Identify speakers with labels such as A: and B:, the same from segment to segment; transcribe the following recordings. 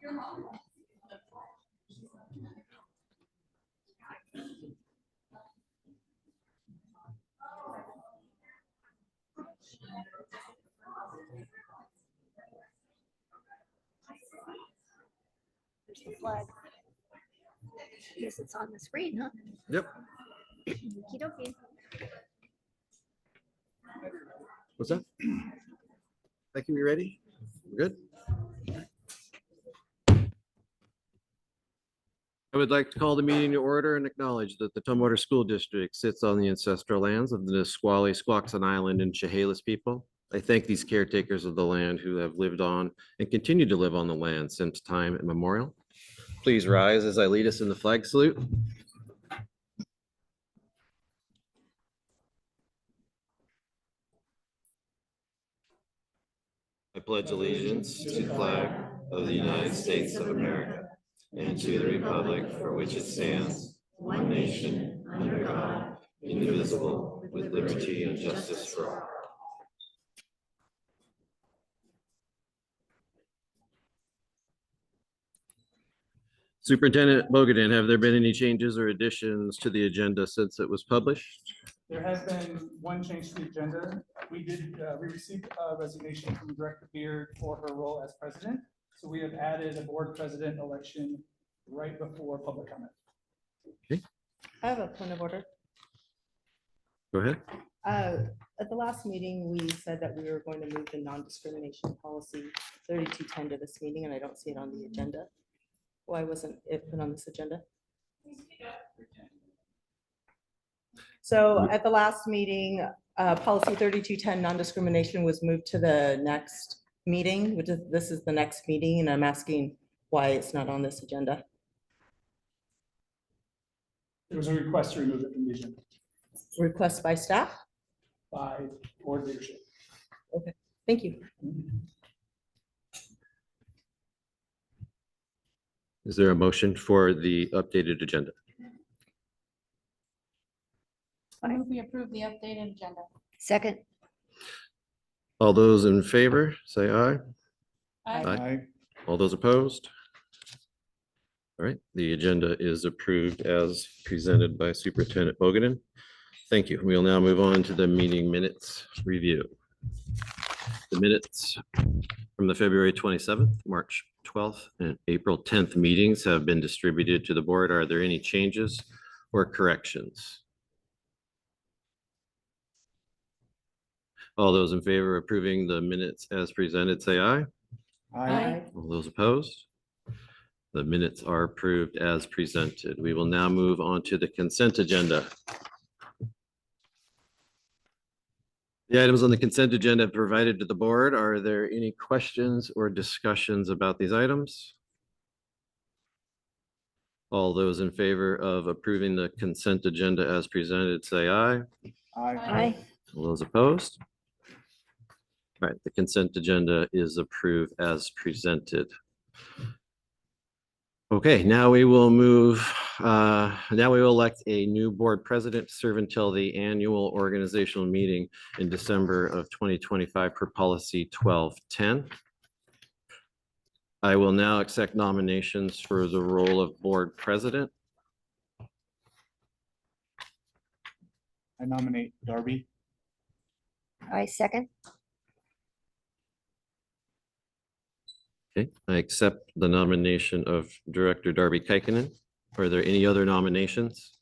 A: There's the flag. Yes, it's on the screen, huh?
B: Yep.
A: Okie dokie.
B: What's that? Thank you. We ready? We're good. I would like to call the meeting to order and acknowledge that the Tumwater School District sits on the ancestral lands of the Nisqually, Squaxin Island, and Chehalis people. I thank these caretakers of the land who have lived on and continue to live on the land since time immemorial. Please rise as I lead us in the flag salute. I pledge allegiance to the flag of the United States of America and to the republic for which it stands, one nation, under God, indivisible, with liberty and justice for all. Superintendent Bogadan, have there been any changes or additions to the agenda since it was published?
C: There has been one change to the agenda. We received a resignation from Director Beard for her role as president. So we have added a board president election right before public comment.
B: Okay,
D: I have a point of order.
B: go ahead.
D: At the last meeting, we said that we were going to move the non-discrimination policy 3210 to this meeting, and I don't see it on the agenda. Why wasn't it put on this agenda? So at the last meeting, policy 3210 non-discrimination was moved to the next meeting, which is, this is the next meeting, and I'm asking why it's not on this agenda.
C: There was a request to remove it from the agenda
D: Request by staff?
C: by board leadership.
D: Thank you.
B: Is there a motion for the updated agenda?
E: I move we approve the updated agenda.
A: Second.
B: All those in favor, say aye.
E: Aye.
B: All those opposed? All right, the agenda is approved as presented by Superintendent Bogadan. Thank you. We will now move on to the meeting minutes review. The minutes from the February 27th, March 12th, and April 10th meetings have been distributed to the board. Are there any changes or corrections? All those in favor of approving the minutes as presented, say aye.
D: Aye.
B: All those opposed? The minutes are approved as presented. We will now move on to the consent agenda. The items on the consent agenda provided to the board. Are there any questions or discussions about these items? All those in favor of approving the consent agenda as presented, say aye.
A: Aye.
B: All those opposed? All right, the consent agenda is approved as presented. Okay, now we will move, now we will elect a new board president to serve until the annual organizational meeting in December of 2025 per policy 1210. I will now accept nominations for the role of board president.
C: I nominate Darby.
A: I second.
B: Okay, I accept the nomination of Director Darby Kaikkonen. Are there any other nominations?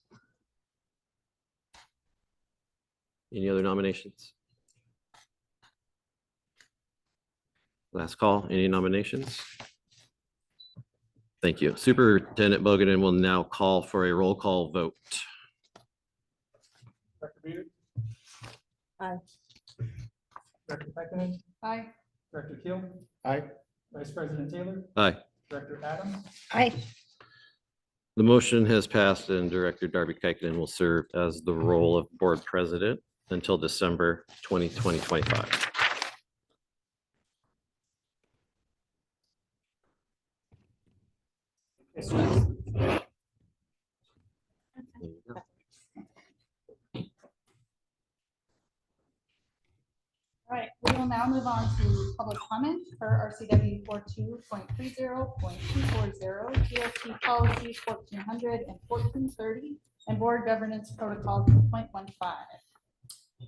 B: Any other nominations? Last call, any nominations? Thank you. Superintendent Bogadan will now call for a roll call vote.
C: Director Beard.
D: Aye.
C: Director Pekkanen.
E: Aye.
C: Director Keel.
F: Aye.
C: Vice President Taylor.
B: Aye.
C: Director Adams.
A: Aye.
B: The motion has passed and Director Darby Kaikkonen will serve as the role of board president until December 2025.
E: All right, we will now move on to public comment for RCW 42.30.240, TSD policies 1400 and 1430, and board governance protocol 2.15.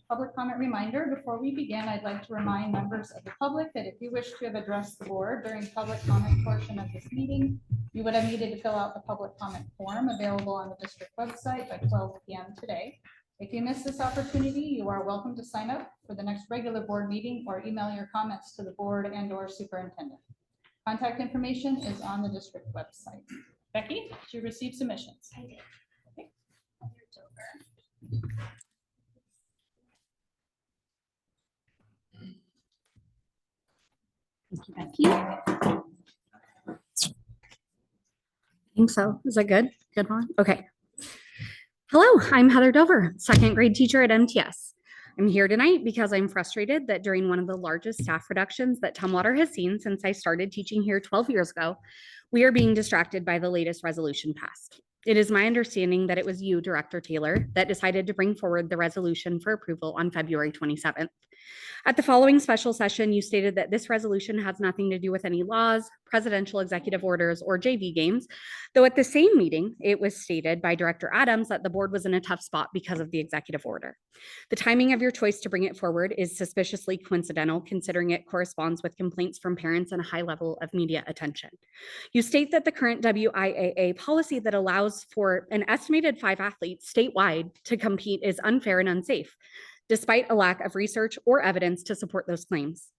E: Public comment reminder, before we begin, I'd like to remind members of the public that if you wish to have addressed the board during public comment portion of this meeting, you would have needed to fill out the public comment form available on the district website by 12 p.m. today. If you miss this opportunity, you are welcome to sign up for the next regular board meeting or email your comments to the board and/or superintendent. Contact information is on the district website. Becky, did you receive submissions?
A: I did.
E: Okay.
F: Thank you, Becky. I think so. Is that good? Good one? Okay. Hello, I'm Heather Dover, second grade teacher at MTS. I'm here tonight because I'm frustrated that during one of the largest staff reductions that Tumwater has seen since I started teaching here 12 years ago, we are being distracted by the latest resolution passed. It is my understanding that it was you, Director Taylor, that decided to bring forward the resolution for approval on February 27th. At the following special session, you stated that this resolution has nothing to do with any laws, presidential executive orders, or JV games, though at the same meeting, it was stated by Director Adams that the board was in a tough spot because of the executive order. The timing of your choice to bring it forward is suspiciously coincidental, considering it corresponds with complaints from parents and a high level of media attention. You state that the current WIAA policy that allows for an estimated 5 athletes statewide to compete is unfair and unsafe, despite a lack of research or evidence to support those claims.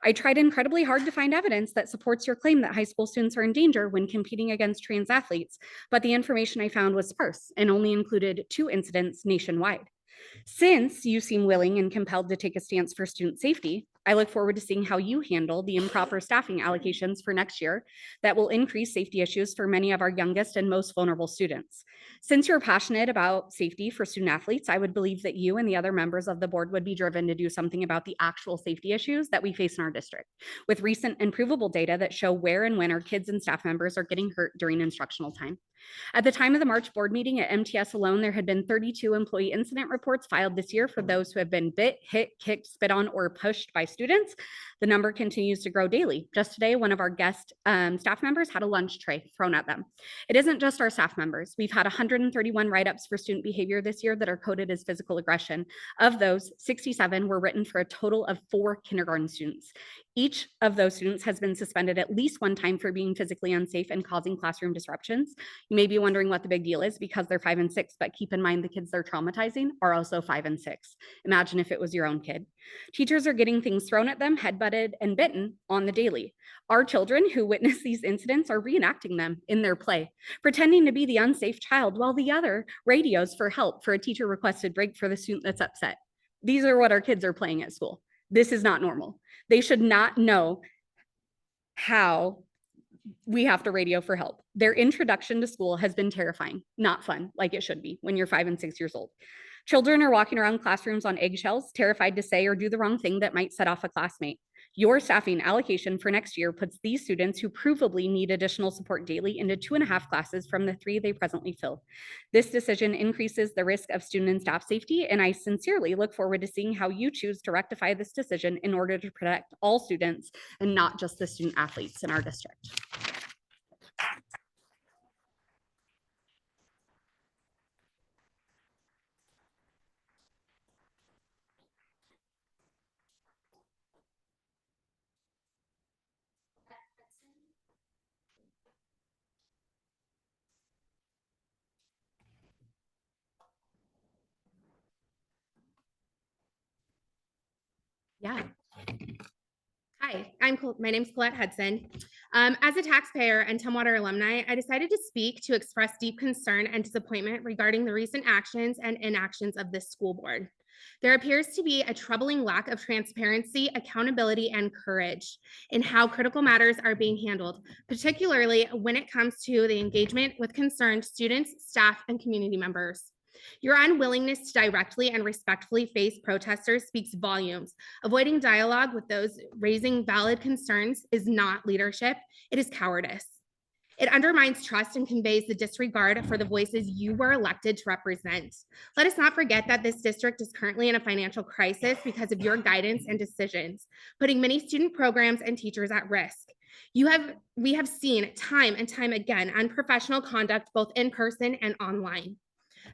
F: I tried incredibly hard to find evidence that supports your claim that high school students are in danger when competing against trans athletes, but the information I found was sparse and only included 2 incidents nationwide. Since you seem willing and compelled to take a stance for student safety, I look forward to seeing how you handle the improper staffing allocations for next year that will increase safety issues for many of our youngest and most vulnerable students. Since you're passionate about safety for student athletes, I would believe that you and the other members of the board would be driven to do something about the actual safety issues that we face in our district, with recent and provable data that show where and when our kids and staff members are getting hurt during instructional time. At the time of the March board meeting at MTS alone, there had been 32 employee incident reports filed this year for those who have been bit, hit, kicked, spit on, or pushed by students. The number continues to grow daily. Just today, one of our guest staff members had a lunch tray thrown at them. It isn't just our staff members. We've had 131 write-ups for student behavior this year that are coded as physical aggression. Of those, 67 were written for a total of 4 kindergarten students. Each of those students has been suspended at least one time for being physically unsafe and causing classroom disruptions. You may be wondering what the big deal is because they're 5 and 6, but keep in mind the kids they're traumatizing are also 5 and 6. Imagine if it was your own kid. Teachers are getting things thrown at them, headbutted, and bitten on the daily. Our children who witness these incidents are reenacting them in their play, pretending to be the unsafe child while the other radios for help for a teacher requested break for the student that's upset. These are what our kids are playing at school. This is not normal. They should not know how we have to radio for help. Their introduction to school has been terrifying, not fun, like it should be when you're 5 and 6 years old. Children are walking around classrooms on eggshells, terrified to say or do the wrong thing that might set off a classmate. Your staffing allocation for next year puts these students who provably need additional support daily into 2.5 classes from the 3 they presently fill. This decision increases the risk of student and staff safety, and I sincerely look forward to seeing how you choose to rectify this decision in order to protect all students and not just the student athletes in our district.
G: Yeah. Hi, my name's Colette Hudson. As a taxpayer and Tumwater alumni, I decided to speak to express deep concern and disappointment regarding the recent actions and inactions of this school board. There appears to be a troubling lack of transparency, accountability, and courage in how critical matters are being handled, particularly when it comes to the engagement with concerned students, staff, and community members. Your unwillingness to directly and respectfully face protesters speaks volumes. Avoiding dialogue with those raising valid concerns is not leadership, it is cowardice. It undermines trust and conveys the disregard for the voices you were elected to represent. Let us not forget that this district is currently in a financial crisis because of your guidance and decisions, putting many student programs and teachers at risk. We have seen time and time again unprofessional conduct both in person and online.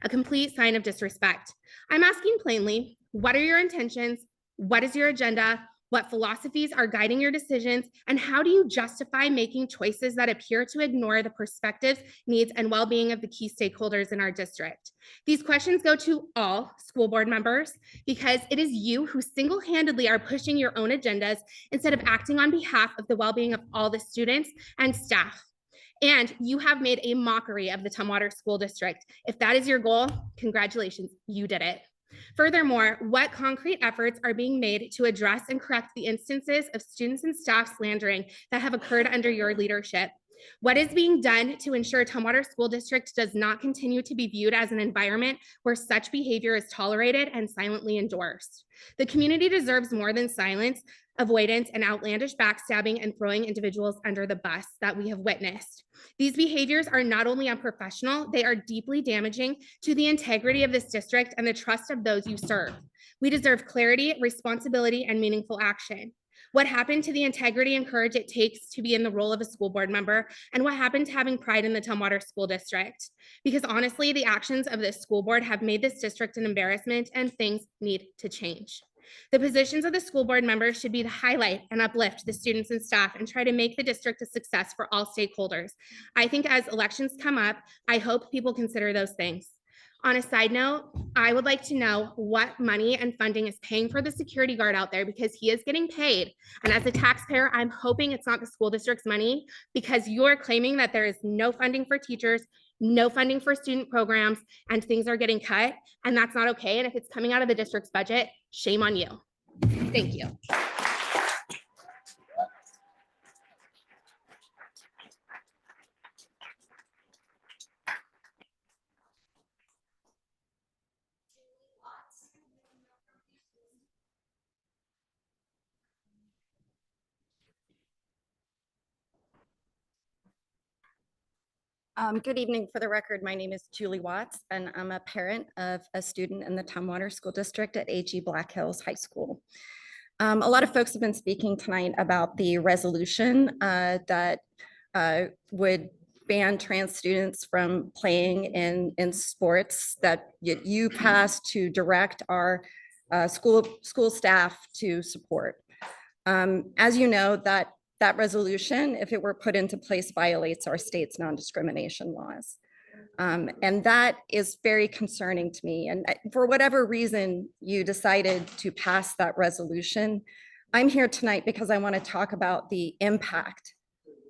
G: A complete sign of disrespect. I'm asking plainly, what are your intentions? What is your agenda? What philosophies are guiding your decisions? And how do you justify making choices that appear to ignore the perspectives, needs, and well-being of the key stakeholders in our district? These questions go to all school board members because it is you who single-handedly are pushing your own agendas instead of acting on behalf of the well-being of all the students and staff. And you have made a mockery of the Tumwater School District. If that is your goal, congratulations, you did it. Furthermore, what concrete efforts are being made to address and correct the instances of students and staff slandering that have occurred under your leadership? What is being done to ensure Tumwater School District does not continue to be viewed as an environment where such behavior is tolerated and silently endorsed? The community deserves more than silence, avoidance, and outlandish backstabbing and throwing individuals under the bus that we have witnessed. These behaviors are not only unprofessional, they are deeply damaging to the integrity of this district and the trust of those you serve. We deserve clarity, responsibility, and meaningful action. What happened to the integrity and courage it takes to be in the role of a school board member? And what happened to having pride in the Tumwater School District? Because honestly, the actions of this school board have made this district an embarrassment and things need to change. The positions of the school board members should be to highlight and uplift the students and staff and try to make the district a success for all stakeholders. I think as elections come up, I hope people consider those things. On a side note, I would like to know what money and funding is paying for the security guard out there because he is getting paid. And as a taxpayer, I'm hoping it's not the school district's money because you're claiming that there is no funding for teachers, no funding for student programs, and things are getting cut. And that's not okay. And if it's coming out of the district's budget, shame on you. Thank you.
H: Good evening. For the record, my name is Julie Watts, and I'm a parent of a student in the Tumwater School District at AG Black Hills High School. A lot of folks have been speaking tonight about the resolution that would ban trans students from playing in sports that you passed to direct our school staff to support. As you know, that resolution, if it were put into place, violates our state's non-discrimination laws. And that is very concerning to me. And for whatever reason you decided to pass that resolution, I'm here tonight because I want to talk about the impact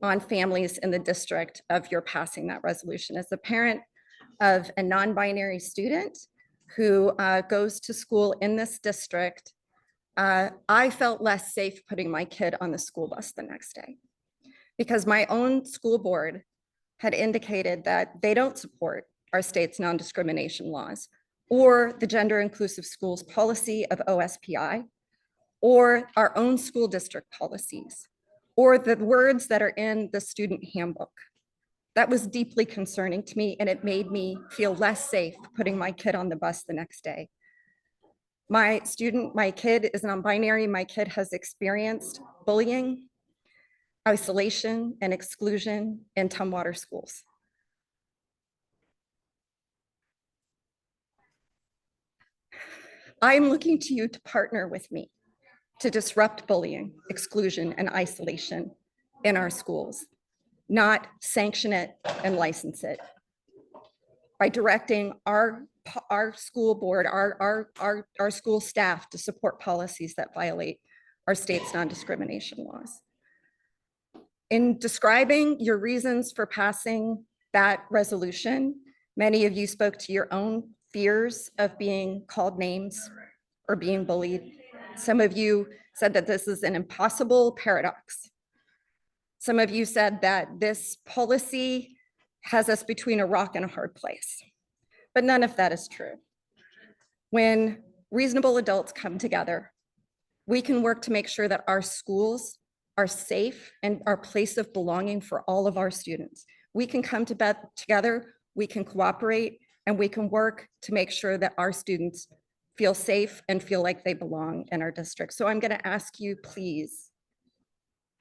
H: on families in the district of your passing that resolution. As a parent of a non-binary student who goes to school in this district, I felt less safe putting my kid on the school bus the next day because my own school board had indicated that they don't support our state's non-discrimination laws or the gender inclusive schools policy of OSPI or our own school district policies or the words that are in the student handbook. That was deeply concerning to me and it made me feel less safe putting my kid on the bus the next day. My kid is non-binary. My kid has experienced bullying, isolation, and exclusion in Tumwater schools. I am looking to you to partner with me to disrupt bullying, exclusion, and isolation in our schools, not sanction it and license it. By directing our school board, our school staff to support policies that violate our state's non-discrimination laws. In describing your reasons for passing that resolution, many of you spoke to your own fears of being called names or being bullied. Some of you said that this is an impossible paradox. Some of you said that this policy has us between a rock and a hard place. But none of that is true. When reasonable adults come together, we can work to make sure that our schools are safe and our place of belonging for all of our students. we can come to bed together, we can cooperate, and we can work to make sure that our students feel safe and feel like they belong in our district. So I'm going to ask you, please,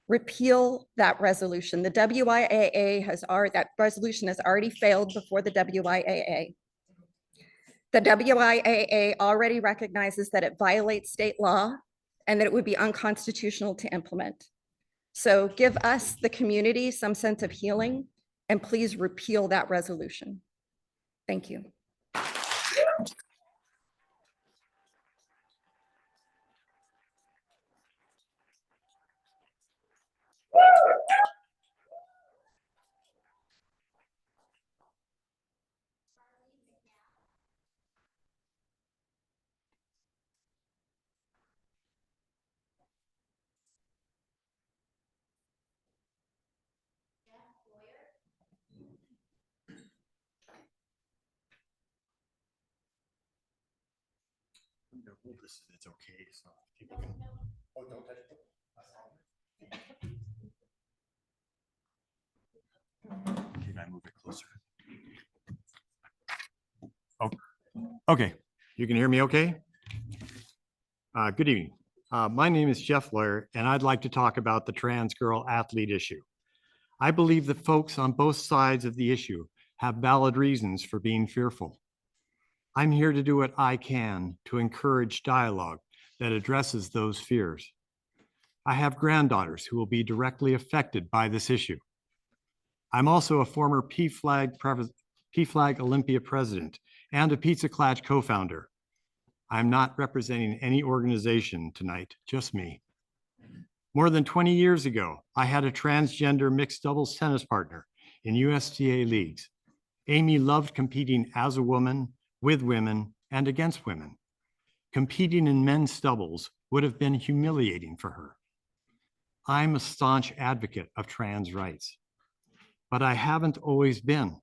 H: repeal that resolution. The WIAA that resolution has already failed before the WIAA. The WIAA already recognizes that it violates state law and that it would be unconstitutional to implement. So give us, the community, some sense of healing, and please repeal that resolution. Thank you.
I: It's okay. So people can, oh, don't touch it. Can I move it closer? Oh, okay. You can hear me okay? Good evening. My name is Jeff Lawyer, and I'd like to talk about the trans girl athlete issue. I believe that folks on both sides of the issue have valid reasons for being fearful. I'm here to do what I can to encourage dialogue that addresses those fears. I have granddaughters who will be directly affected by this issue. I'm also a former PFLAG Olympia president and a Pizza Clutch co-founder. I'm not representing any organization tonight, just me. More than 20 years ago, I had a transgender mixed doubles tennis partner in USTA leagues. Amy loved competing as a woman, with women, and against women. Competing in men's doubles would have been humiliating for her. I'm a staunch advocate of trans rights, but I haven't always been.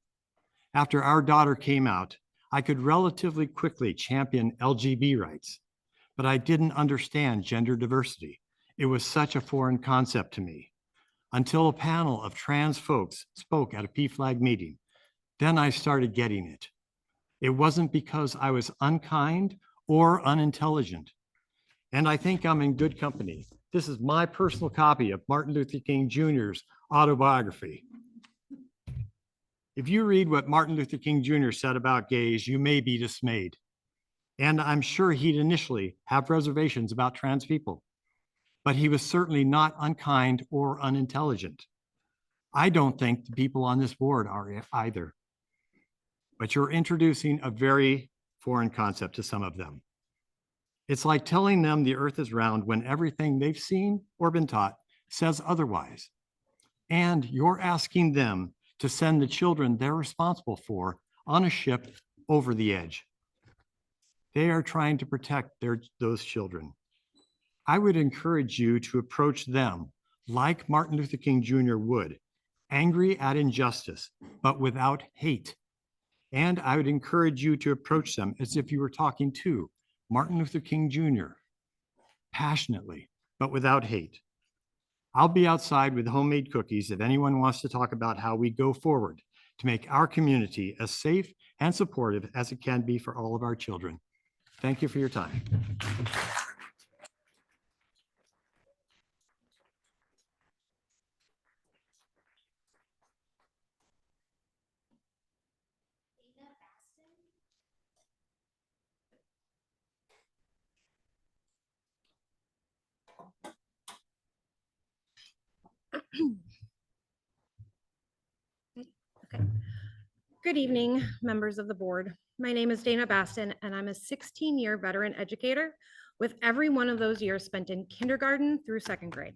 I: After our daughter came out, I could relatively quickly champion LGB rights, but I didn't understand gender diversity. It was such a foreign concept to me until a panel of trans folks spoke at a PFLAG meeting. Then I started getting it. It wasn't because I was unkind or unintelligent. And I think I'm in good company. This is my personal copy of Martin Luther King Jr.'s autobiography. If you read what Martin Luther King Jr. said about gays, you may be dismayed. And I'm sure he'd initially have reservations about trans people, but he was certainly not unkind or unintelligent. I don't think the people on this board are either. But you're introducing a very foreign concept to some of them. It's like telling them the earth is round when everything they've seen or been taught says otherwise. And you're asking them to send the children they're responsible for on a ship over the edge. They are trying to protect those children. I would encourage you to approach them like Martin Luther King Jr. would, angry at injustice, but without hate. And I would encourage you to approach them as if you were talking to Martin Luther King Jr., passionately, but without hate. I'll be outside with homemade cookies if anyone wants to talk about how we go forward to make our community as safe and supportive as it can be for all of our children. Thank you for your time.
J: Okay. Good evening, members of the board. My name is Dana Baston, and I'm a 16-year veteran educator with every one of those years spent in kindergarten through second grade.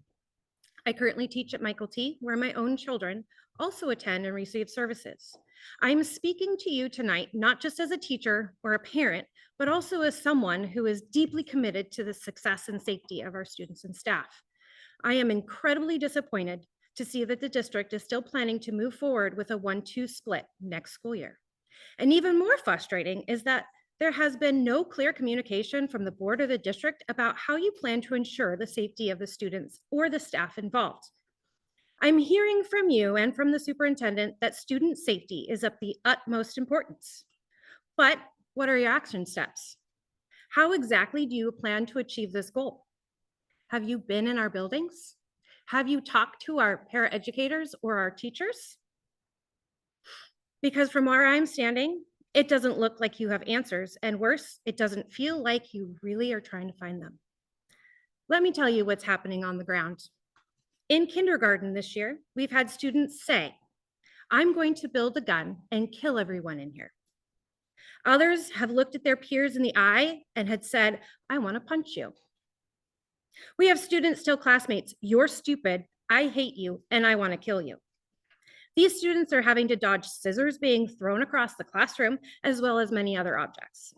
J: I currently teach at Michael T., where my own children also attend and receive services. I'm speaking to you tonight, not just as a teacher or a parent, but also as someone who is deeply committed to the success and safety of our students and staff. I am incredibly disappointed to see that the district is still planning to move forward with a 1-2 split next school year. And even more frustrating is that there has been no clear communication from the board or the district about how you plan to ensure the safety of the students or the staff involved. I'm hearing from you and from the superintendent that student safety is of the utmost importance. But what are your action steps? How exactly do you plan to achieve this goal? Have you been in our buildings? Have you talked to our paraeducators or our teachers? Because from where I'm standing, it doesn't look like you have answers, and worse, it doesn't feel like you really are trying to find them. Let me tell you what's happening on the ground. In kindergarten this year, we've had students say, "I'm going to build a gun and kill everyone in here." Others have looked at their peers in the eye and had said, "I want to punch you." We have students tell classmates, "You're stupid, I hate you, and I want to kill you." These students are having to dodge scissors being thrown across the classroom, as well as many other objects.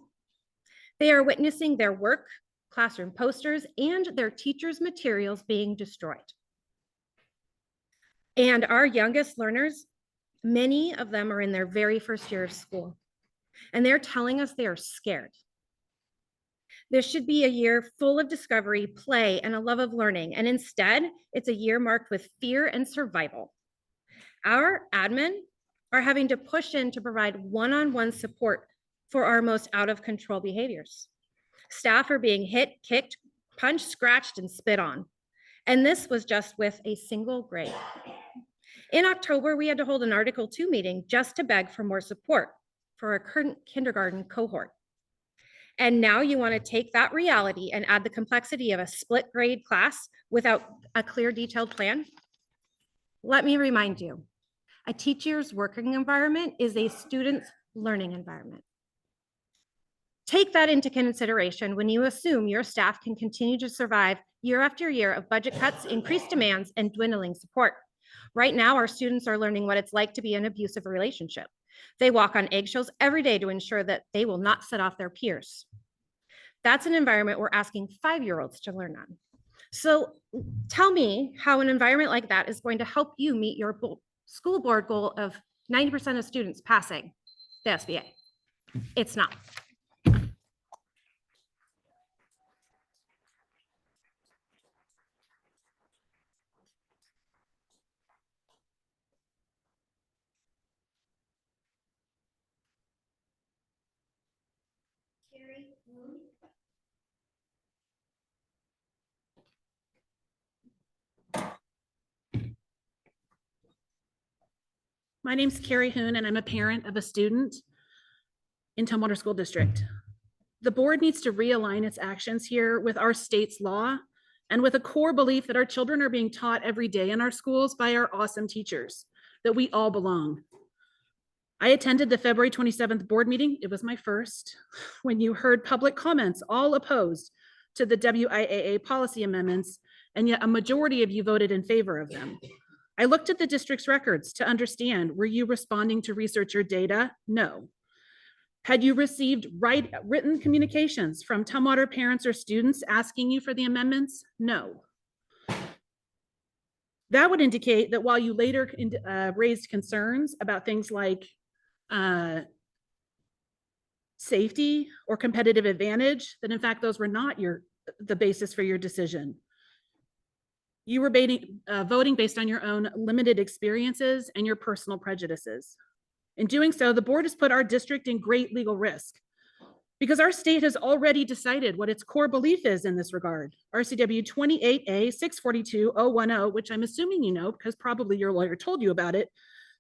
J: They are witnessing their work, classroom posters, and their teachers' materials being destroyed. And our youngest learners, many of them are in their very first year of school, and they're telling us they are scared. This should be a year full of discovery, play, and a love of learning, and instead, it's a year marked with fear and survival. Our admin are having to push in to provide one-on-one support for our most out-of-control behaviors. Staff are being hit, kicked, punched, scratched, and spit on. And this was just with a single grade. In October, we had to hold an Article 2 meeting just to beg for more support for our current kindergarten cohort. And now you want to take that reality and add the complexity of a split grade class without a clear, detailed plan? Let me remind you, a teacher's working environment is a student's learning environment. Take that into consideration when you assume your staff can continue to survive year after year of budget cuts, increased demands, and dwindling support. Right now, our students are learning what it's like to be in an abusive relationship. They walk on eggshells every day to ensure that they will not set off their peers. That's an environment we're asking 5-year-olds to learn on. So tell me how an environment like that is going to help you meet your school board goal of 90% of students passing the SBA. It's not.
K: My name's Carrie Hoon, and I'm a parent of a student in Tumwater School District. The board needs to realign its actions here with our state's law and with a core belief that our children are being taught every day in our schools by our awesome teachers, that we all belong. I attended the February 27th board meeting. It was my first, when you heard public comments all opposed to the WIAA policy amendments, and yet a majority of you voted in favor of them. I looked at the district's records to understand, were you responding to researcher data? No. Had you received written communications from Tumwater parents or students asking you for the amendments? No. That would indicate that while you later raised concerns about things like safety or competitive advantage, that in fact those were not the basis for your decision. You were voting based on your own limited experiences and your personal prejudices. In doing so, the board has put our district in great legal risk because our state has already decided what its core belief is in this regard. RCW 28A 642-010, which I'm assuming you know because probably your lawyer told you about it,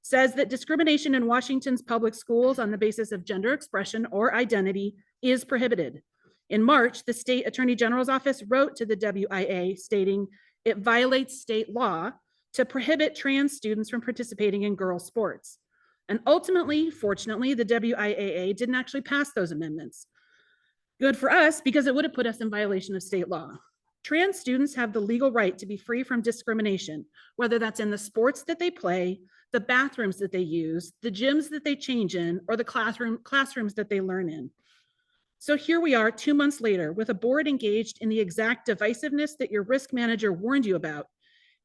K: says that discrimination in Washington's public schools on the basis of gender expression or identity is prohibited. In March, the state attorney general's office wrote to the WIA stating it violates state law to prohibit trans students from participating in girls' sports. And ultimately, fortunately, the WIAA didn't actually pass those amendments. Good for us because it would have put us in violation of state law. Trans students have the legal right to be free from discrimination, whether that's in the sports that they play, the bathrooms that they use, the gyms that they change in, or the classrooms that they learn in. So here we are 2 months later with a board engaged in the exact divisiveness that your risk manager warned you about.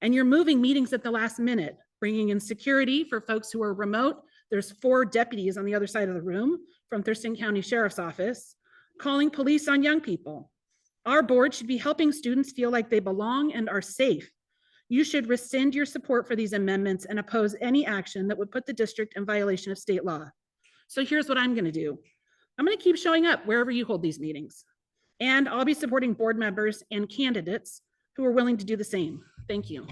K: And you're moving meetings at the last minute, bringing in security for folks who are remote. There's 4 deputies on the other side of the room from Thurston County Sheriff's Office, calling police on young people. Our board should be helping students feel like they belong and are safe. You should rescind your support for these amendments and oppose any action that would put the district in violation of state law. So here's what I'm going to do. I'm going to keep showing up wherever you hold these meetings. And I'll be supporting board members and candidates who are willing to do the same. Thank you.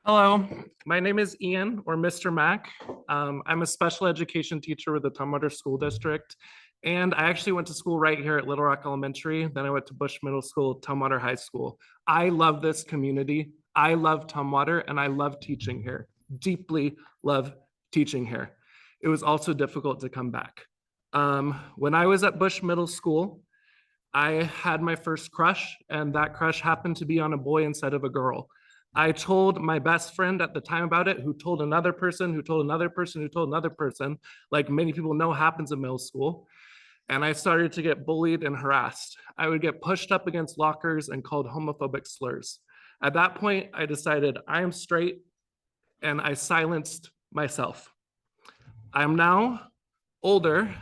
L: Hello, my name is Ian, or Mr. Mack. I'm a special education teacher with the Tumwater School District, and I actually went to school right here at Little Rock Elementary. Then I went to Bush Middle School, Tumwater High School. I love this community. I love Tumwater, and I love teaching here. Deeply love teaching here. It was also difficult to come back. When I was at Bush Middle School, I had my first crush, and that crush happened to be on a boy instead of a girl. I told my best friend at the time about it, who told another person, who told another person, who told another person, like many people know happens in middle school. And I started to get bullied and harassed. I would get pushed up against lockers and called homophobic slurs. At that point, I decided I am straight, and I silenced myself. I'm now older,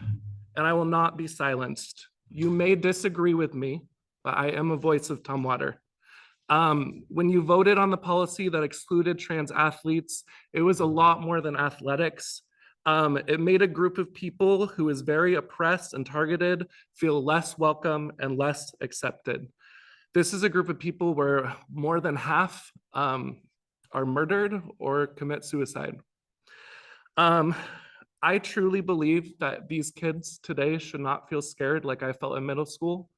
L: and I will not be silenced. You may disagree with me, but I am a voice of Tumwater. When you voted on the policy that excluded trans athletes, it was a lot more than athletics. It made a group of people who is very oppressed and targeted feel less welcome and less accepted. This is a group of people where more than half are murdered or commit suicide. I truly believe that these kids today should not feel scared like I felt in middle school.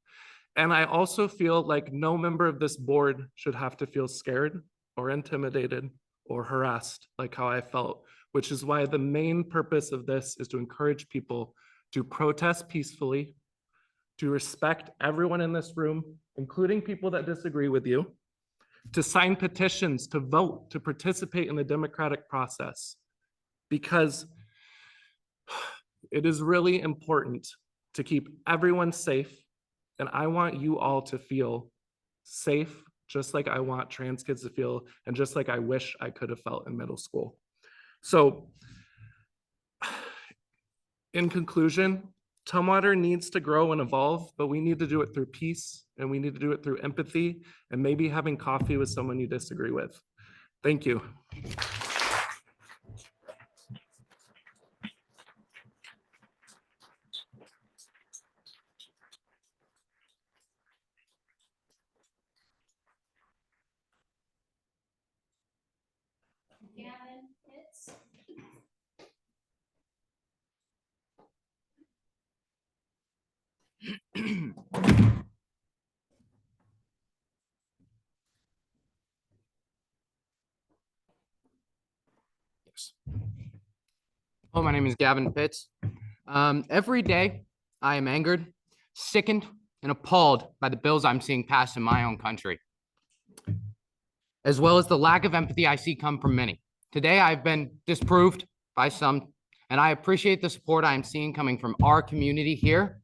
L: And I also feel like no member of this board should have to feel scared or intimidated or harassed like how I felt, which is why the main purpose of this is to encourage people to protest peacefully, to respect everyone in this room, including people that disagree with you, to sign petitions, to vote, to participate in the democratic process, because it is really important to keep everyone safe. And I want you all to feel safe, just like I want trans kids to feel, and just like I wish I could have felt in middle school. So in conclusion, Tumwater needs to grow and evolve, but we need to do it through peace, and we need to do it through empathy, and maybe having coffee with someone you disagree with. Thank you.
M: Hello, my name is Gavin Pitts. Every day I am angered, sickened, and appalled by the bills I'm seeing passed in my own country, as well as the lack of empathy I see come from many. Today I've been disproved by some, and I appreciate the support I am seeing coming from our community here.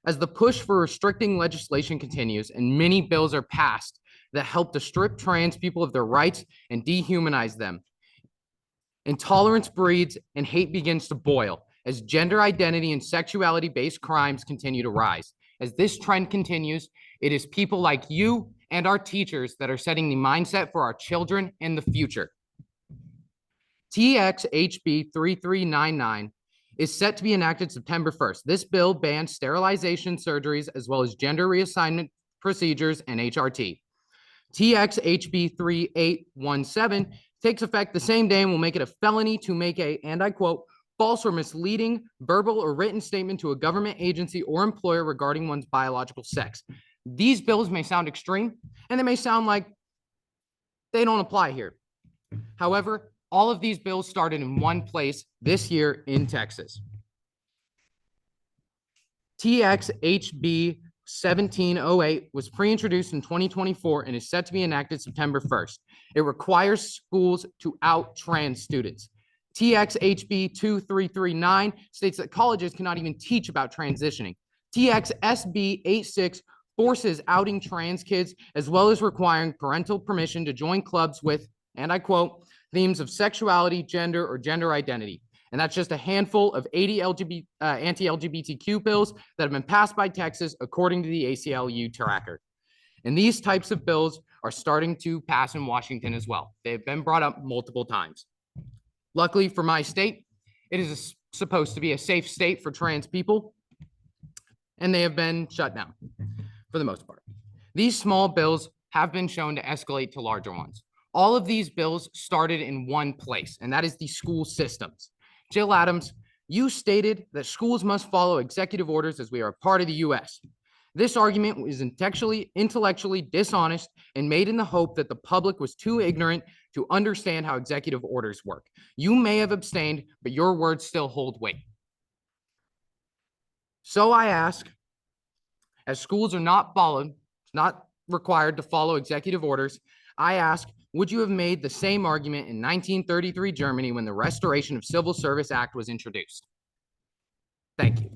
M: As the push for restricting legislation continues and many bills are passed that help to strip trans people of their rights and dehumanize them, intolerance breeds and hate begins to boil as gender identity and sexuality-based crimes continue to rise. As this trend continues, it is people like you and our teachers that are setting the mindset for our children in the future. TXHB 3399 is set to be enacted September 1st. This bill bans sterilization surgeries as well as gender reassignment procedures and HRT. TXHB 3817 takes effect the same day and will make it a felony to make a, and I quote, false or misleading verbal or written statement to a government agency or employer regarding one's biological sex. These bills may sound extreme and they may sound like they don't apply here. However, all of these bills started in one place this year in Texas. TXHB 1708 was pre-introduced in 2024 and is set to be enacted September 1st. It requires schools to out trans students. TXHB 2339 states that colleges cannot even teach about transitioning. TXSB 86 forces outing trans kids, as well as requiring parental permission to join clubs with, and I quote, themes of sexuality, gender, or gender identity. And that's just a handful of 80 anti-LGBTQ bills that have been passed by Texas, according to the ACLU tracker. And these types of bills are starting to pass in Washington as well. They've been brought up multiple times. Luckily for my state, it is supposed to be a safe state for trans people, and they have been shut down for the most part. These small bills have been shown to escalate to larger ones. All of these bills started in one place, and that is the school systems. Jill Adams, you stated that schools must follow executive orders as we are a part of the US. This argument was intellectually dishonest and made in the hope that the public was too ignorant to understand how executive orders work. You may have abstained, but your words still hold weight. So I ask, as schools are not required to follow executive orders, I ask, would you have made the same argument in 1933 Germany when the Restoration of Civil Service Act was introduced? Thank you.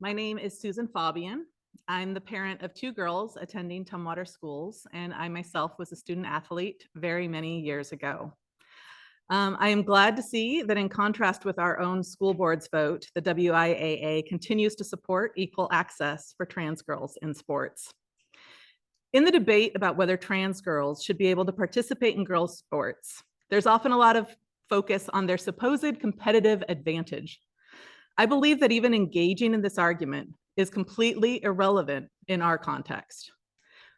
N: My name is Susan Fabian. I'm the parent of two girls attending Tumwater schools, and I myself was a student athlete very many years ago. I am glad to see that in contrast with our own school board's vote, the WIAA continues to support equal access for trans girls in sports. In the debate about whether trans girls should be able to participate in girls' sports, there's often a lot of focus on their supposed competitive advantage. I believe that even engaging in this argument is completely irrelevant in our context.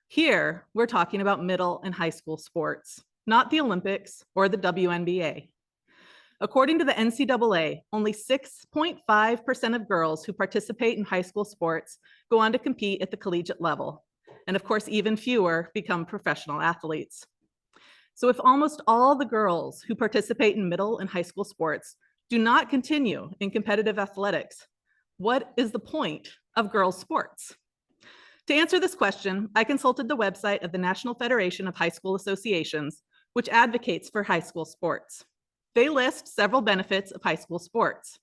N: Here, we're talking about middle and high school sports, not the Olympics or the WNBA. According to the NCAA, only 6.5% of girls who participate in high school sports go on to compete at the collegiate level. And of course, even fewer become professional athletes. So if almost all the girls who participate in middle and high school sports do not continue in competitive athletics, what is the point of girls' sports? To answer this question, I consulted the website of the National Federation of High School Associations, which advocates for high school sports. They list several benefits of high school sports: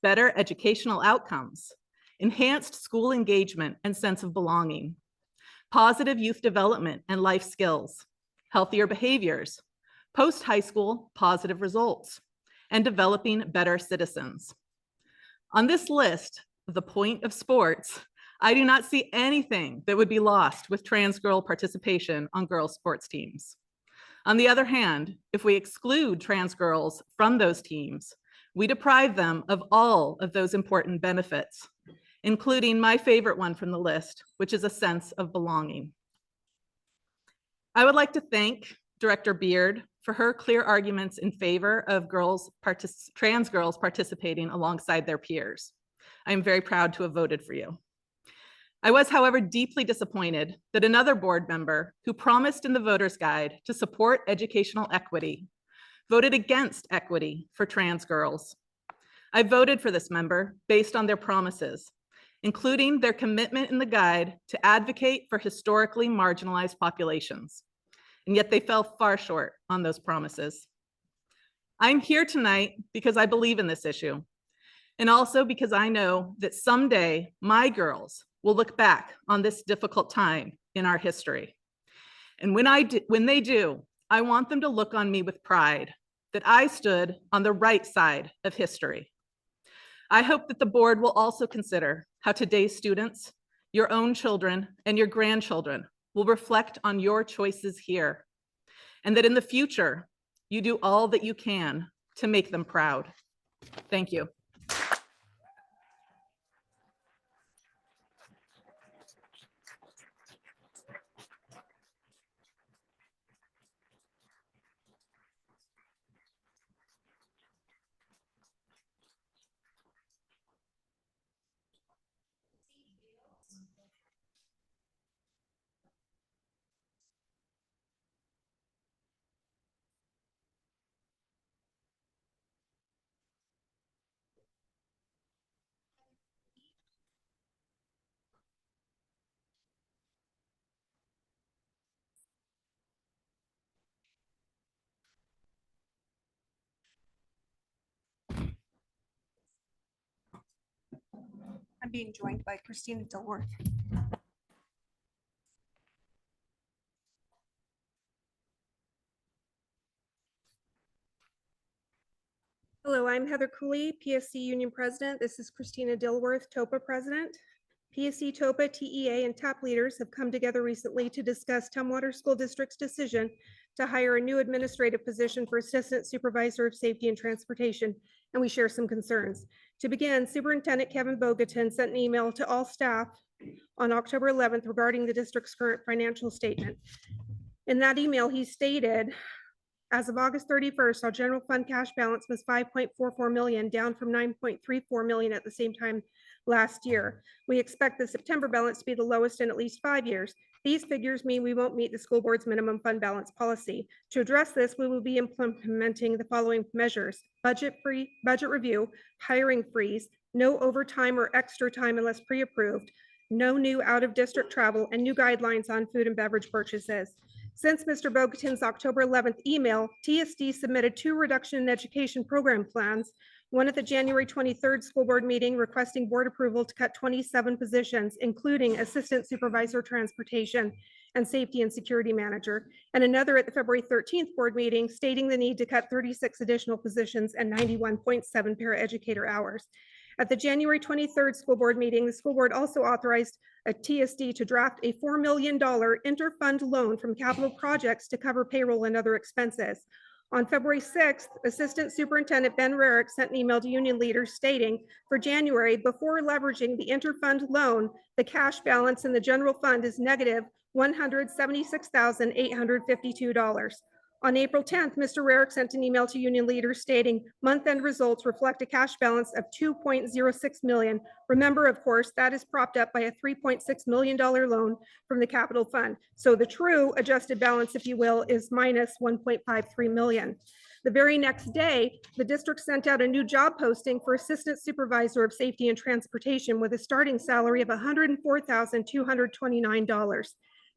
N: better educational outcomes, enhanced school engagement and sense of belonging, positive youth development and life skills, healthier behaviors, post-high school positive results, and developing better citizens. On this list, the point of sports, I do not see anything that would be lost with trans girl participation on girls' sports teams. On the other hand, if we exclude trans girls from those teams, we deprive them of all of those important benefits, including my favorite one from the list, which is a sense of belonging. I would like to thank Director Beard for her clear arguments in favor of trans girls participating alongside their peers. I am very proud to have voted for you. I was, however, deeply disappointed that another board member who promised in the voter's guide to support educational equity voted against equity for trans girls. I voted for this member based on their promises, including their commitment in the guide to advocate for historically marginalized populations. And yet they fell far short on those promises. I'm here tonight because I believe in this issue, and also because I know that someday my girls will look back on this difficult time in our history. And when they do, I want them to look on me with pride that I stood on the right side of history. I hope that the board will also consider how today's students, your own children, and your grandchildren will reflect on your choices here, and that in the future, you do all that you can to make them proud. Thank you.
A: I'm being joined by Christina Dilworth.
O: Hello, I'm Heather Cooley, PSC Union President. This is Christina Dilworth, TOPA President. PSC, TOPA, TEA, and TAP leaders have come together recently to discuss Tumwater School District's decision to hire a new administrative position for Assistant Supervisor of Safety and Transportation, and we share some concerns. To begin, Superintendent Kevin Bogatin sent an email to all staff on October 11th regarding the district's current financial statement. In that email, he stated, as of August 31st, our general fund cash balance was 5.44 million, down from 9.34 million at the same time last year. We expect the September balance to be the lowest in at least 5 years. These figures mean we won't meet the school board's minimum fund balance policy. To address this, we will be implementing the following measures: budget review, hiring freeze, no overtime or extra time unless pre-approved, no new out-of-district travel, and new guidelines on food and beverage purchases. Since Mr. Bogatin's October 11th email, TSD submitted 2 reduction in education program plans, one at the January 23rd school board meeting requesting board approval to cut 27 positions, including Assistant Supervisor Transportation and Safety and Security Manager, and another at the February 13th board meeting stating the need to cut 36 additional positions and 91.7 paraeducator hours. At the January 23rd school board meeting, the school board also authorized a TSD to draft a $4 million interfund loan from capital projects to cover payroll and other expenses. On February 6th, Assistant Superintendent Ben Rarick sent an email to union leaders stating, for January, before leveraging the interfund loan, the cash balance in the general fund is negative $176,852. On April 10th, Mr. Rarick sent an email to union leaders stating month-end results reflect a cash balance of $2.06 million. Remember, of course, that is propped up by a $3.6 million loan from the capital fund. So the true adjusted balance, if you will, is minus $1.53 million. The very next day, the district sent out a new job posting for Assistant Supervisor of Safety and Transportation with a starting salary of $104,229.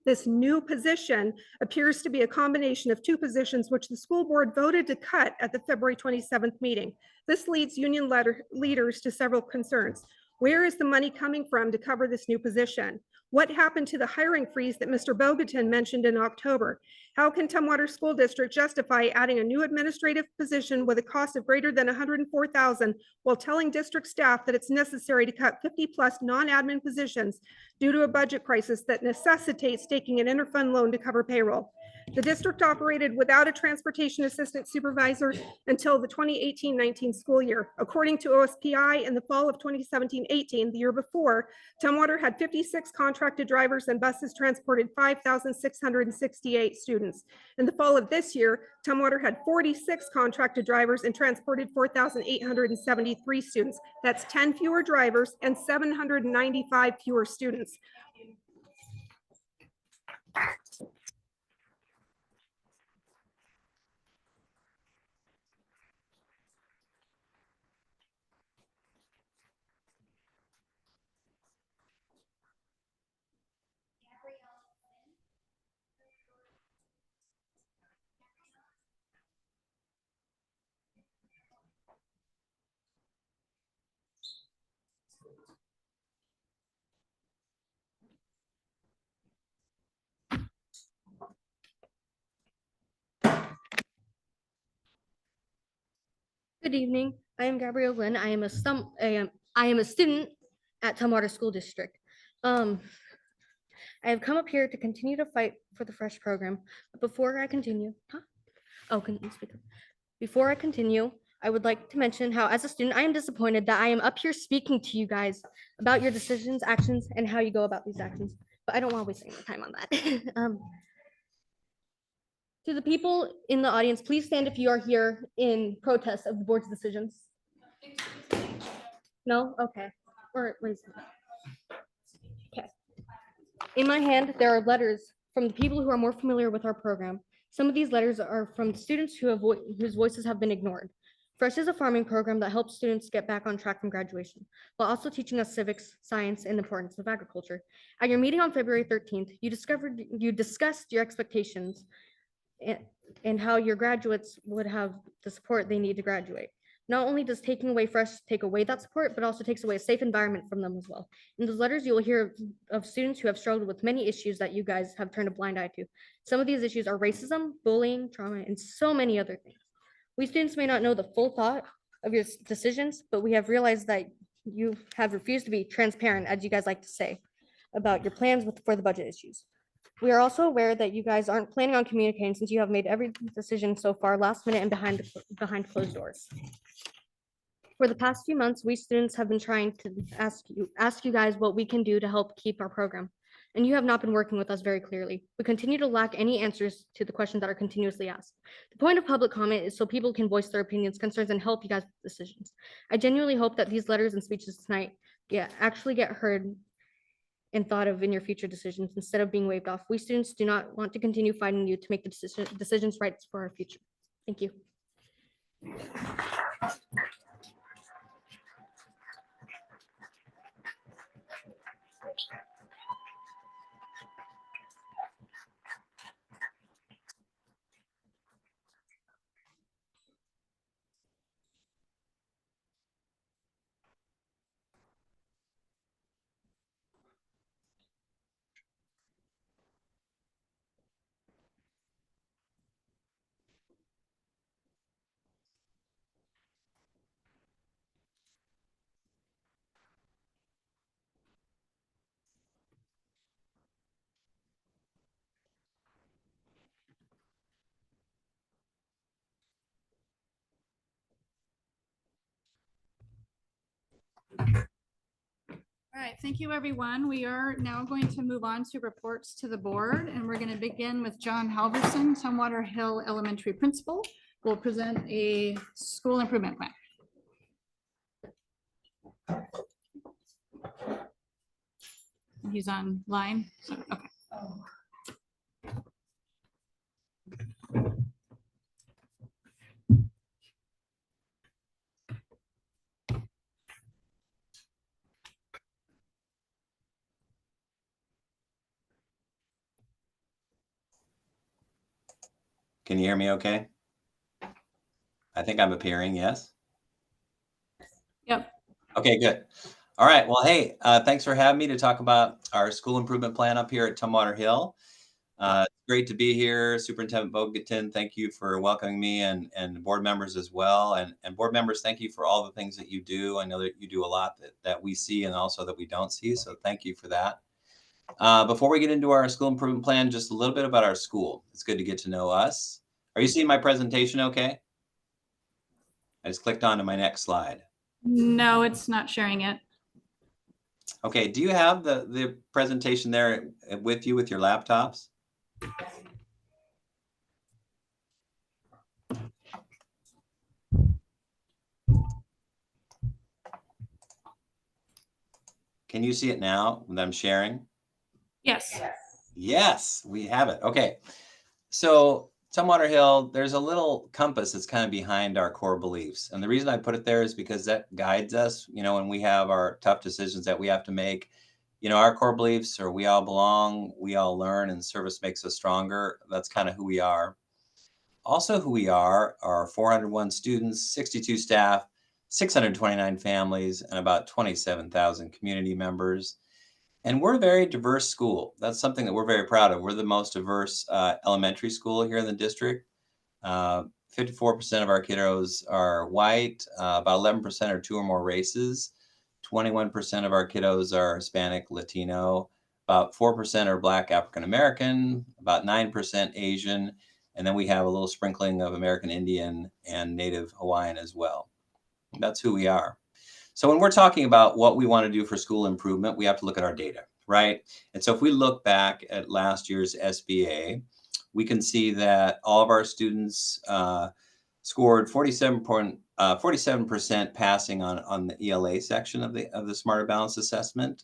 O: This new position appears to be a combination of 2 positions which the school board voted to cut at the February 27th meeting. This leads union leaders to several concerns. Where is the money coming from to cover this new position? What happened to the hiring freeze that Mr. Bogatin mentioned in October? How can Tumwater School District justify adding a new administrative position with a cost of greater than $104,000 while telling district staff that it's necessary to cut 50+ non-admin positions due to a budget crisis that necessitates taking an interfund loan to cover payroll? The district operated without a transportation assistant supervisor until the 2018-19 school year. According to OSPI, in the fall of 2017-18, the year before, Tumwater had 56 contracted drivers and buses transported 5,668 students. In the fall of this year, Tumwater had 46 contracted drivers and transported 4,873 students. That's 10 fewer drivers and 795 fewer students.
P: Good evening. I am Gabrielle Lynn. I am a student at Tumwater School District. I have come up here to continue to fight for the FRESH program. But before I continue, Before I continue, I would like to mention how, as a student, I am disappointed that I am up here speaking to you guys about your decisions, actions, and how you go about these actions. But I don't want to waste any more time on that. To the people in the audience, please stand if you are here in protest of the board's decisions. No? Okay. Or raise your hand. Okay. In my hand, there are letters from the people who are more familiar with our program. Some of these letters are from students whose voices have been ignored. FRESH is a farming program that helps students get back on track from graduation, while also teaching us civics, science, and the importance of agriculture. At your meeting on February 13th, you discussed your expectations and how your graduates would have the support they need to graduate. Not only does taking away fresh take away that support, but also takes away a safe environment from them as well. In those letters, you will hear of students who have struggled with many issues that you guys have turned a blind eye to. Some of these issues are racism, bullying, trauma, and so many other things. We students may not know the full thought of your decisions, but we have realized that you have refused to be transparent, as you guys like to say, about your plans for the budget issues. We are also aware that you guys aren't planning on communicating since you have made every decision so far last minute and behind closed doors. For the past few months, we students have been trying to ask you guys what we can do to help keep our program, and you have not been working with us very clearly. We continue to lack any answers to the questions that are continuously asked. The point of public comment is so people can voice their opinions, concerns, and help you guys with decisions. I genuinely hope that these letters and speeches tonight actually get heard and thought of in your future decisions instead of being waved off. We students do not want to continue fighting you to make the decisions right for our future. Thank you.
E: All right, thank you, everyone. We are now going to move on to reports to the board, and we're going to begin with John Halverson, Tumwater Hill Elementary Principal, who will present a school improvement plan. He's online, so, okay.
Q: Can you hear me okay? I think I'm appearing, yes?
E: Yep.
Q: Okay, good. All right, well, hey, thanks for having me to talk about our school improvement plan up here at Tumwater Hill. It's great to be here. Superintendent Bogatin, thank you for welcoming me, and board members as well. And board members, thank you for all the things that you do. I know that you do a lot that we see and also that we don't see, so thank you for that. Before we get into our school improvement plan, just a little bit about our school. It's good to get to know us. Are you seeing my presentation okay? I just clicked on to my next slide.
E: No, it's not sharing it.
Q: Okay, do you have the presentation there with you with your laptops? Can you see it now that I'm sharing?
E: Yes.
Q: Yes, we have it. Okay, so Tumwater Hill, there's a little compass that's kind of behind our core beliefs. And the reason I put it there is because that guides us, when we have our tough decisions that we have to make. Our core beliefs are we all belong, we all learn, and service makes us stronger. That's kind of who we are. Also who we are 401 students, 62 staff, 629 families, and about 27,000 community members. And we're a very diverse school. That's something that we're very proud of. We're the most diverse elementary school here in the district. 54% of our kiddos are white, about 11% are 2 or more races. 21% of our kiddos are Hispanic, Latino, about 4% are Black, African American, about 9% Asian, and then we have a little sprinkling of American Indian and Native Hawaiian as well. That's who we are. So when we're talking about what we want to do for school improvement, we have to look at our data, right? And so if we look back at last year's SBA, we can see that all of our students scored 47% passing on the ELA section of the Smarter Balanced Assessment,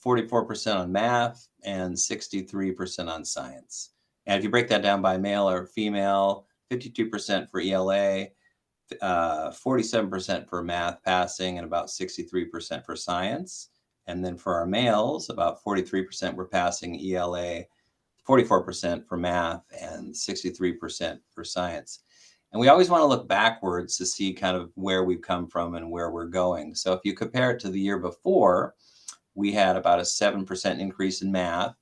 Q: 44% on math, and 63% on science. And if you break that down by male or female, 52% for ELA, 47% for math passing, and about 63% for science. And then for our males, about 43% were passing ELA, 44% for math, and 63% for science. And we always want to look backwards to see kind of where we've come from and where we're going. So if you compare it to the year before, we had about a 7% increase in math.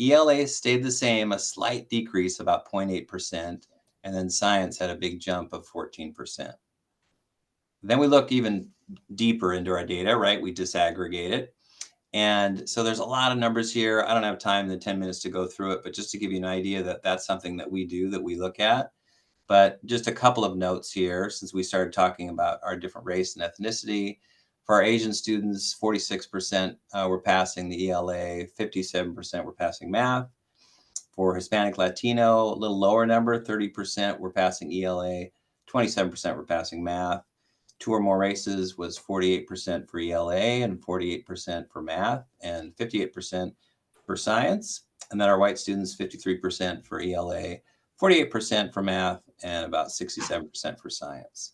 Q: ELA stayed the same, a slight decrease, about 0.8%. And then science had a big jump of 14%. Then we look even deeper into our data, right? We disaggregate it. And so there's a lot of numbers here. I don't have time in the 10 minutes to go through it, but just to give you an idea that that's something that we do, that we look at. But just a couple of notes here, since we started talking about our different race and ethnicity. For our Asian students, 46% were passing the ELA, 57% were passing math. For Hispanic Latino, a little lower number, 30% were passing ELA, 27% were passing math. 2 or more races was 48% for ELA and 48% for math and 58% for science. And then our white students, 53% for ELA, 48% for math, and about 67% for science.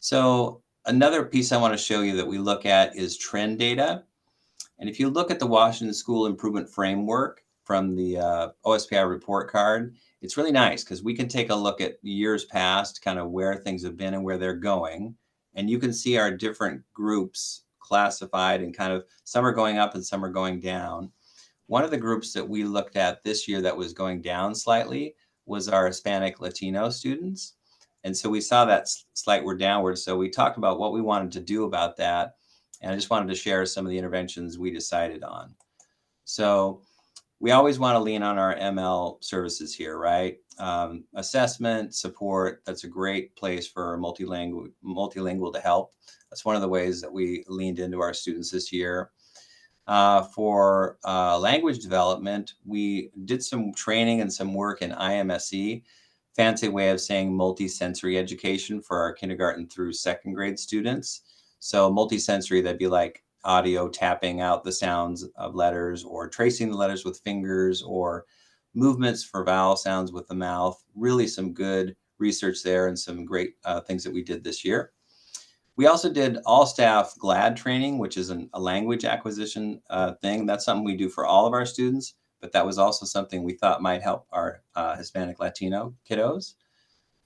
Q: So another piece I want to show you that we look at is trend data. And if you look at the Washington School Improvement Framework from the OSPI report card, it's really nice because we can take a look at years past, kind of where things have been and where they're going. And you can see our different groups classified and kind of some are going up and some are going down. One of the groups that we looked at this year that was going down slightly was our Hispanic Latino students. And so we saw that slight word downward. So we talked about what we wanted to do about that. And I just wanted to share some of the interventions we decided on. So we always want to lean on our ML services here, right? Assessment, support, that's a great place for multilingual to help. That's one of the ways that we leaned into our students this year. For language development, we did some training and some work in IMSE, fancy way of saying multisensory education for our kindergarten through second grade students. So multisensory, that'd be like audio tapping out the sounds of letters or tracing the letters with fingers or movements for vowel sounds with the mouth. Really some good research there and some great things that we did this year. We also did all staff GLAD training, which is a language acquisition thing. That's something we do for all of our students, but that was also something we thought might help our Hispanic Latino kiddos.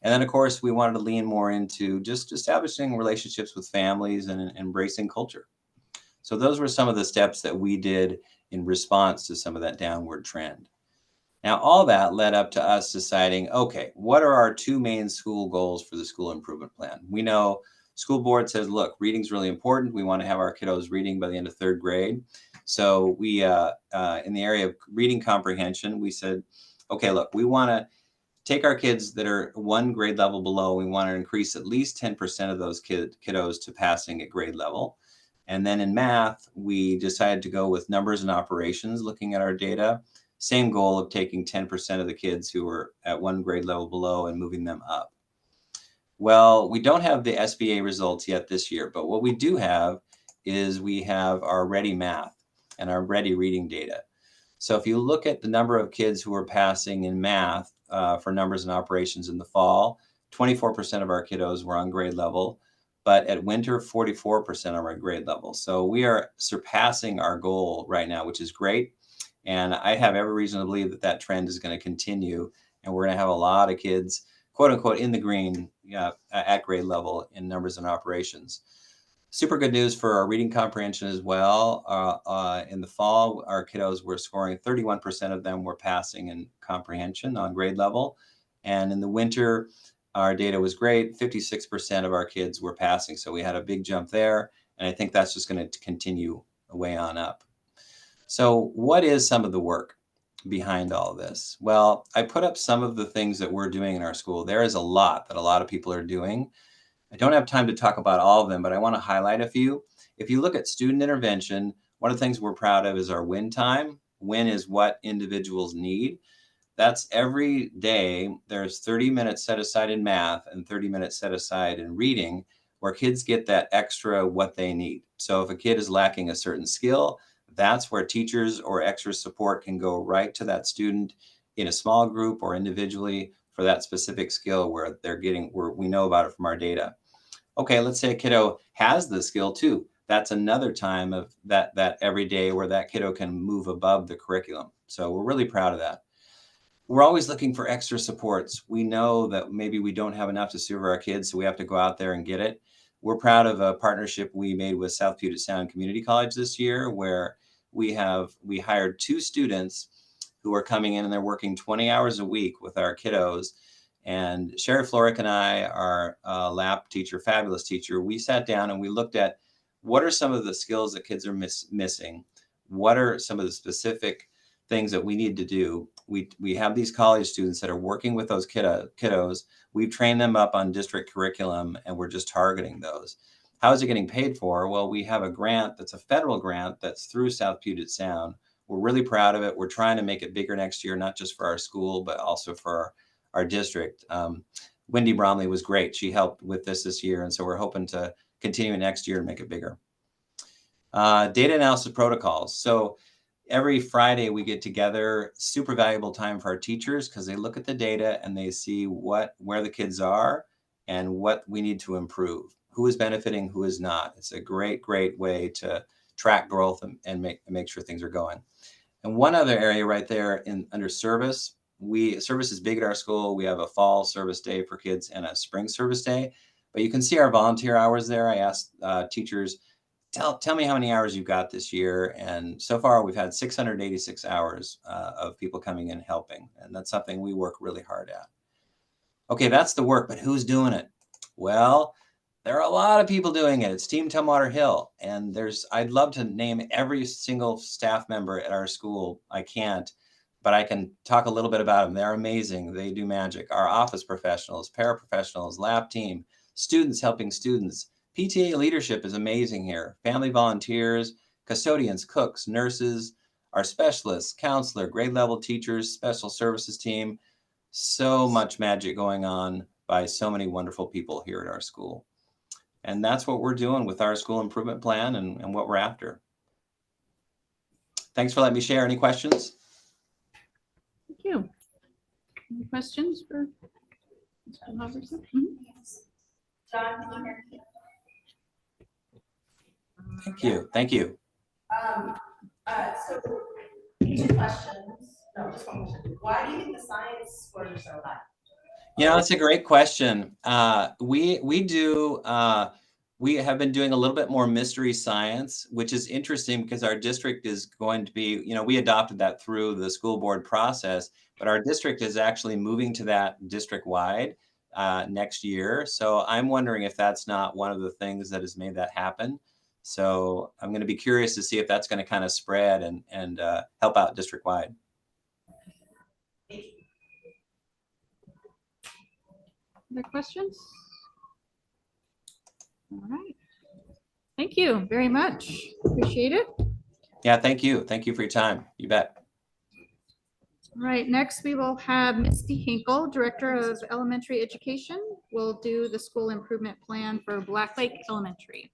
Q: And then of course, we wanted to lean more into just establishing relationships with families and embracing culture. So those were some of the steps that we did in response to some of that downward trend. Now, all that led up to us deciding, okay, what are our 2 main school goals for the school improvement plan? We know school board says, look, reading's really important. We want to have our kiddos reading by the end of 3rd grade. So we, in the area of reading comprehension, we said, okay, look, we want to take our kids that are 1 grade level below. We want to increase at least 10% of those kiddos to passing at grade level. And then in math, we decided to go with numbers and operations, looking at our data. Same goal of taking 10% of the kids who were at 1 grade level below and moving them up. Well, we don't have the SBA results yet this year, but what we do have is we have our Ready Math and our Ready Reading data. So if you look at the number of kids who are passing in math for numbers and operations in the fall, 24% of our kiddos were on grade level. But at winter, 44% are at grade level. So we are surpassing our goal right now, which is great. And I have every reason to believe that that trend is going to continue. And we're going to have a lot of kids, quote unquote, in the green at grade level in numbers and operations. Super good news for our reading comprehension as well. In the fall, our kiddos were scoring 31% of them were passing in comprehension on grade level. And in the winter, our data was great. 56% of our kids were passing. So we had a big jump there. And I think that's just going to continue way on up. So what is some of the work behind all of this? Well, I put up some of the things that we're doing in our school. There is a lot that a lot of people are doing. I don't have time to talk about all of them, but I want to highlight a few. If you look at student intervention, one of the things we're proud of is our win time. Win is what individuals need. That's every day. There's 30 minutes set aside in math and 30 minutes set aside in reading where kids get that extra what they need. So if a kid is lacking a certain skill, that's where teachers or extra support can go right to that student in a small group or individually for that specific skill where they're getting, where we know about it from our data. Okay, let's say a kiddo has the skill too. That's another time of that every day where that kiddo can move above the curriculum. So we're really proud of that. we're always looking for extra supports. We know that maybe we don't have enough to serve our kids, so we have to go out there and get it. We're proud of a partnership we made with South Puget Sound Community College this year, where we hired 2 students who are coming in and they're working 20 hours a week with our kiddos. And Sheriff Florick and I, our lab teacher, fabulous teacher, we sat down and we looked at what are some of the skills that kids are missing? What are some of the specific things that we need to do? We have these college students that are working with those kiddos. We've trained them up on district curriculum and we're just targeting those. How is it getting paid for? Well, we have a grant that's a federal grant that's through South Puget Sound. We're really proud of it. We're trying to make it bigger next year, not just for our school, but also for our district. Wendy Bromley was great. She helped with this year. And so we're hoping to continue next year and make it bigger. Data analysis protocols. So every Friday we get together, super valuable time for our teachers because they look at the data and they see where the kids are and what we need to improve. Who is benefiting, who is not. It's a great, great way to track growth and make sure things are going. And one other area right there under service, service is big at our school. We have a fall service day for kids and a spring service day, but you can see our volunteer hours there. I asked teachers, tell me how many hours you've got this year. And so far we've had 686 hours of people coming in helping. And that's something we work really hard at. Okay, that's the work, but who's doing it? Well, there are a lot of people doing it. It's Team Tumwater Hill. And I'd love to name every single staff member at our school. I can't, but I can talk a little bit about them. They're amazing. They do magic. Our office professionals, paraprofessionals, lab team, students helping students. PTA leadership is amazing here. Family volunteers, custodians, cooks, nurses, our specialists, counselor, grade level teachers, special services team. So much magic going on by so many wonderful people here at our school. And that's what we're doing with our school improvement plan and what we're after. Thanks for letting me share. Any questions?
K: Thank you. Any questions for Mr. Halverson?
Q: Thank you. Thank you.
D: So 2 questions. No, just 1 question. Why do you think the science scores are so high?
Q: That's a great question. We have been doing a little bit more mystery science, which is interesting because our district is going to be, we adopted that through the school board process, but our district is actually moving to that district-wide next year. So I'm wondering if that's not one of the things that has made that happen. So I'm going to be curious to see if that's going to kind of spread and help out district-wide.
E: Other questions? All right. Thank you very much. Appreciate it.
Q: Yeah, thank you. Thank you for your time. You bet.
E: All right, next we will have Misty Hinkle, Director of Elementary Education, will do the school improvement plan for Black Lake Elementary.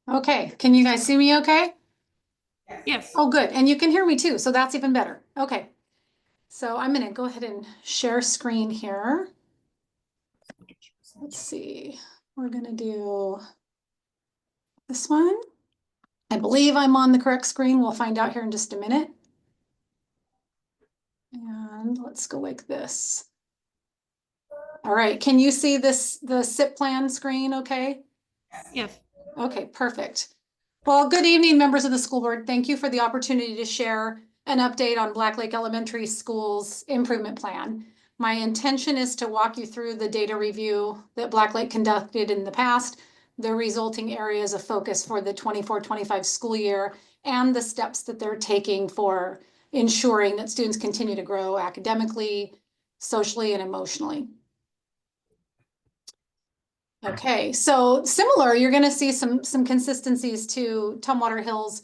R: Okay, can you guys see me okay?
E: Yes.
R: Oh, good. And you can hear me too, so that's even better. Okay. So I'm gonna go ahead and share screen here. Let's see, we're gonna do this one. I believe I'm on the correct screen. We'll find out here in just a minute. And let's go like this. All right, can you see the SIP plan screen okay?
E: Yes.
R: Okay, perfect. Well, good evening, members of the school board. Thank you for the opportunity to share an update on Black Lake Elementary School's improvement plan. My intention is to walk you through the data review that Black Lake conducted in the past, the resulting areas of focus for the 24-25 school year, and the steps that they're taking for ensuring that students continue to grow academically, socially, and emotionally. Okay, so similar, you're going to see some consistencies to Tumwater Hill's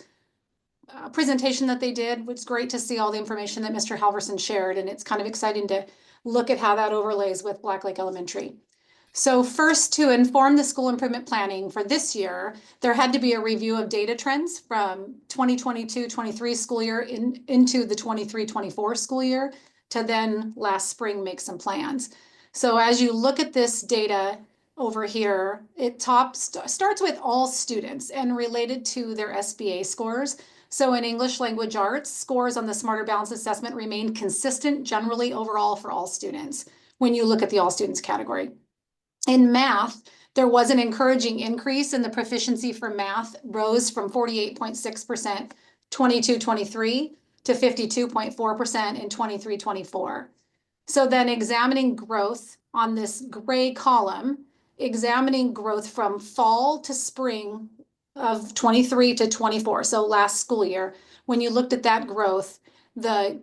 R: presentation that they did. It's great to see all the information that Mr. Halverson shared, and it's kind of exciting to look at how that overlays with Black Lake Elementary. So first, to inform the school improvement planning for this year, there had to be a review of data trends from 2022-23 school year into the 23-24 school year to then last spring make some plans. So as you look at this data over here, it starts with all students and related to their SBA scores. So in English language arts, scores on the Smarter Balanced Assessment remained consistent generally overall for all students when you look at the all students category. In math, there was an encouraging increase in the proficiency for math, rose from 48.6% 22-23 to 52.4% in 23-24. So then examining growth on this gray column, examining growth from fall to spring of 23-24, so last school year, when you looked at that growth,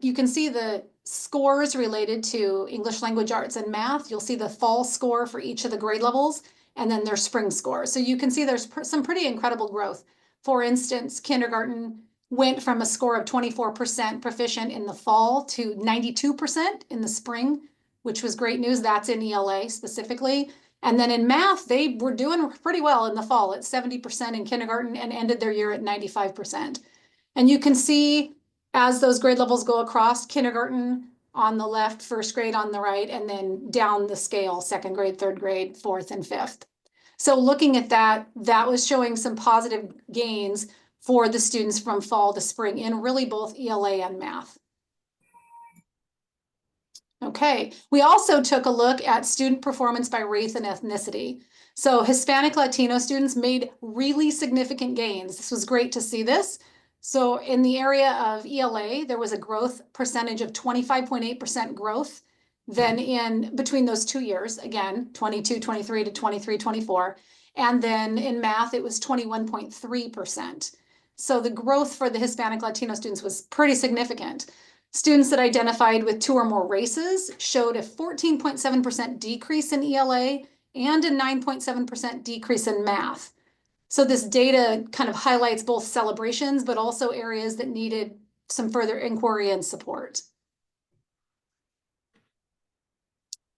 R: you can see the scores related to English language arts and math. You'll see the fall score for each of the grade levels and then their spring score. So you can see there's some pretty incredible growth. For instance, kindergarten went from a score of 24% proficient in the fall to 92% in the spring, which was great news. That's in ELA specifically. And then in math, they were doing pretty well in the fall at 70% in kindergarten and ended their year at 95%. And you can see as those grade levels go across, kindergarten on the left, first grade on the right, and then down the scale, second grade, third grade, fourth and fifth. So looking at that, that was showing some positive gains for the students from fall to spring in really both ELA and math. Okay, we also took a look at student performance by race and ethnicity. So Hispanic Latino students made really significant gains. This was great to see this. So in the area of ELA, there was a growth percentage of 25.8% growth. Then in between those 2 years, again, 22-23 to 23-24. And then in math, it was 21.3%. So the growth for the Hispanic Latino students was pretty significant. Students that identified with 2 or more races showed a 14.7% decrease in ELA and a 9.7% decrease in math. So this data kind of highlights both celebrations, but also areas that needed some further inquiry and support.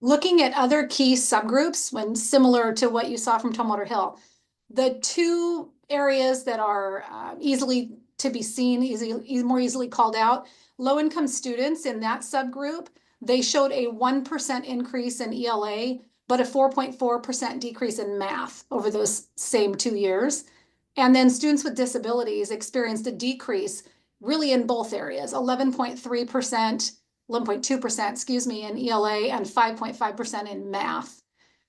R: Looking at other key subgroups, when similar to what you saw from Tumwater Hill, the 2 areas that are easily to be seen, more easily called out, low-income students in that subgroup, they showed a 1% increase in ELA, but a 4.4% decrease in math over those same 2 years. And then students with disabilities experienced a decrease really in both areas, 11.2%, excuse me, in ELA and 5.5% in math.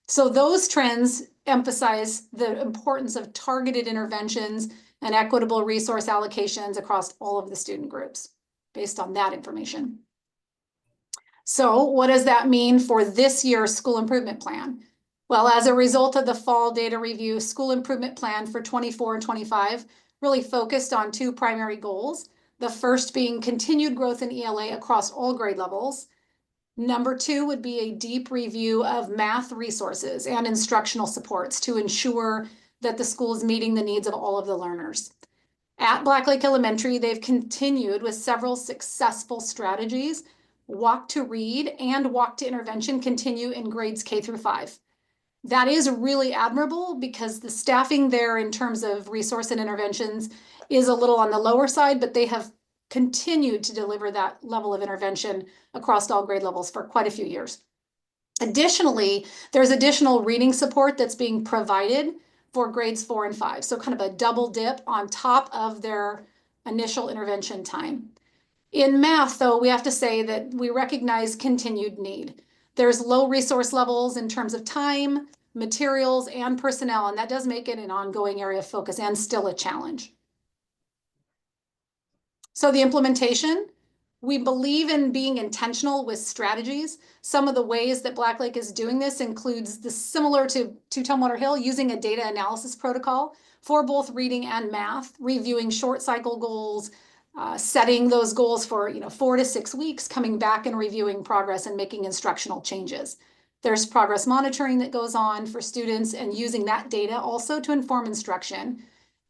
R: So those trends emphasize the importance of targeted interventions and equitable resource allocations across all of the student groups based on that information. So what does that mean for this year's school improvement plan? Well, as a result of the fall data review, school improvement plan for 24 and 25 really focused on 2 primary goals. The first being continued growth in ELA across all grade levels. Number 2 would be a deep review of math resources and instructional supports to ensure that the school is meeting the needs of all of the learners. At Black Lake Elementary, they've continued with several successful strategies. Walk to read and walk to intervention continue in grades K through 5. That is really admirable because the staffing there in terms of resource and interventions is a little on the lower side, but they have continued to deliver that level of intervention across all grade levels for quite a few years. Additionally, there's additional reading support that's being provided for grades 4 and 5. So kind of a double dip on top of their initial intervention time. In math, though, we have to say that we recognize continued need. There's low resource levels in terms of time, materials, and personnel, and that does make it an ongoing area of focus and still a challenge. So the implementation, we believe in being intentional with strategies. Some of the ways that Black Lake is doing this includes similar to Tumwater Hill, using a data analysis protocol for both reading and math, reviewing short cycle goals, setting those goals for 4 to 6 weeks, coming back and reviewing progress and making instructional changes. There's progress monitoring that goes on for students and using that data also to inform instruction,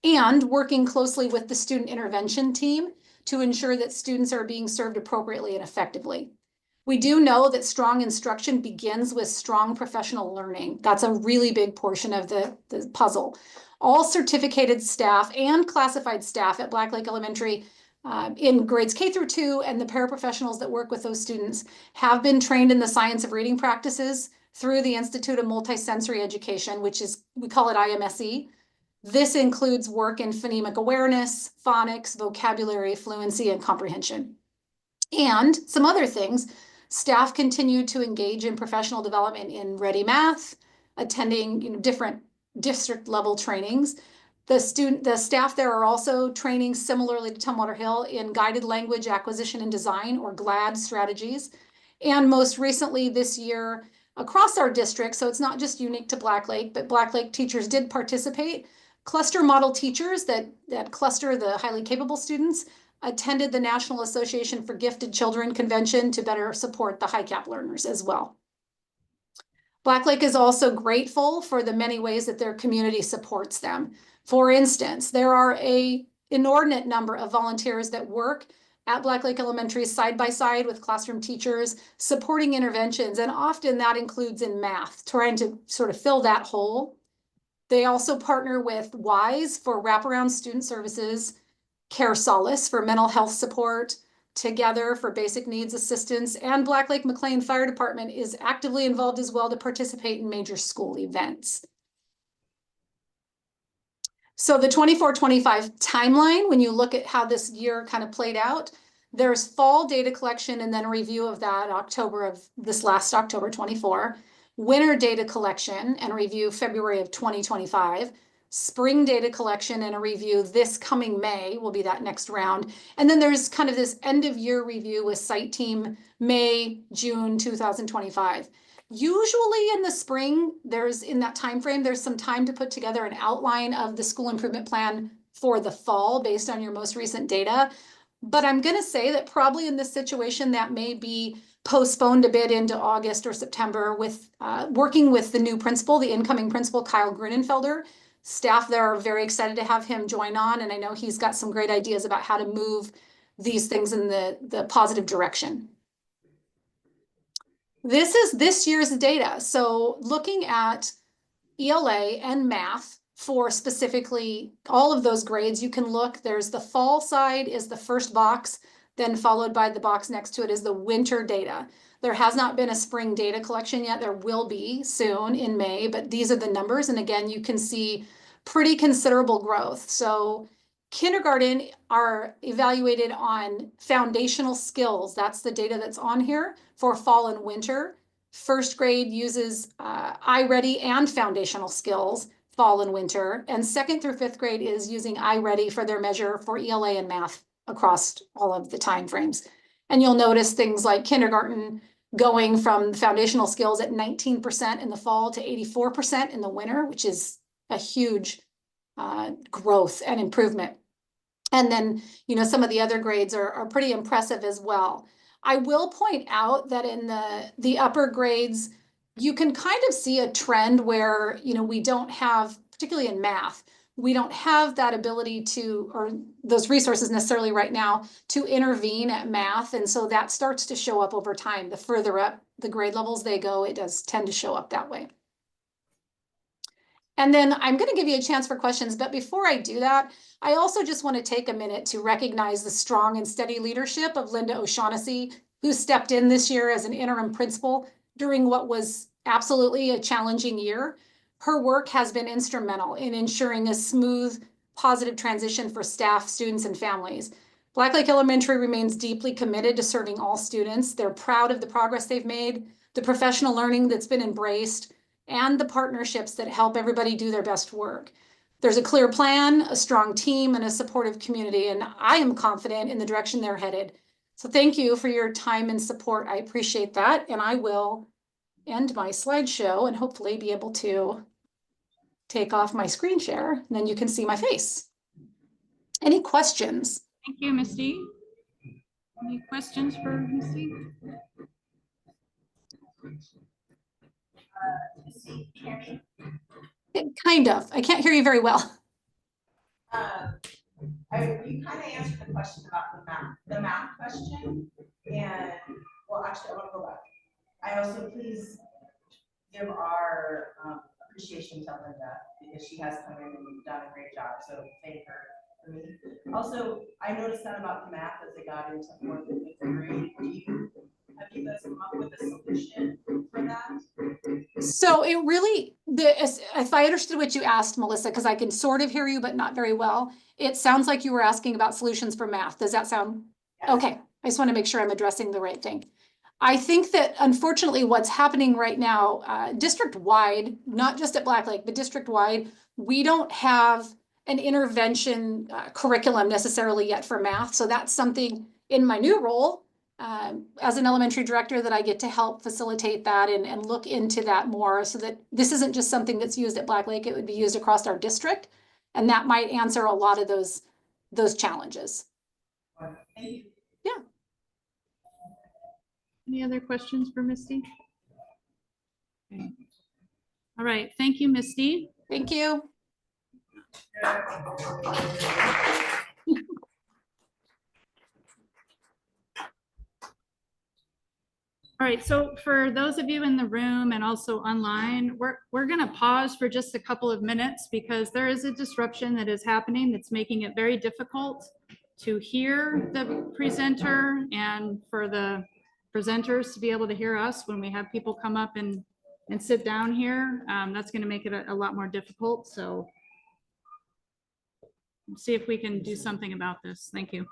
R: and working closely with the student intervention team to ensure that students are being served appropriately and effectively. We do know that strong instruction begins with strong professional learning. That's a really big portion of the puzzle. All certificated staff and classified staff at Black Lake Elementary in grades K through 2 and the paraprofessionals that work with those students have been trained in the science of reading practices through the Institute of Multisensory Education, which is, we call it IMSE. This includes work in phonemic awareness, phonics, vocabulary, fluency, and comprehension. And some other things, staff continue to engage in professional development in Ready Math, attending different district level trainings. The staff there are also training similarly to Tumwater Hill in guided language acquisition and design, or GLAD strategies. And most recently this year across our district, so it's not just unique to Black Lake, but Black Lake teachers did participate. Cluster model teachers that cluster the highly capable students attended the National Association for Gifted Children convention to better support the high-cap learners as well. Black Lake is also grateful for the many ways that their community supports them. For instance, there are an inordinate number of volunteers that work at Black Lake Elementary side by side with classroom teachers, supporting interventions, and often that includes in math, trying to sort of fill that hole. They also partner with WISE for wraparound student services, Care Solace for mental health support, Together for basic needs assistance, and Black Lake McLean Fire Department is actively involved as well to participate in major school events. So the 24-25 timeline, when you look at how this year kind of played out, there's fall data collection and then a review of that last October 24, winter data collection and review February of 2025, spring data collection and a review this coming May will be that next round. And then there's kind of this end of year review with site team May, June 2025. Usually in the spring, in that time frame, there's some time to put together an outline of the school improvement plan for the fall based on your most recent data. But I'm going to say that probably in this situation that may be postponed a bit into August or September with working with the new principal, the incoming principal, Kyle Grunenfelder. Staff there are very excited to have him join on, and I know he's got some great ideas about how to move these things in the positive direction. This is this year's data. So looking at ELA and math for specifically all of those grades, you can look, there's the fall side is the first box, then followed by the box next to it is the winter data. There has not been a spring data collection yet. There will be soon in May, but these are the numbers. And again, you can see pretty considerable growth. So kindergarten are evaluated on foundational skills. That's the data that's on here for fall and winter. First grade uses iReady and foundational skills, fall and winter. And second through fifth grade is using iReady for their measure for ELA and math across all of the timeframes. And you'll notice things like kindergarten going from foundational skills at 19% in the fall to 84% in the winter, which is a huge growth and improvement. And then, some of the other grades are pretty impressive as well. I will point out that in the upper grades, you can kind of see a trend where, we don't have, particularly in math, we don't have that ability to, or those resources necessarily right now to intervene at math. And so that starts to show up over time. The further up the grade levels they go, it does tend to show up that way. And then I'm going to give you a chance for questions, but before I do that, I also just want to take a minute to recognize the strong and steady leadership of Linda O'Shaughnessy, who stepped in this year as an interim principal during what was absolutely a challenging year. Her work has been instrumental in ensuring a smooth, positive transition for staff, students, and families. Black Lake Elementary remains deeply committed to serving all students. They're proud of the progress they've made, the professional learning that's been embraced, and the partnerships that help everybody do their best work. There's a clear plan, a strong team, and a supportive community, and I am confident in the direction they're headed. So thank you for your time and support. I appreciate that, and I will end my slideshow and hopefully be able to take off my screen share, and then you can see my face. Any questions?
S: Thank you, Misty. Any questions for Misty?
R: Kind of. I can't hear you very well.
D: You kind of answered the question about the math question. And, well, actually, I want to go back. I also please give our appreciation to Linda because she has come in and done a great job. So thank her for me. Also, I noticed that about the math as they got into fourth and fifth grade. Have you guys come up with a solution for that? So it really, if I understood what you asked, Melissa, because I can sort of hear you, but not very well, it sounds like you were asking about solutions for math. Does that sound? Yes. Okay, I just want to make sure I'm addressing the right thing. I think that unfortunately what's happening right now, district-wide, not just at Black Lake, but district-wide, we don't have an intervention curriculum necessarily yet for math. So that's something in my new role as an elementary director that I get to help facilitate that and look into that more so that this isn't just something that's used at Black Lake, it would be used across our district. And that might answer a lot of those challenges. Thank you. Yeah.
K: Any other questions for Misty? Okay. All right, thank you, Misty.
R: Thank you.
K: All right, so for those of you in the room and also online, we're going to pause for just a couple of minutes because there is a disruption that is happening that's making it very difficult to hear the presenter and for the presenters to be able to hear us when we have people come up and sit down here. That's going to make it a lot more difficult. So see if we can do something about this. Thank you.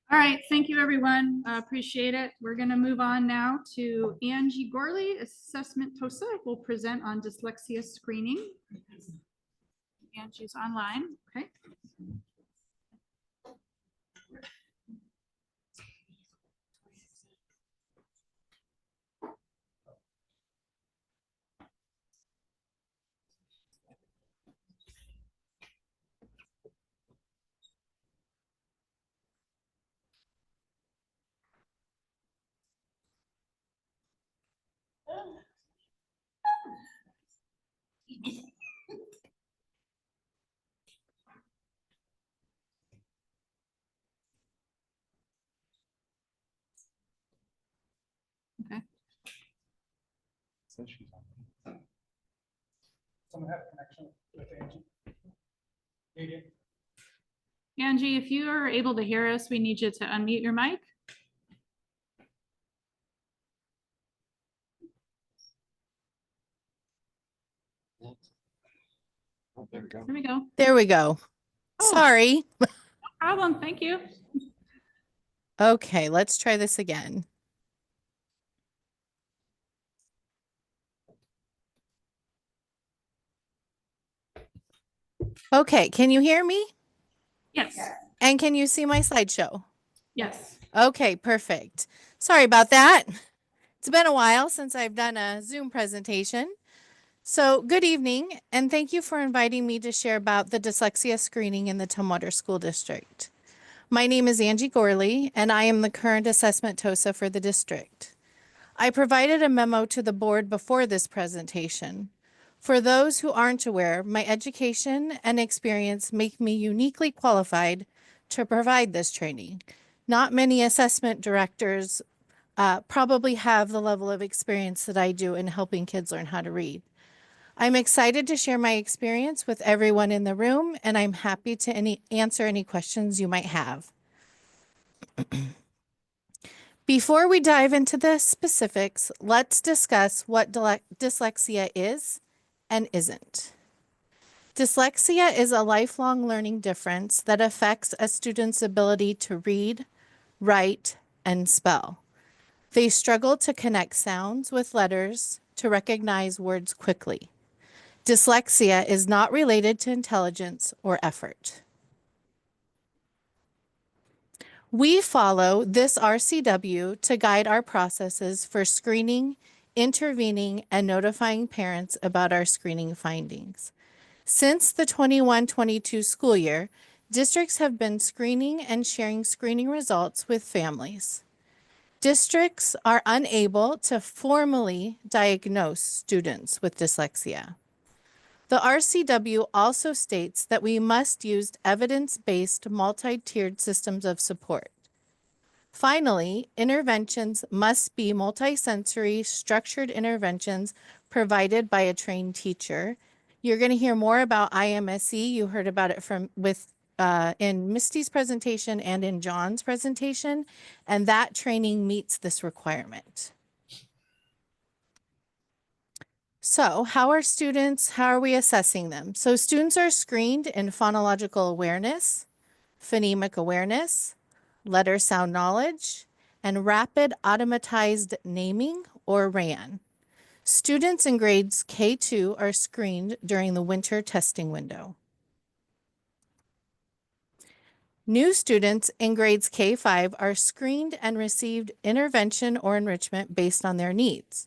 E: All right, thank you, everyone. Appreciate it. We're going to move on now to Angie Gorley, Assessment TOSA, will present on dyslexia screening. Angie's online, okay? Okay.
C: Someone have a connection with Angie? Megan?
E: Angie, if you are able to hear us, we need you to unmute your mic. There we go.
S: There we go. Sorry.
E: No problem. Thank you.
S: Okay, let's try this again. Okay, can you hear me?
E: Yes.
S: And can you see my slideshow?
E: Yes.
S: Okay, perfect. Sorry about that. It's been a while since I've done a Zoom presentation. So good evening, and thank you for inviting me to share about the dyslexia screening in the Tumwater School District. My name is Angie Gorley, and I am the current assessment TOSA for the district. I provided a memo to the board before this presentation. For those who aren't aware, my education and experience make me uniquely qualified to provide this training. Not many assessment directors probably have the level of experience that I do in helping kids learn how to read. I'm excited to share my experience with everyone in the room, and I'm happy to answer any questions you might have. Before we dive into the specifics, let's discuss what dyslexia is and isn't. Dyslexia is a lifelong learning difference that affects a student's ability to read, write, and spell. They struggle to connect sounds with letters, to recognize words quickly. Dyslexia is not related to intelligence or effort. We follow this RCW to guide our processes for screening, intervening, and notifying parents about our screening findings. Since the 21-22 school year, districts have been screening and sharing screening results with families. Districts are unable to formally diagnose students with dyslexia. The RCW also states that we must use evidence-based multi-tiered systems of support. Finally, interventions must be multisensory structured interventions provided by a trained teacher. You're going to hear more about IMSE. You heard about it in Misty's presentation and in John's presentation, and that training meets this requirement. So how are we assessing them? So students are screened in phonological awareness, phonemic awareness, letter sound knowledge, and rapid automatized naming or RAN. Students in grades K2 are screened during the winter testing window. New students in grades K5 are screened and received intervention or enrichment based on their needs.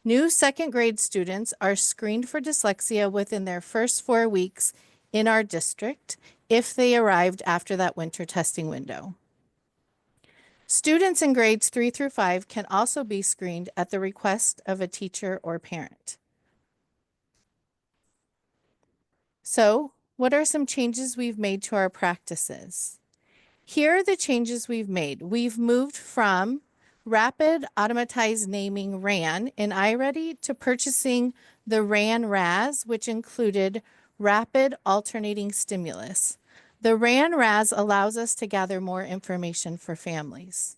S: New second grade students are screened for dyslexia within their first 4 weeks in our district if they arrived after that winter testing window. Students in grades 3 through 5 can also be screened at the request of a teacher or parent. So, what are some changes we've made to our practices? Here are the changes we've made. We've moved from rapid automatized naming RAN in iReady to purchasing the RAN RAS, which included rapid alternating stimulus. The RAN-RAS allows us to gather more information for families.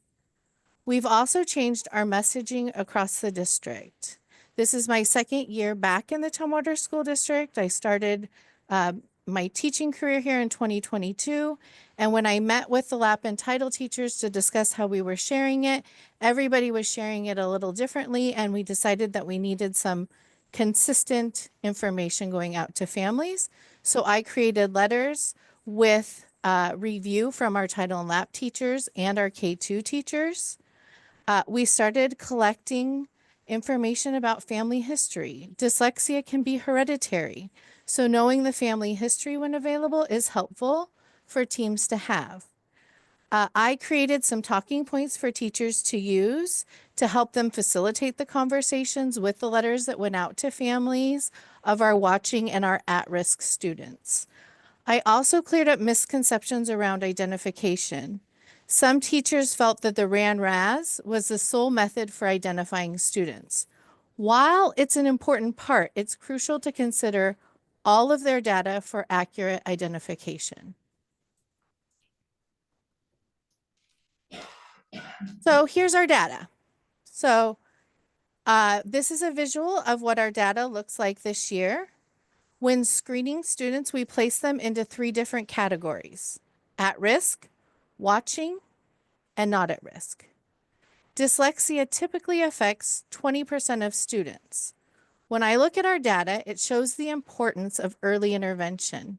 S: We've also changed our messaging across the district. This is my second year back in the Tumwater School District. I started my teaching career here in 2022. And when I met with the LAP and title teachers to discuss how we were sharing it, everybody was sharing it a little differently. And we decided that we needed some consistent information going out to families. So I created letters with review from our title and LAP teachers and our K2 teachers. We started collecting information about family history. Dyslexia can be hereditary, so knowing the family history when available is helpful for teams to have. I created some talking points for teachers to use to help them facilitate the conversations with the letters that went out to families of our watching and our at-risk students. I also cleared up misconceptions around identification. Some teachers felt that the RAN-RAS was the sole method for identifying students. While it's an important part, it's crucial to consider all of their data for accurate identification. So here's our data. So this is a visual of what our data looks like this year. When screening students, we place them into 3 different categories: at risk, watching, and not at risk. Dyslexia typically affects 20% of students. When I look at our data, it shows the importance of early intervention.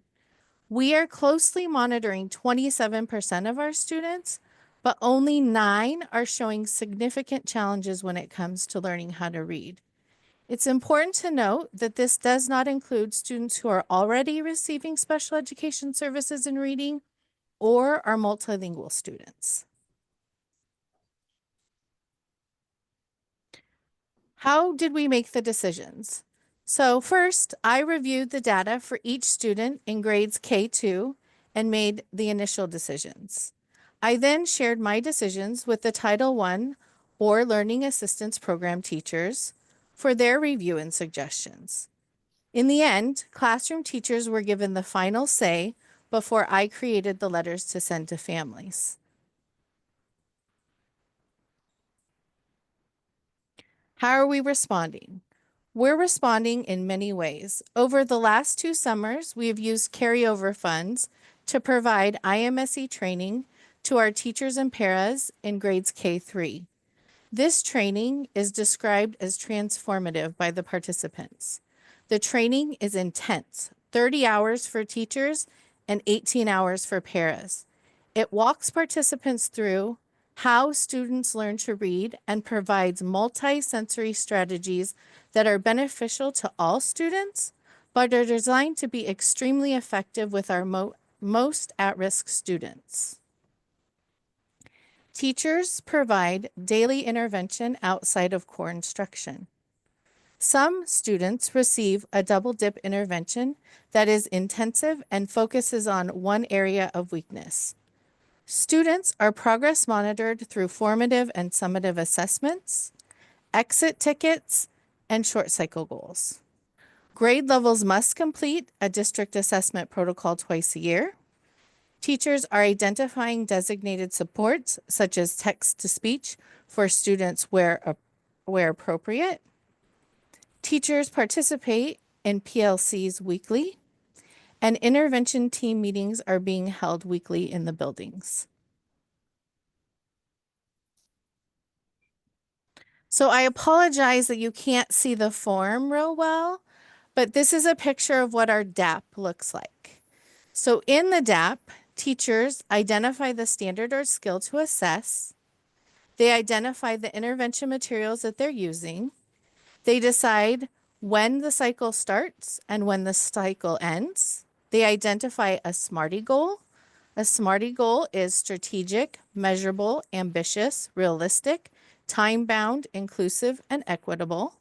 S: We are closely monitoring 27% of our students, but only 9 are showing significant challenges when it comes to learning how to read. It's important to note that this does not include students who are already receiving special education services in reading or are multilingual students. How did we make the decisions? So first, I reviewed the data for each student in grades K2 and made the initial decisions. I then shared my decisions with the Title I or Learning Assistance Program teachers for their review and suggestions. In the end, classroom teachers were given the final say before I created the letters to send to families. How are we responding? We're responding in many ways. Over the last 2 summers, we have used carryover funds to provide IMSE training to our teachers and paras in grades K3. This training is described as transformative by the participants. The training is intense, 30 hours for teachers and 18 hours for paras. It walks participants through how students learn to read and provides multi-sensory strategies that are beneficial to all students, but are designed to be extremely effective with our most at-risk students. Teachers provide daily intervention outside of core instruction. Some students receive a double dip intervention that is intensive and focuses on one area of weakness. Students are progress monitored through formative and summative assessments, exit tickets, and short cycle goals. Grade levels must complete a district assessment protocol twice a year. Teachers are identifying designated supports, such as text-to-speech, for students where appropriate. Teachers participate in PLCs weekly, and intervention team meetings are being held weekly in the buildings. So I apologize that you can't see the form real well, but this is a picture of what our DAP looks like. So in the DAP, teachers identify the standard or skill to assess. They identify the intervention materials that they're using. They decide when the cycle starts and when the cycle ends. They identify a SMARTY goal. A SMARTY goal is strategic, measurable, ambitious, realistic, time-bound, inclusive, and equitable.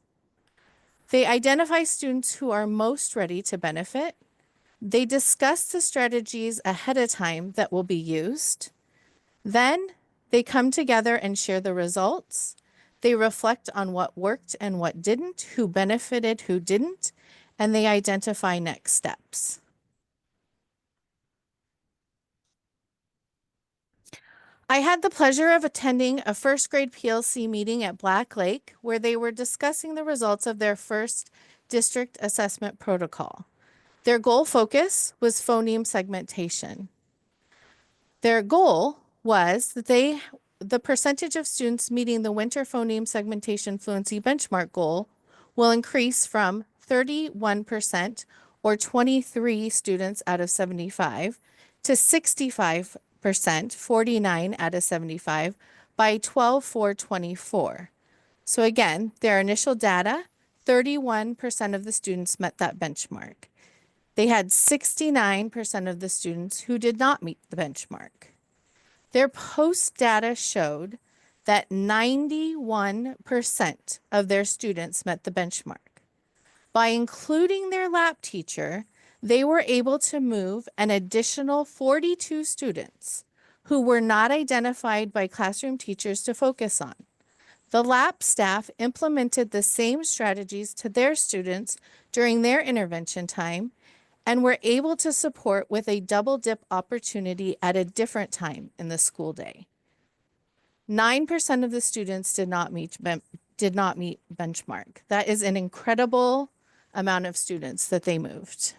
S: They identify students who are most ready to benefit. They discuss the strategies ahead of time that will be used. Then they come together and share the results. They reflect on what worked and what didn't, who benefited, who didn't, and they identify next steps. I had the pleasure of attending a first grade PLC meeting at Black Lake where they were discussing the results of their first district assessment protocol. Their goal focus was phoneme segmentation. Their goal was that the percentage of students meeting the winter phoneme segmentation fluency benchmark goal will increase from 31% or 23 students out of 75 to 65%, 49 out of 75 by 12/4/24. So again, their initial data, 31% of the students met that benchmark. They had 69% of the students who did not meet the benchmark. Their post data showed that 91% of their students met the benchmark. By including their lab teacher, they were able to move an additional 42 students who were not identified by classroom teachers to focus on. The lab staff implemented the same strategies to their students during their intervention time and were able to support with a double dip opportunity at a different time in the school day. 9% of the students did not meet benchmark. That is an incredible amount of students that they moved.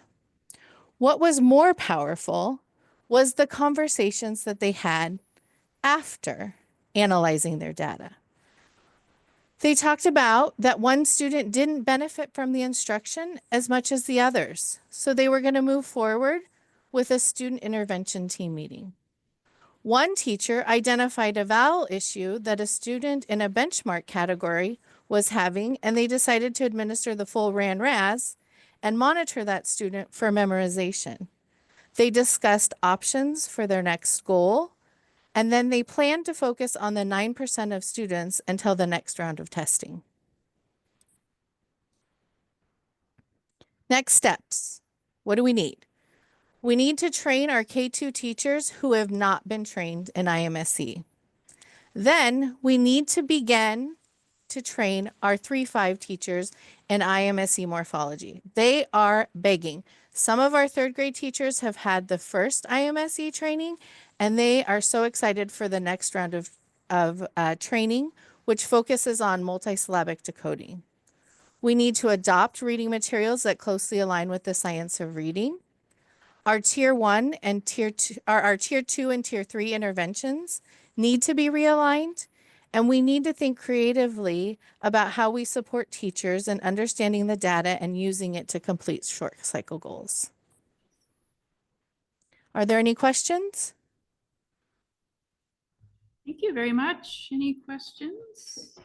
S: What was more powerful was the conversations that they had after analyzing their data. They talked about that one student didn't benefit from the instruction as much as the others, so they were going to move forward with a student intervention team meeting. One teacher identified a vowel issue that a student in a benchmark category was having, and they decided to administer the full RAN-RAS and monitor that student for memorization. They discussed options for their next goal, and then they planned to focus on the 9% of students until the next round of testing. Next steps. What do we need? We need to train our K2 teachers who have not been trained in IMSE. Then we need to begin to train our 3-5 teachers in IMSE morphology. They are begging. Some of our third grade teachers have had the first IMSE training, and they are so excited for the next round of training, which focuses on multisyllabic decoding. We need to adopt reading materials that closely align with the science of reading. Our tier 1 and tier 2, our tier 2 and tier 3 interventions need to be realigned, and we need to think creatively about how we support teachers in understanding the data and using it to complete short cycle goals. Are there any questions?
T: Thank you very much. Any questions?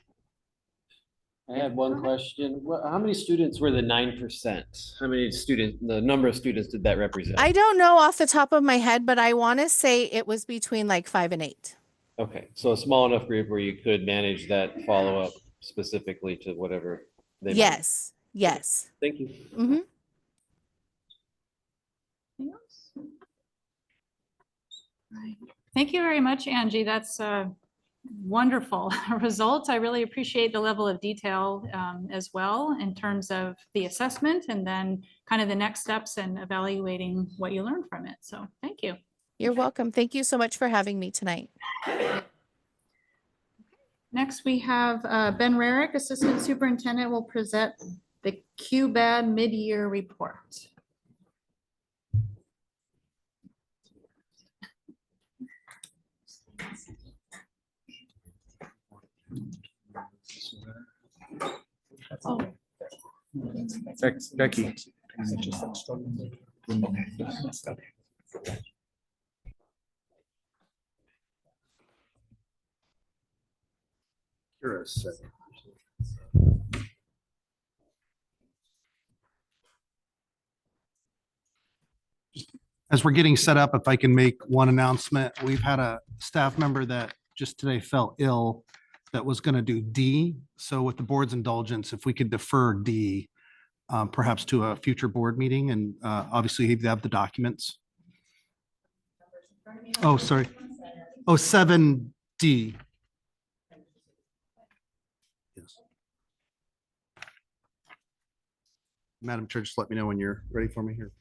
B: I had one question. How many students were the 9%? How many students, the number of students did that represent?
S: I don't know off the top of my head, but I want to say it was between like 5 and 8.
B: Okay, so a small enough group where you could manage that follow-up specifically to whatever they might.
S: Yes, yes.
B: Thank you.
S: Mm-hmm.
T: Anything else? Right. Thank you very much, Angie. That's wonderful results. I really appreciate the level of detail as well in terms of the assessment and then kind of the next steps and evaluating what you learned from it. So thank you.
S: You're welcome. Thank you so much for having me tonight.
E: Next, we have Ben Rarick, Assistant Superintendent, will present the QBAD mid-year report.
T: Oh.
I: Becky. You're a second. As we're getting set up, if I can make one announcement, we've had a staff member that just today fell ill that was going to do D. So with the board's indulgence, if we could defer D perhaps to a future board meeting, and obviously you have the documents. Oh, sorry. Oh, 7D. Yes. Madam Chair, just let me know when you're ready for me here.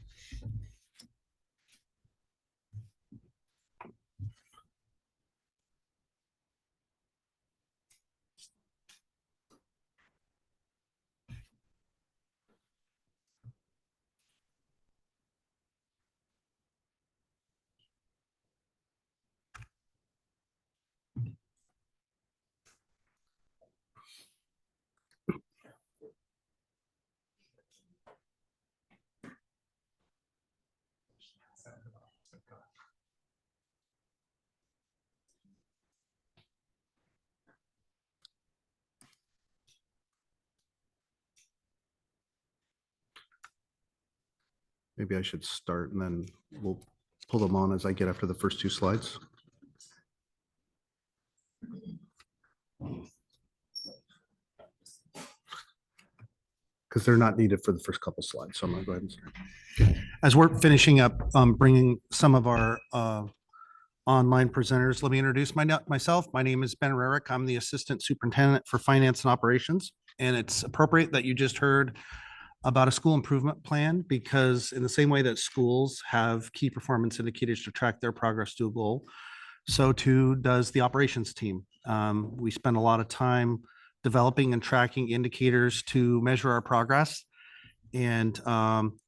U: Maybe I should start and then we'll pull them on as I get after the first two slides. Because they're not needed for the first couple slides. So I'm going to go ahead and start. As we're finishing up, bringing some of our online presenters, let me introduce myself. My name is Ben Rarick. I'm the Assistant Superintendent for Finance and Operations. And it's appropriate that you just heard about a school improvement plan, because in the same way that schools have key performance indicators to track their progress to a goal, so too does the operations team. We spend a lot of time developing and tracking indicators to measure our progress. And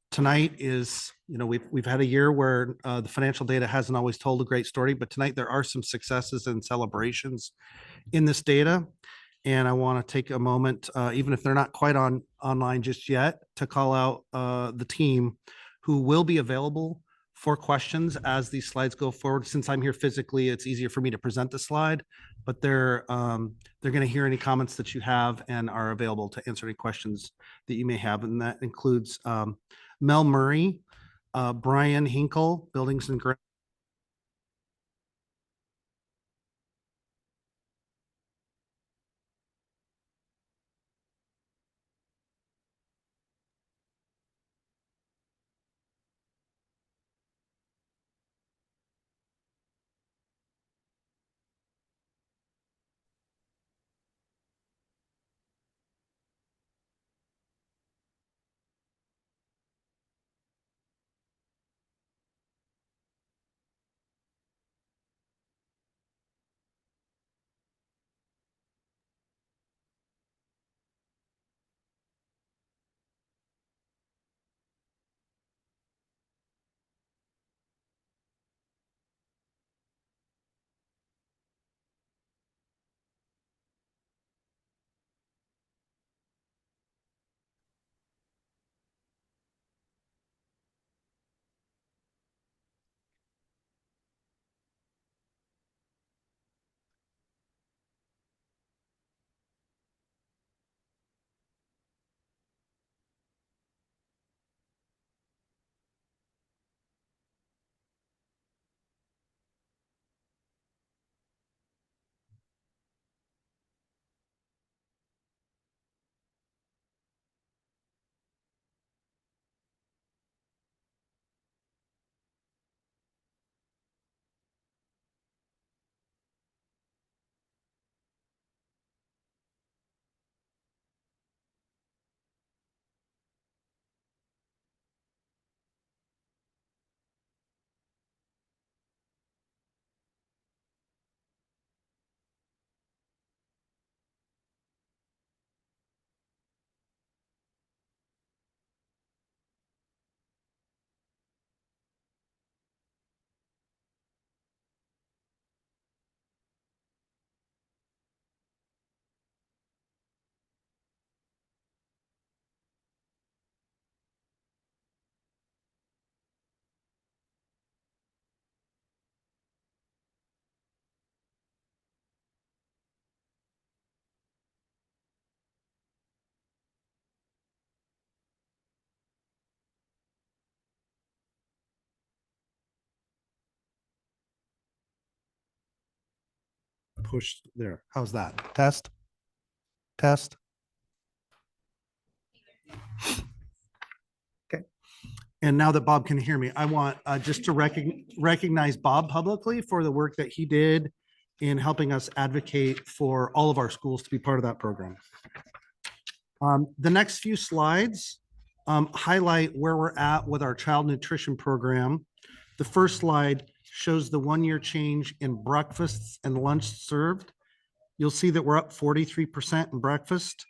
U: tonight is, we've had a year where the financial data hasn't always told a great story, but tonight there are some successes and celebrations in this data. And I want to take a moment, even if they're not quite online just yet, to call out the team who will be available for questions as these slides go forward. Since I'm here physically, it's easier for me to present the slide, but they're going to hear any comments that you have and are available to answer any questions that you may have. And that includes Mel Murray, Brian Hinkle, Buildings and Grounds. Push there. How's that? Test. Test. Okay. And now that Bob can hear me, I want just to recognize Bob publicly for the work that he did in helping us advocate for all of our schools to be part of that program. The next few slides highlight where we're at with our child nutrition program. The first slide shows the 1-year change in breakfasts and lunch served. You'll see that we're up 43% in breakfast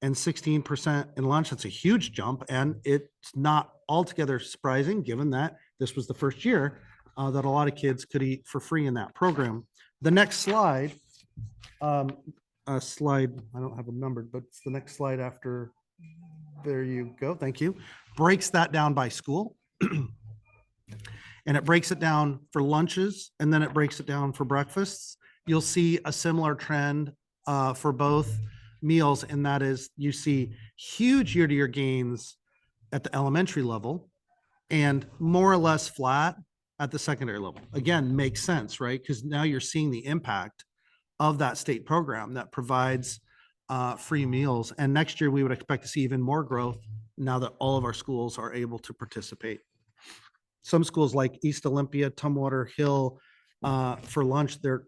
U: and 16% in lunch. That's a huge jump, and it's not altogether surprising given that this was the first year that a lot of kids could eat for free in that program. The next slide, I don't have them numbered, but it's the next slide after. There you go. Thank you. Breaks that down by school. And it breaks it down for lunches, and then it breaks it down for breakfasts. You'll see a similar trend for both meals, and that is you see huge year-to-year gains at the elementary level, and more or less flat at the secondary level. Again, makes sense, right? Because now you're seeing the impact of that state program that provides free meals. And next year, we would expect to see even more growth now that all of our schools are able to participate. Some schools like East Olympia, Tumwater Hill, for lunch, they're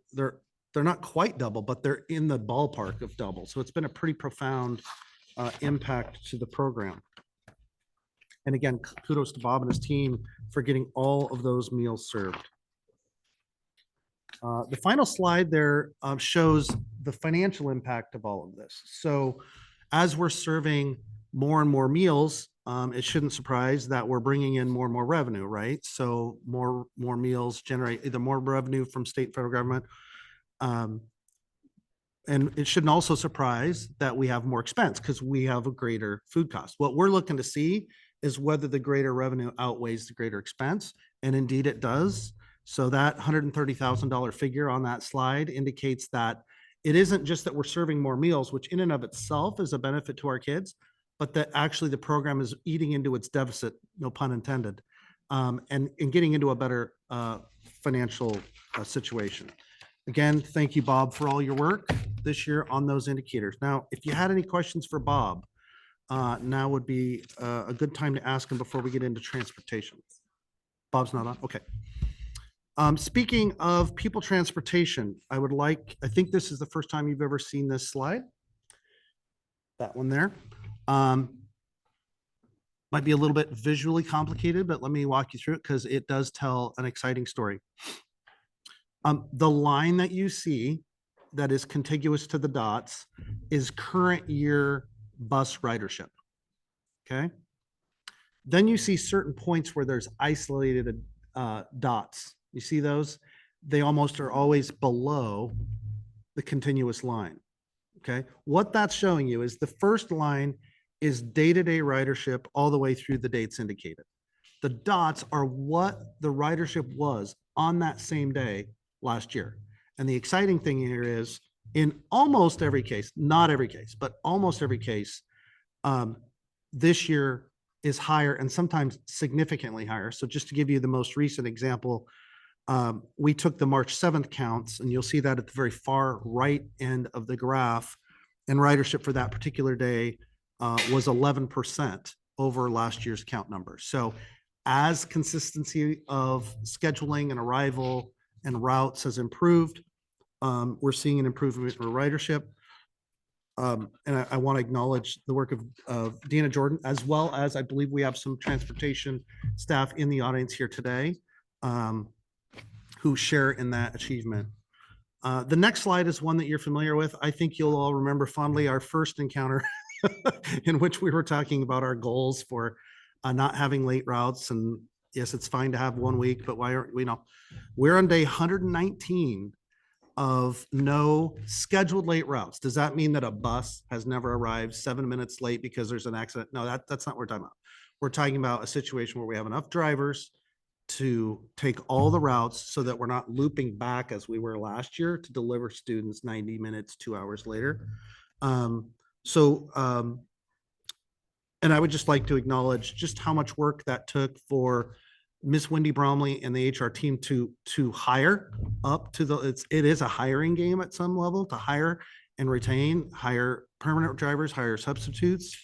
U: not quite double, but they're in the ballpark of double. So it's been a pretty profound impact to the program. And again, kudos to Bob and his team for getting all of those meals served. The final slide there shows the financial impact of all of this. So as we're serving more and more meals, it shouldn't surprise that we're bringing in more and more revenue, right? So more meals generate either more revenue from state and federal government. And it shouldn't also surprise that we have more expense because we have a greater food cost. What we're looking to see is whether the greater revenue outweighs the greater expense. And indeed it does. So that $130,000 figure on that slide indicates that it isn't just that we're serving more meals, which in and of itself is a benefit to our kids, but that actually the program is eating into its deficit, no pun intended, and getting into a better financial situation. Again, thank you, Bob, for all your work this year on those indicators. Now, if you had any questions for Bob, now would be a good time to ask him before we get into transportation. Bob's not on? Okay. Speaking of people transportation, I think this is the first time you've ever seen this slide. That one there. Might be a little bit visually complicated, but let me walk you through it because it does tell an exciting story. The line that you see that is contiguous to the dots is current year bus ridership. Okay. Then you see certain points where there's isolated dots. You see those? They almost are always below the continuous line. Okay. What that's showing you is the first line is day-to-day ridership all the way through the dates indicated. The dots are what the ridership was on that same day last year. And the exciting thing here is in almost every case, not every case, but almost every case, this year is higher and sometimes significantly higher. So just to give you the most recent example, we took the March 7th counts, and you'll see that at the very far right end of the graph, and ridership for that particular day was 11% over last year's count numbers. So as consistency of scheduling and arrival and routes has improved, we're seeing an improvement in ridership. And I want to acknowledge the work of Dina Jordan, as well as I believe we have some transportation staff in the audience here today who share in that achievement. The next slide is one that you're familiar with. I think you'll all remember fondly our first encounter in which we were talking about our goals for not having late routes. And yes, it's fine to have 1 week, but why aren't we? No, we're on day 119 of no scheduled late routes. Does that mean that a bus has never arrived 7 minutes late because there's an accident? No, that's not what we're talking about. We're talking about a situation where we have enough drivers to take all the routes so that we're not looping back as we were last year to deliver students 90 minutes, 2 hours later. And I would just like to acknowledge just how much work that took for Miss Wendy Bromley and the HR team to hire up to it is a hiring game at some level to hire and retain, hire permanent drivers, hire substitutes.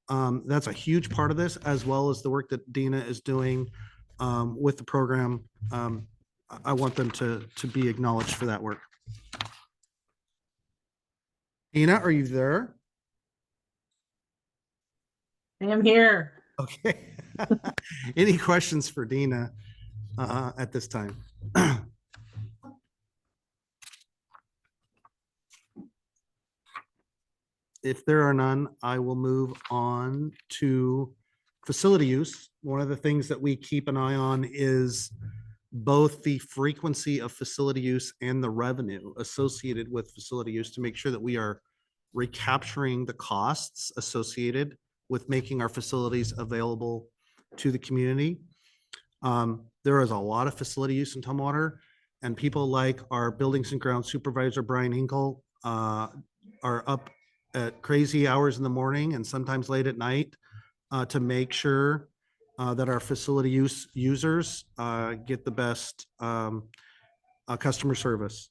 U: That's a huge part of this, as well as the work that Dina is doing with the program. I want them to be acknowledged for that work. Dina, are you there?
F: I am here.
U: Okay. Any questions for Dina at this time? If there are none, I will move on to facility use. One of the things that we keep an eye on is both the frequency of facility use and the revenue associated with facility use to make sure that we are recapturing the costs associated with making our facilities available to the community. There is a lot of facility use in Tumwater, and people like our buildings and grounds supervisor, Brian Hinkle, are up at crazy hours in the morning and sometimes late at night to make sure that our facility users get the best customer service.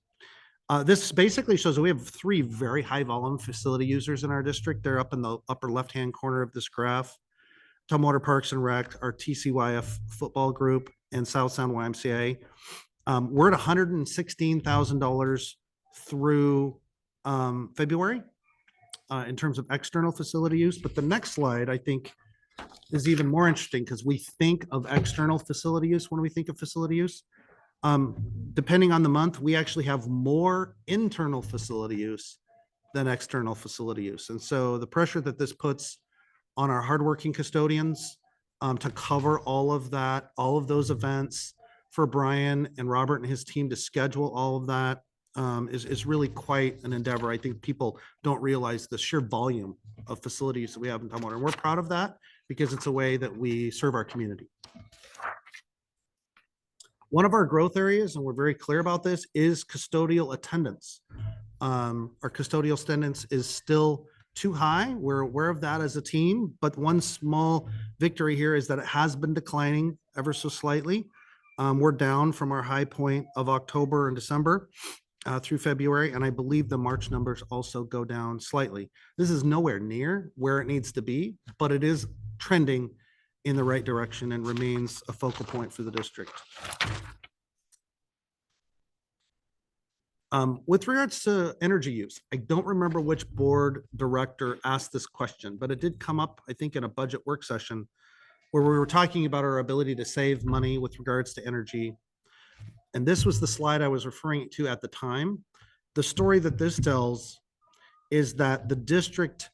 U: This basically shows that we have 3 very high volume facility users in our district. They're up in the upper left-hand corner of this graph. Tumwater Parks and Rec, our TCYF football group, and South Sound YMCA. We're at $116,000 through February in terms of external facility use. But the next slide, I think, is even more interesting because we think of external facility use when we think of facility use. Depending on the month, we actually have more internal facility use than external facility use. And so the pressure that this puts on our hardworking custodians to cover all of that, all of those events, for Brian and Robert and his team to schedule all of that is really quite an endeavor. I think people don't realize the sheer volume of facilities that we have in Tumwater, and we're proud of that because it's a way that we serve our community. One of our growth areas, and we're very clear about this, is custodial attendance. Our custodial attendance is still too high. We're aware of that as a team, but one small victory here is that it has been declining ever so slightly. We're down from our high point of October and December through February, and I believe the March numbers also go down slightly. This is nowhere near where it needs to be, but it is trending in the right direction and remains a focal point for the district. With regards to energy use, I don't remember which board director asked this question, but it did come up, I think, in a budget work session where we were talking about our ability to save money with regards to energy. And this was the slide I was referring to at the time. The story that this tells is that the district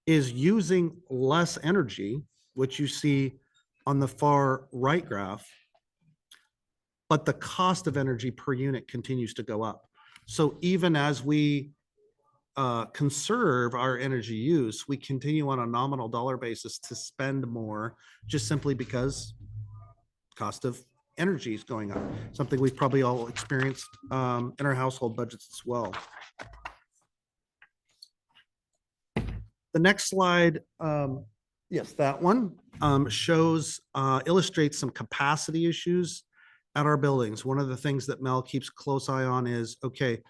U: is using less energy, which you see on the far right graph, but the cost of energy per unit continues to go up. So even as we conserve our energy use, we continue on a nominal dollar basis to spend more just simply because cost of energy is going up, something we've probably all experienced in our household budgets as well. The next slide, yes, that one illustrates some capacity issues at our buildings. One of the things that Mel keeps a close eye on is, okay,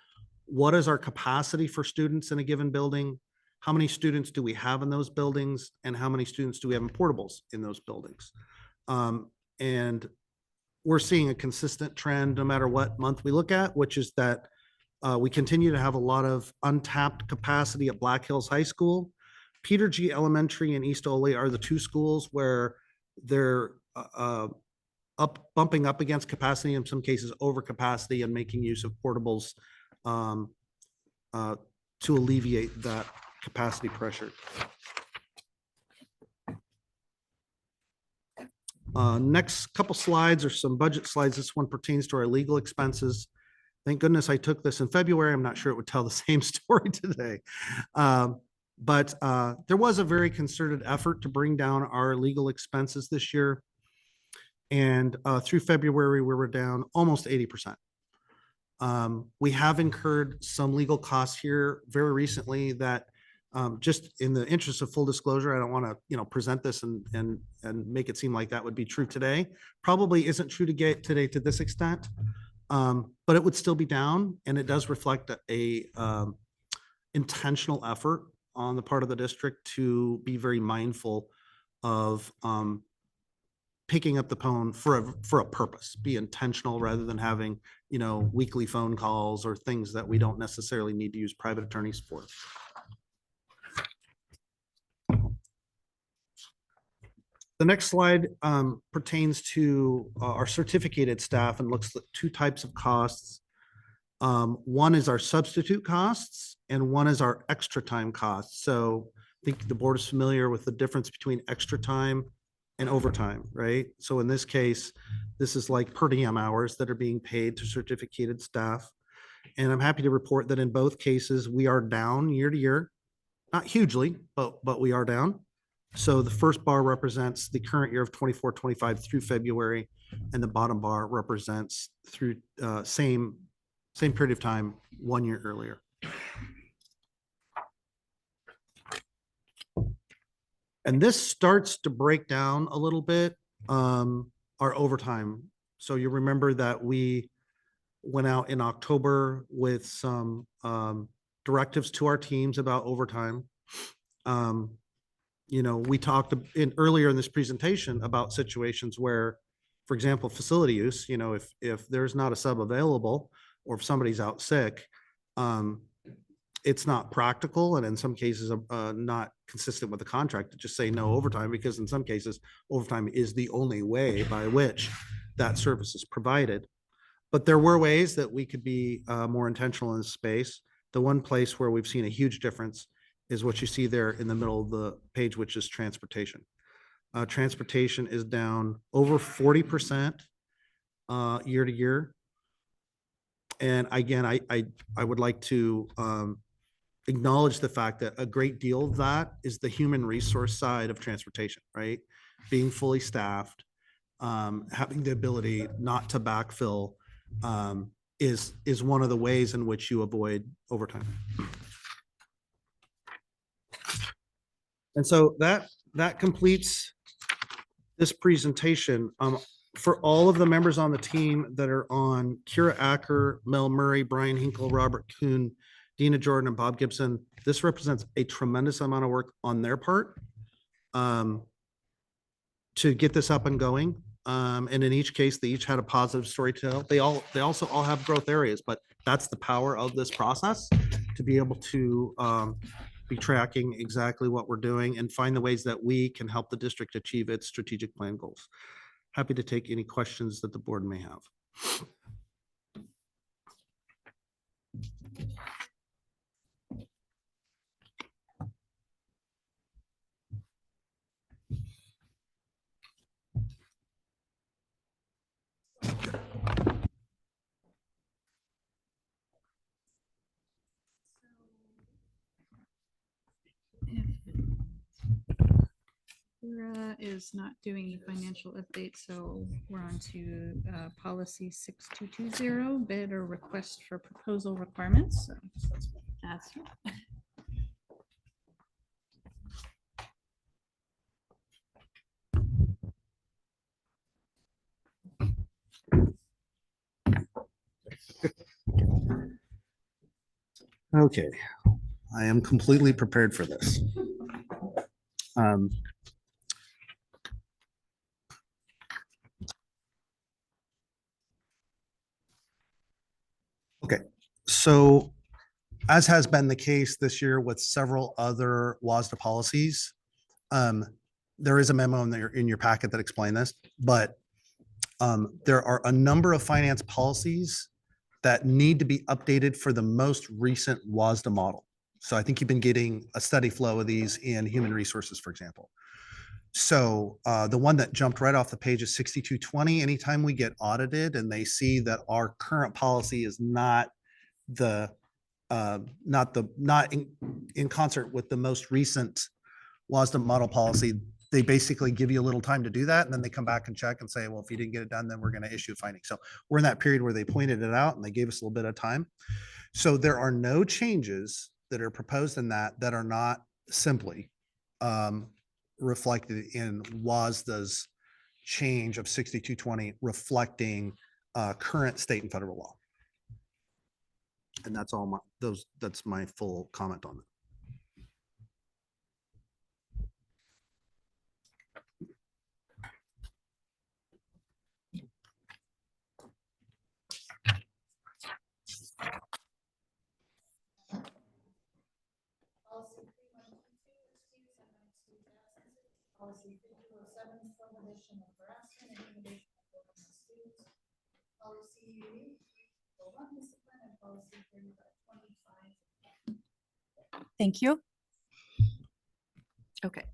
U: what is our capacity for students in a given building? How many students do we have in those buildings? And how many students do we have in portables in those buildings? And we're seeing a consistent trend no matter what month we look at, which is that we continue to have a lot of untapped capacity at Black Hills High School. Peter G. Elementary and East Ole are the 2 schools where they're bumping up against capacity, in some cases over capacity, and making use of portables to alleviate that capacity pressure. Next couple slides are some budget slides. This one pertains to our legal expenses. Thank goodness I took this in February. I'm not sure it would tell the same story today. But there was a very concerted effort to bring down our legal expenses this year. And through February, we were down almost 80%. We have incurred some legal costs here very recently that just in the interest of full disclosure, I don't want to present this and make it seem like that would be true today. Probably isn't true to get today to this extent, but it would still be down, and it does reflect a intentional effort on the part of the district to be very mindful of picking up the phone for a purpose, be intentional rather than having, weekly phone calls or things that we don't necessarily need to use private attorneys for. The next slide pertains to our certificated staff and looks at 2 types of costs. One is our substitute costs and one is our extra time costs. So I think the board is familiar with the difference between extra time and overtime, right? So in this case, this is like per diem hours that are being paid to certificated staff. And I'm happy to report that in both cases, we are down year to year, not hugely, but we are down. So the first bar represents the current year of 24-25 through February, and the bottom bar represents through same period of time 1 year earlier. And this starts to break down a little bit our overtime. So you remember that we went out in October with some directives to our teams about overtime. You know, we talked earlier in this presentation about situations where, for example, facility use, you know, if there's not a sub available or if somebody's out sick, it's not practical and in some cases not consistent with the contract to just say no overtime, because in some cases overtime is the only way by which that service is provided. But there were ways that we could be more intentional in this space. The one place where we've seen a huge difference is what you see there in the middle of the page, which is transportation. Transportation is down over 40% year to year. And again, I would like to acknowledge the fact that a great deal of that is the human resource side of transportation, right? Being fully staffed, having the ability not to backfill is one of the ways in which you avoid overtime. And so that completes this presentation. For all of the members on the team that are on, Kira Acker, Mel Murray, Brian Hinkle, Robert Kuhn, Dina Jordan, and Bob Gibson, this represents a tremendous amount of work on their part to get this up and going. And in each case, they each had a positive story to tell. They also all have growth areas, but that's the power of this process, to be able to be tracking exactly what we're doing and find the ways that we can help the district achieve its strategic plan goals. Happy to take any questions that the board may have.
T: Kira is not doing the financial update, so we're on to policy 6220, bid or request for proposal requirements. So that's
U: Okay, I am completely prepared for this. Okay, so as has been the case this year with several other WASDA policies, there is a memo in your packet that explain this, but there are a number of finance policies that need to be updated for the most recent WASDA model. So I think you've been getting a steady flow of these in human resources, for example. So the one that jumped right off the page is 6220. Anytime we get audited and they see that our current policy is not in concert with the most recent WASDA model policy, they basically give you a little time to do that. And then they come back and check and say, well, if you didn't get it done, then we're going to issue a finding. So we're in that period where they pointed it out and they gave us a little bit of time. So there are no changes that are proposed in that are not simply reflected in WASDA's change of 6220, reflecting current state and federal law. And that's all that's my full comment on that.
E: Policy 5207, prohibition of harassment and intimidation of students. Policy 01, discipline, and policy 3525.
G: Thank you. Okay.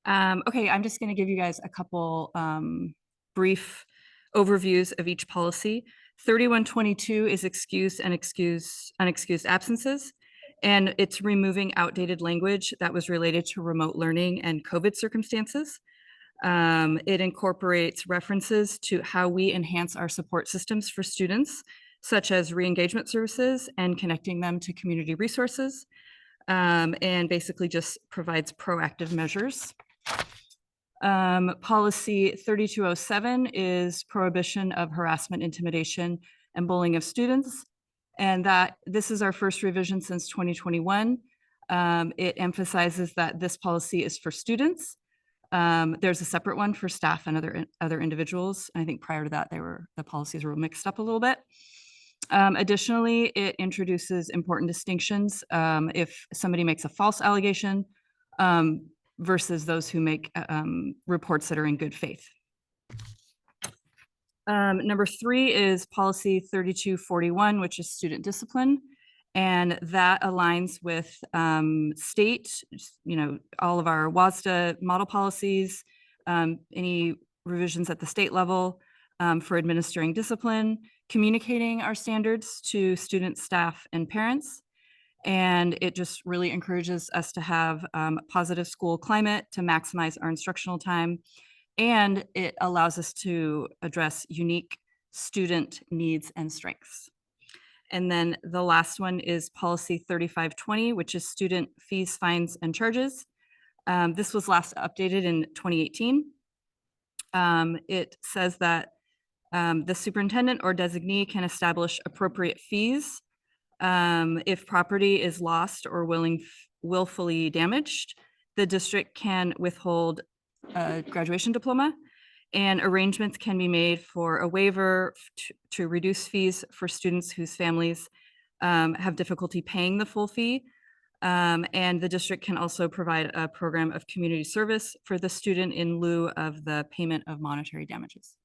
G: Okay, I'm just going to give you guys a couple brief overviews of each policy. 3122 is excused and unexcused absences, and it's removing outdated language that was related to remote learning and COVID circumstances. It incorporates references to how we enhance our support systems for students, such as re-engagement services and connecting them to community resources, and basically just provides proactive measures. Policy 3207 is prohibition of harassment, intimidation, and bullying of students. And that this is our first revision since 2021. It emphasizes that this policy is for students. There's a separate one for staff and other individuals. I think prior to that, the policies were mixed up a little bit. Additionally, it introduces important distinctions if somebody makes a false allegation versus those who make reports that are in good faith. Number 3 is policy 3241, which is student discipline. And that aligns with state, all of our WASDA model policies, any revisions at the state level for administering discipline, communicating our standards to students, staff, and parents. And it just really encourages us to have a positive school climate to maximize our instructional time. And it allows us to address unique student needs and strengths. And then the last one is policy 3520, which is student fees, fines, and charges. This was last updated in 2018. It says that the superintendent or designee can establish appropriate fees if property is lost or willfully damaged. The district can withhold a graduation diploma, and arrangements can be made for a waiver to reduce fees for students whose families have difficulty paying the full fee. And the district can also provide a program of community service for the student in lieu of the payment of monetary damages.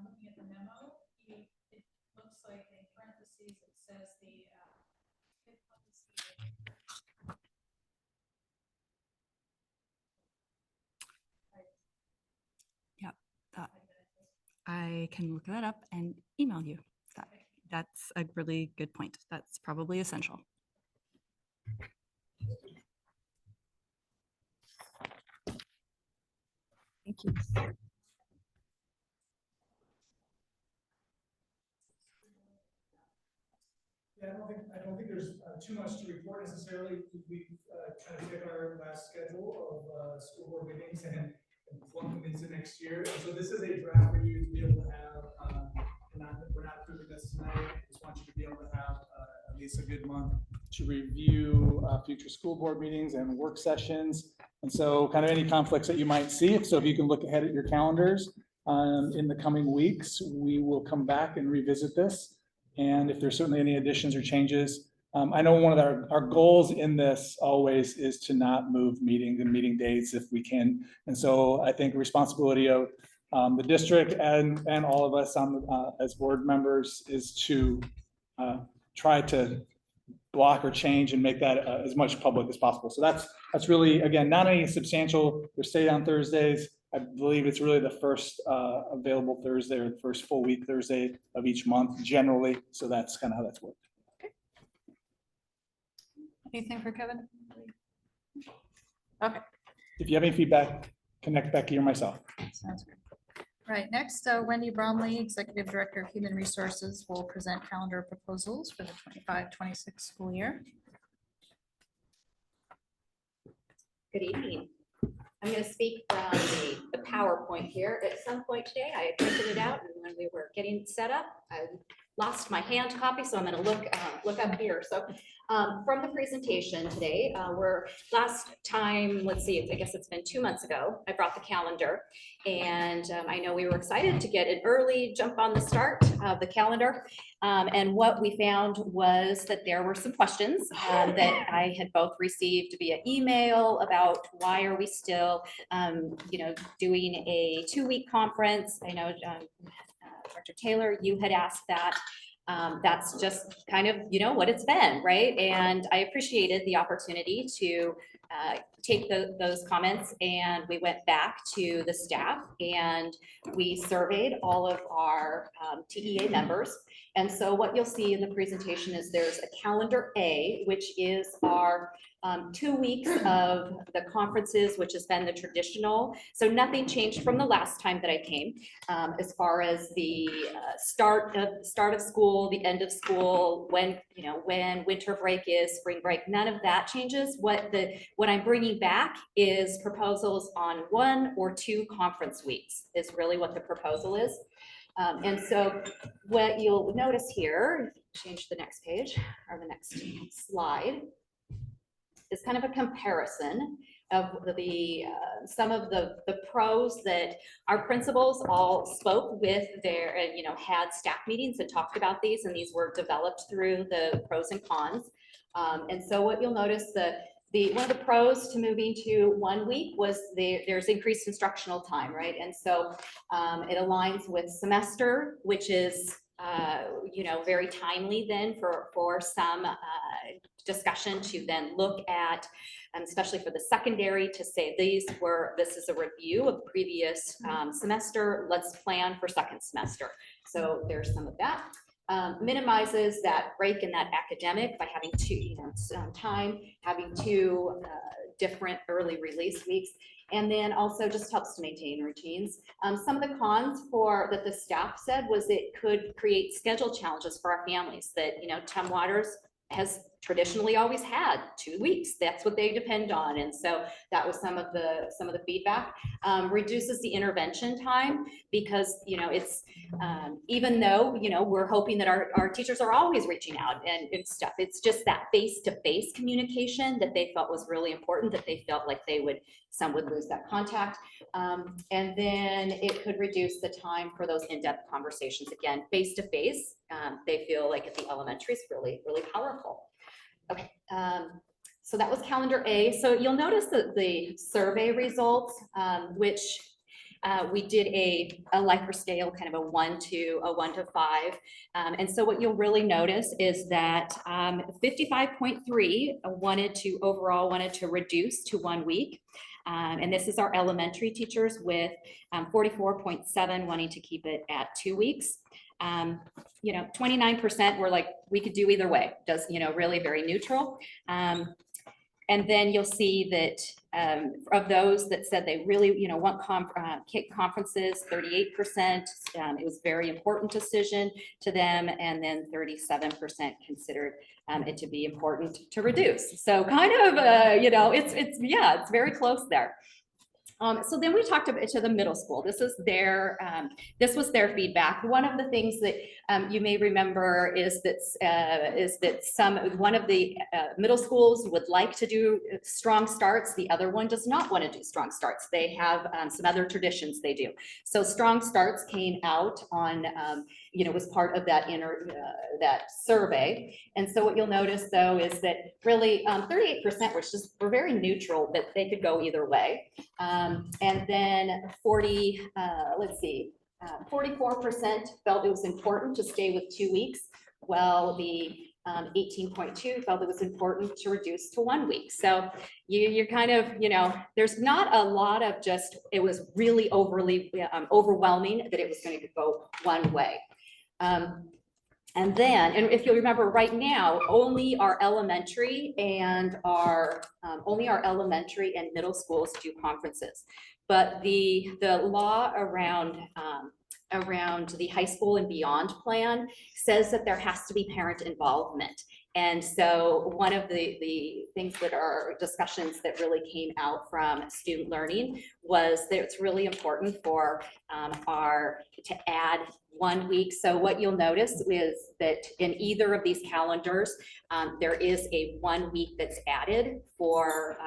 E: Looking at the memo, it looks like in parentheses it says the
G: Yep, I can look that up and email you. That's a really good point. That's probably essential. Thank you.
C: Yeah, I don't think there's too much to report necessarily. We kind of took our last schedule of school board meetings and plugged them into next year. And so this is a draft for you to be able to have. We're not approving this tonight. I just want you to be able to have at least a good month to review future school board meetings and work sessions. And so kind of any conflicts that you might see. So if you can look ahead at your calendars in the coming weeks, we will come back and revisit this. And if there's certainly any additions or changes, I know one of our goals in this always is to not move meetings and meeting dates if we can. And so I think responsibility of the district and all of us as board members is to try to block or change and make that as much public as possible. So that's really, again, not any substantial. They're stayed on Thursdays. I believe it's really the first available Thursday or the first full week Thursday of each month generally. So that's kind of how that's worked.
E: anything for Kevin? Okay,
C: If you have any feedback, connect Becky or myself.
E: sounds good. Right, next, Wendy Bromley, Executive Director of Human Resources, will present calendar proposals for the 25-26 school year.
H: Good evening. I'm going to speak from the PowerPoint here. At some point today, I printed it out, and when we were getting set up, I lost my hand copy, so I'm going to look up here. So from the presentation today, last time, let's see, I guess it's been 2 months ago, I brought the calendar, and I know we were excited to get an early jump on the start of the calendar. And what we found was that there were some questions that I had both received via email about why are we still, doing a 2-week conference. I know Dr. Taylor, you had asked that. That's just kind of, what it's been, right? And I appreciated the opportunity to take those comments and we went back to the staff and we surveyed all of our TEA members. And so what you'll see in the presentation is there's a calendar A, which is our 2 weeks of the conferences, which has been the traditional. So nothing changed from the last time that I came, as far as the start of school, the end of school, when winter break is, spring break, none of that changes. What I'm bringing back is proposals on 1 or 2 conference weeks is really what the proposal is. And so what you'll notice here, change the next page or the next slide, is kind of a comparison of some of the pros that our principals all spoke with their, had staff meetings and talked about these, and these were developed through the pros and cons. And so what you'll notice, one of the pros to moving to 1 week was there's increased instructional time, right? And so it aligns with semester, which is very timely then for some discussion to then look at, especially for the secondary, to say this is a review of previous semester, let's plan for second semester. So there's some of that. Minimizes that break in that academic by having having 2 different early release weeks. And then also just helps to maintain routines. Some of the cons that the staff said was it could create schedule challenges for our families that, Tumwater has traditionally always had 2 weeks. That's what they depend on. And so that was some of the feedback. Reduces the intervention time because, it's, even though, we're hoping that our teachers are always reaching out and stuff, it's just that face-to-face communication that they felt was really important, that they felt like some would lose that contact. And then it could reduce the time for those in-depth conversations. Again, face-to-face, they feel like at the elementary is really, really powerful. Okay, so that was calendar A. So you'll notice that the survey results, which we did a Likert scale, kind of a 1 to 5. And so what you'll really notice is that 55.3 wanted to reduce to 1 week. And this is our elementary teachers, with 44.7 wanting to keep it at 2 weeks. 29% were like, we could do either way, really very neutral. And then you'll see that of those that said they really, want conferences, 38%, it was very important decision to them. And then 37% considered it to be important to reduce. So kind of, it's very close there. So then we talked to the middle school. This was their feedback. One of the things that you may remember is that one of the middle schools would like to do strong starts. The other one does not want to do strong starts. They have some other traditions they do. So strong starts came out on, was part of that that survey. And so what you'll notice though is that really 38% were very neutral, but they could go either way. And then 44% felt it was important to stay with 2 weeks, while the 18.2 felt it was important to reduce to 1 week. So you're kind of, there's not a lot of it was really overwhelming that it was going to go one way. And if you'll remember right now, only our elementary and middle schools do conferences. But the law around the high school and beyond plan says that there has to be parent involvement. And so one of the things that are discussions that really came out from student learning was that it's really important for to add 1 week. So what you'll notice is that in either of these calendars, there is a 1 week that's added for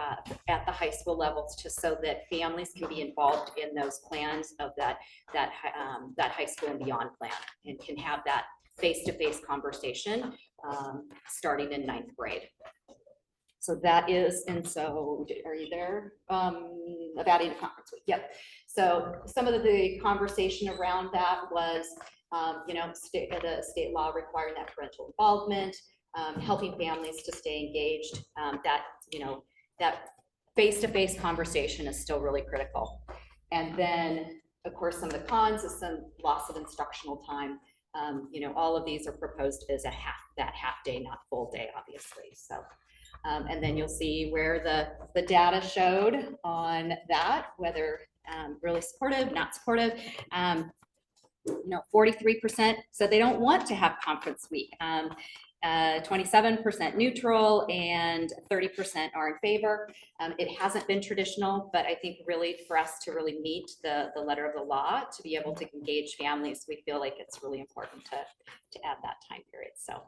H: at the high school levels, just so that families can be involved in those plans of that high school and beyond plan, and can have that face-to-face conversation starting in 9th grade. So that is, and so are you there? About a conference week. Yep. So some of the conversation around that was, the state law requiring that parental involvement, helping families to stay engaged, that face-to-face conversation is still really critical. And then, of course, some of the cons is some loss of instructional time. You know, all of these are proposed as that half day, not full day, obviously. So, and then you'll see where the data showed on that, whether really supportive, not supportive. You know, 43% said they don't want to have conference week. 27% neutral, and 30% are in favor. It hasn't been traditional, but I think really for us to really meet the letter of the law, to be able to engage families, we feel like it's really important to add that time period. So,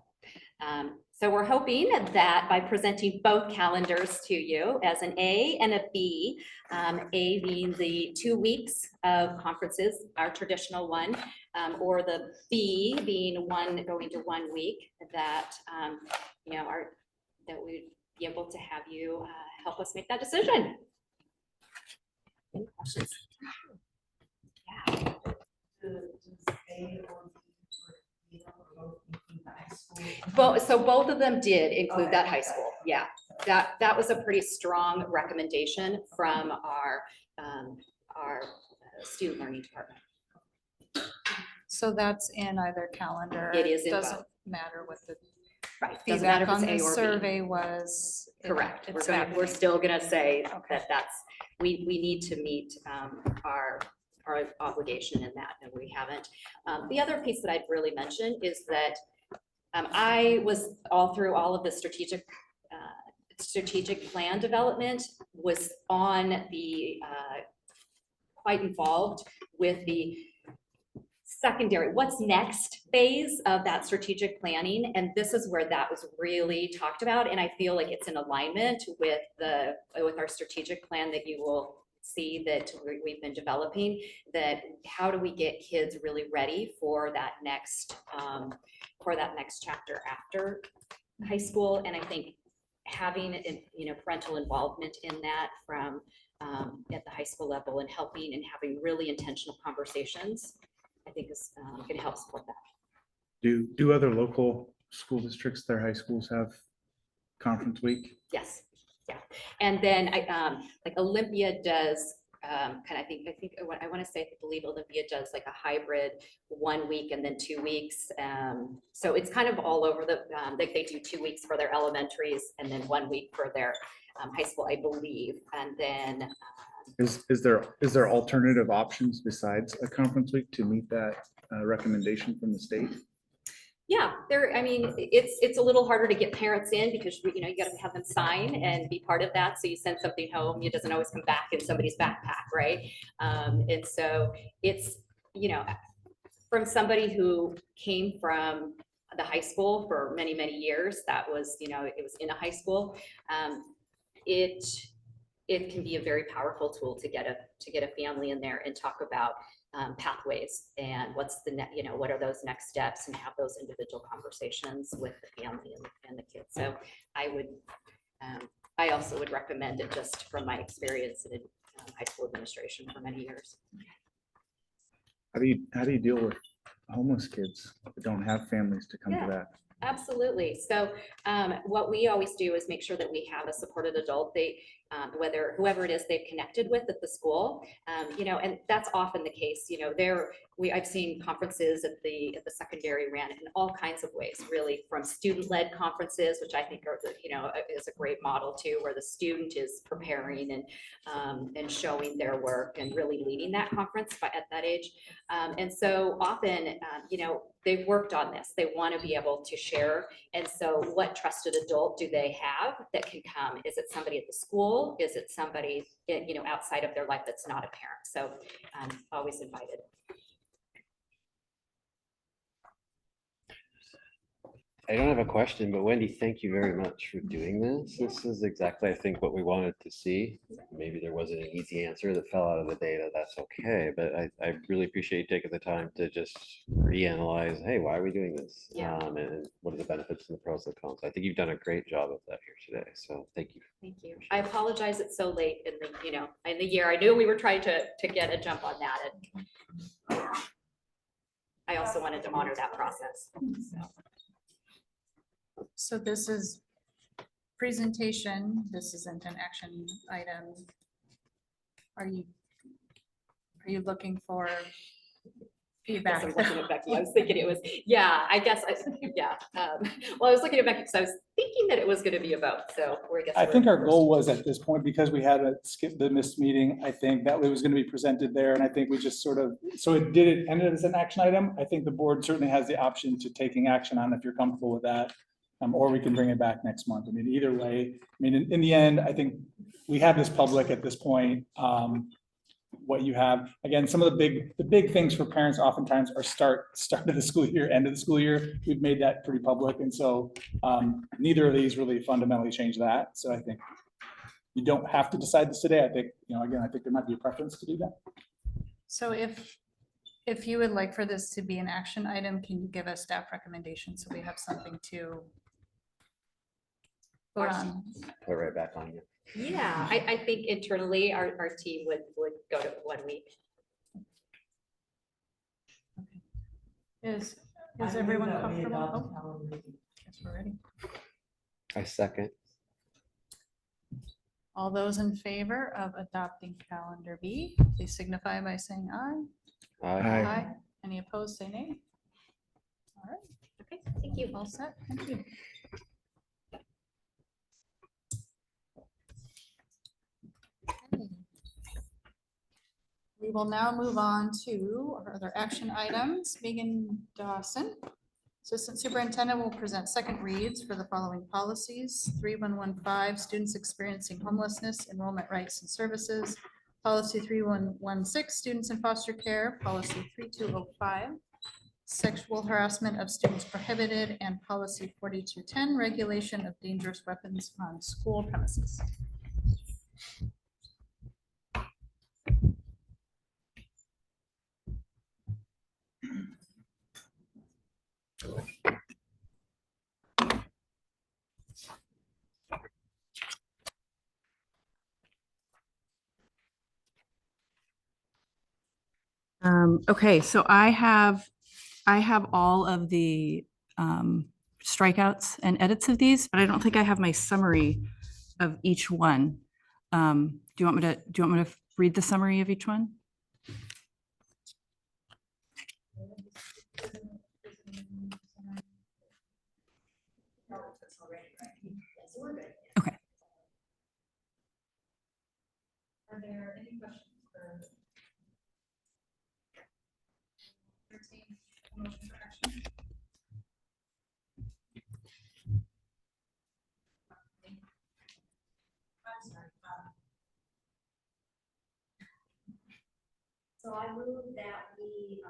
H: so we're hoping that by presenting both calendars to you as an A and a B, A being the 2 weeks of conferences, our traditional one, or the B being going to 1 week, that you know, that we'd be able to have you help us make that decision. Any questions? Yeah. Well, so both of them did include that high school. Yeah, that was a pretty strong recommendation from our student learning department.
T: So that's in either calendar.
H: It is in
T: Doesn't
H: both.
T: matter what the
H: Right. Doesn't matter
T: feedback
H: if it's
T: on
H: A
T: the
H: or B.
T: survey was.
H: Correct.
T: It's
H: We're
T: happening.
H: still gonna say that we need to meet our obligation in that, and we haven't. The other piece that I'd really mention is that I was all through all of the strategic plan development, was on the quite involved with the secondary, what's next phase of that strategic planning. And this is where that was really talked about. And I feel like it's in alignment with our strategic plan that you will see that we've been developing, that how do we get kids really ready for that next chapter after high school. And I think having, you know, parental involvement in that from at the high school level, and helping and having really intentional conversations, I think is going to help support that.
J: Do other local school districts, their high schools have conference week?
H: Yes, yeah. And then like Olympia does I want to say, I believe Olympia does like a hybrid 1 week and then 2 weeks. So it's kind of all over like they do 2 weeks for their elementaries and then 1 week for their high school, I believe. And then
J: Is there alternative options besides a conference week to meet that recommendation from the state?
H: yeah, I mean, it's a little harder to get parents in because, you know, you got to have them sign and be part of that. So you send something home, it doesn't always come back in somebody's backpack, right? And so it's, you know, from somebody who came from the high school for many, many years, that was, you know, it was in a high school. It can be a very powerful tool to get a family in there and talk about pathways and what's the next, you know, what are those next steps, and have those individual conversations with the family and the kids. So I also would recommend it, just from my experience in high school administration for many years.
J: How do you deal with homeless kids that don't have families to come to that?
H: Absolutely. So what we always do is make sure that we have a supported adult. Whoever it is they've connected with at the school, you know, and that's often the case. You know, I've seen conferences at the secondary ran in all kinds of ways, really, from student-led conferences, which I think are, you know, is a great model too, where the student is preparing and showing their work and really leading that conference at that age. And so often, you know, they've worked on this. They want to be able to share. And so what trusted adult do they have that can come? Is it somebody at the school? Is it somebody, you know, outside of their life that's not a parent? So always invited.
B: I don't have a question, but Wendy, thank you very much for doing this. This is exactly, I think, what we wanted to see. Maybe there wasn't an easy answer that fell out of the data. That's okay. But I really appreciate you taking the time to just reanalyze, hey, why are we doing this?
H: Yeah.
B: And what are the benefits and the pros and the cons? I think you've done a great job of that here today. So thank you.
H: Thank you. I apologize it's so late in the, you know, in the year. I knew we were trying to get a jump on that. And I also wanted to honor that process.
T: So this is presentation, this isn't an action item. Are you looking for feedback?
H: I was looking at Becky. I was thinking it was, yeah, I guess, yeah. Well, I was looking at Becky because I was thinking that it was going to be a vote. So we're,
C: I think our goal was at this point, because we had to skip the missed meeting, I think that it was going to be presented there. And I think we just sort of, so it ended as an action item. I think the board certainly has the option to taking action on if you're comfortable with that. Or we can bring it back next month. I mean, either way, I mean, in the end, I think we have this public at this point. What you have, again, some of the big things for parents oftentimes are start of the school year, end of the school year. We've made that pretty public. And so neither of these really fundamentally change that. So I think you don't have to decide this today. I think, again, I think there might be a preference to do that.
T: So if you would like for this to be an action item, can you give us staff recommendations so we have something to vote on?
B: Put it right back on you.
H: Yeah, I think internally our team would go to 1 week.
T: Is everyone comfortable? Oh, guess we're ready.
B: I second.
T: All those in favor of adopting calendar B, please signify by saying aye.
B: Aye.
T: Any opposed, say nay. All right.
H: Okay, thank you.
T: All set. Thank you. We will now move on to our other action items. Megan Dawson, Assistant Superintendent, will present second reads for the following policies: 3115, students experiencing homelessness, enrollment rights and services; policy 3116, students in foster care; policy 3205, sexual harassment of students prohibited; and policy 4210, regulation of dangerous weapons on school premises. Okay, so I have all of the strikeouts and edits of these, but I don't think I have my summary of each one. Do you want me to read the summary of each one? Okay. Are there any questions for motion for action?
L: So I move that we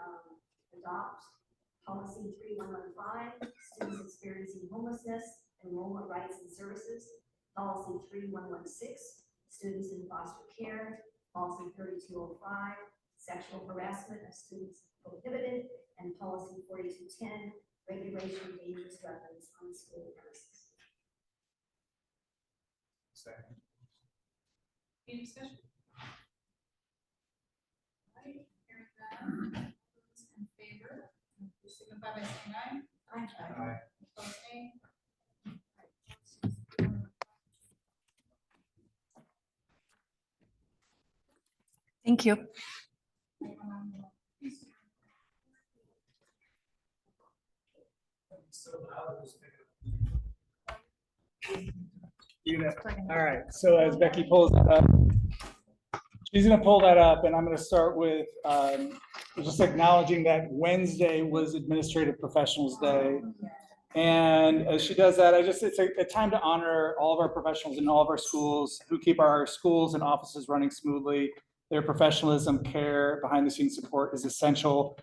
L: adopt policy 3115, students experiencing homelessness, enrollment rights and services; policy 3116, students in foster care; policy 3205, sexual harassment of students prohibited; and policy 4210, regulation of dangerous weapons on school premises.
C: Second.
T: Any discussion? Hearing none, those in favor, please signify by saying aye.
C: Aye.
T: Opposed, nay. Thank you.
C: All right, so as Becky pulls it up, she's gonna pull that up, and I'm gonna start with just acknowledging that Wednesday was Administrative Professionals Day. And as she does that, it's a time to honor all of our professionals in all of our schools who keep our schools and offices running smoothly. Their professionalism, care, behind the scenes support is essential.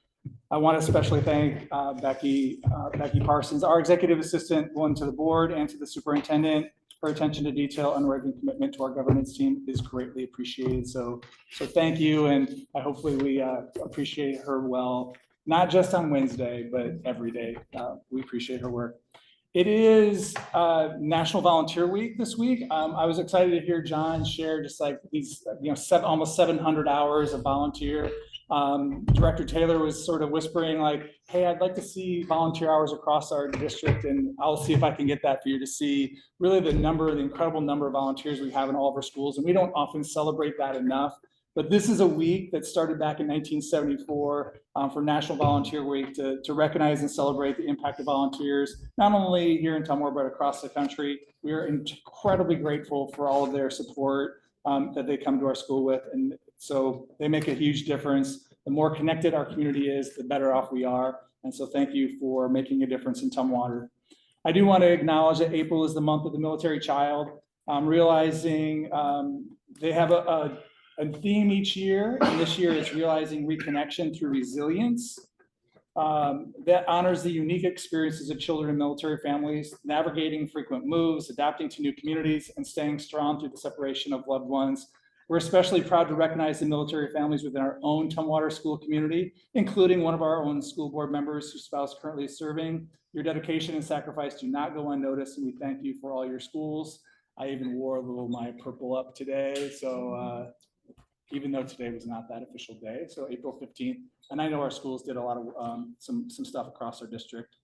C: I want to especially thank Becky Parsons, our executive assistant, one to the board and to the superintendent. Her attention to detail, unwavering commitment to our governance team is greatly appreciated. So thank you, and hopefully we appreciate her well, not just on Wednesday, but every day. We appreciate her work. It is National Volunteer Week this week. I was excited to hear John share just like these, almost 700 hours of volunteer Director Taylor was sort of whispering like, hey, I'd like to see volunteer hours across our district, and I'll see if I can get that for you to see really the incredible number of volunteers we have in all of our schools. And we don't often celebrate that enough. But this is a week that started back in 1974 for National Volunteer Week to recognize and celebrate the impact of volunteers, not only here in Tumwater, but across the country. We are incredibly grateful for all of their support that they come to our school with. And so they make a huge difference. The more connected our community is, the better off we are. And so thank you for making a difference in Tumwater. I do want to acknowledge that April is the month of the military child. Realizing they have a theme each year, and this year it's realizing reconnection through resilience. That honors the unique experiences of children in military families, navigating frequent moves, adapting to new communities, and staying strong through the separation of loved ones. We're especially proud to recognize the military families within our own Tumwater school community, including one of our own school board members whose spouse currently is serving. Your dedication and sacrifice do not go unnoticed, and we thank you for all your schools. I even wore a little my purple up today, so even though today was not that official day, so April 15th. And I know our schools did a lot of some stuff across our district.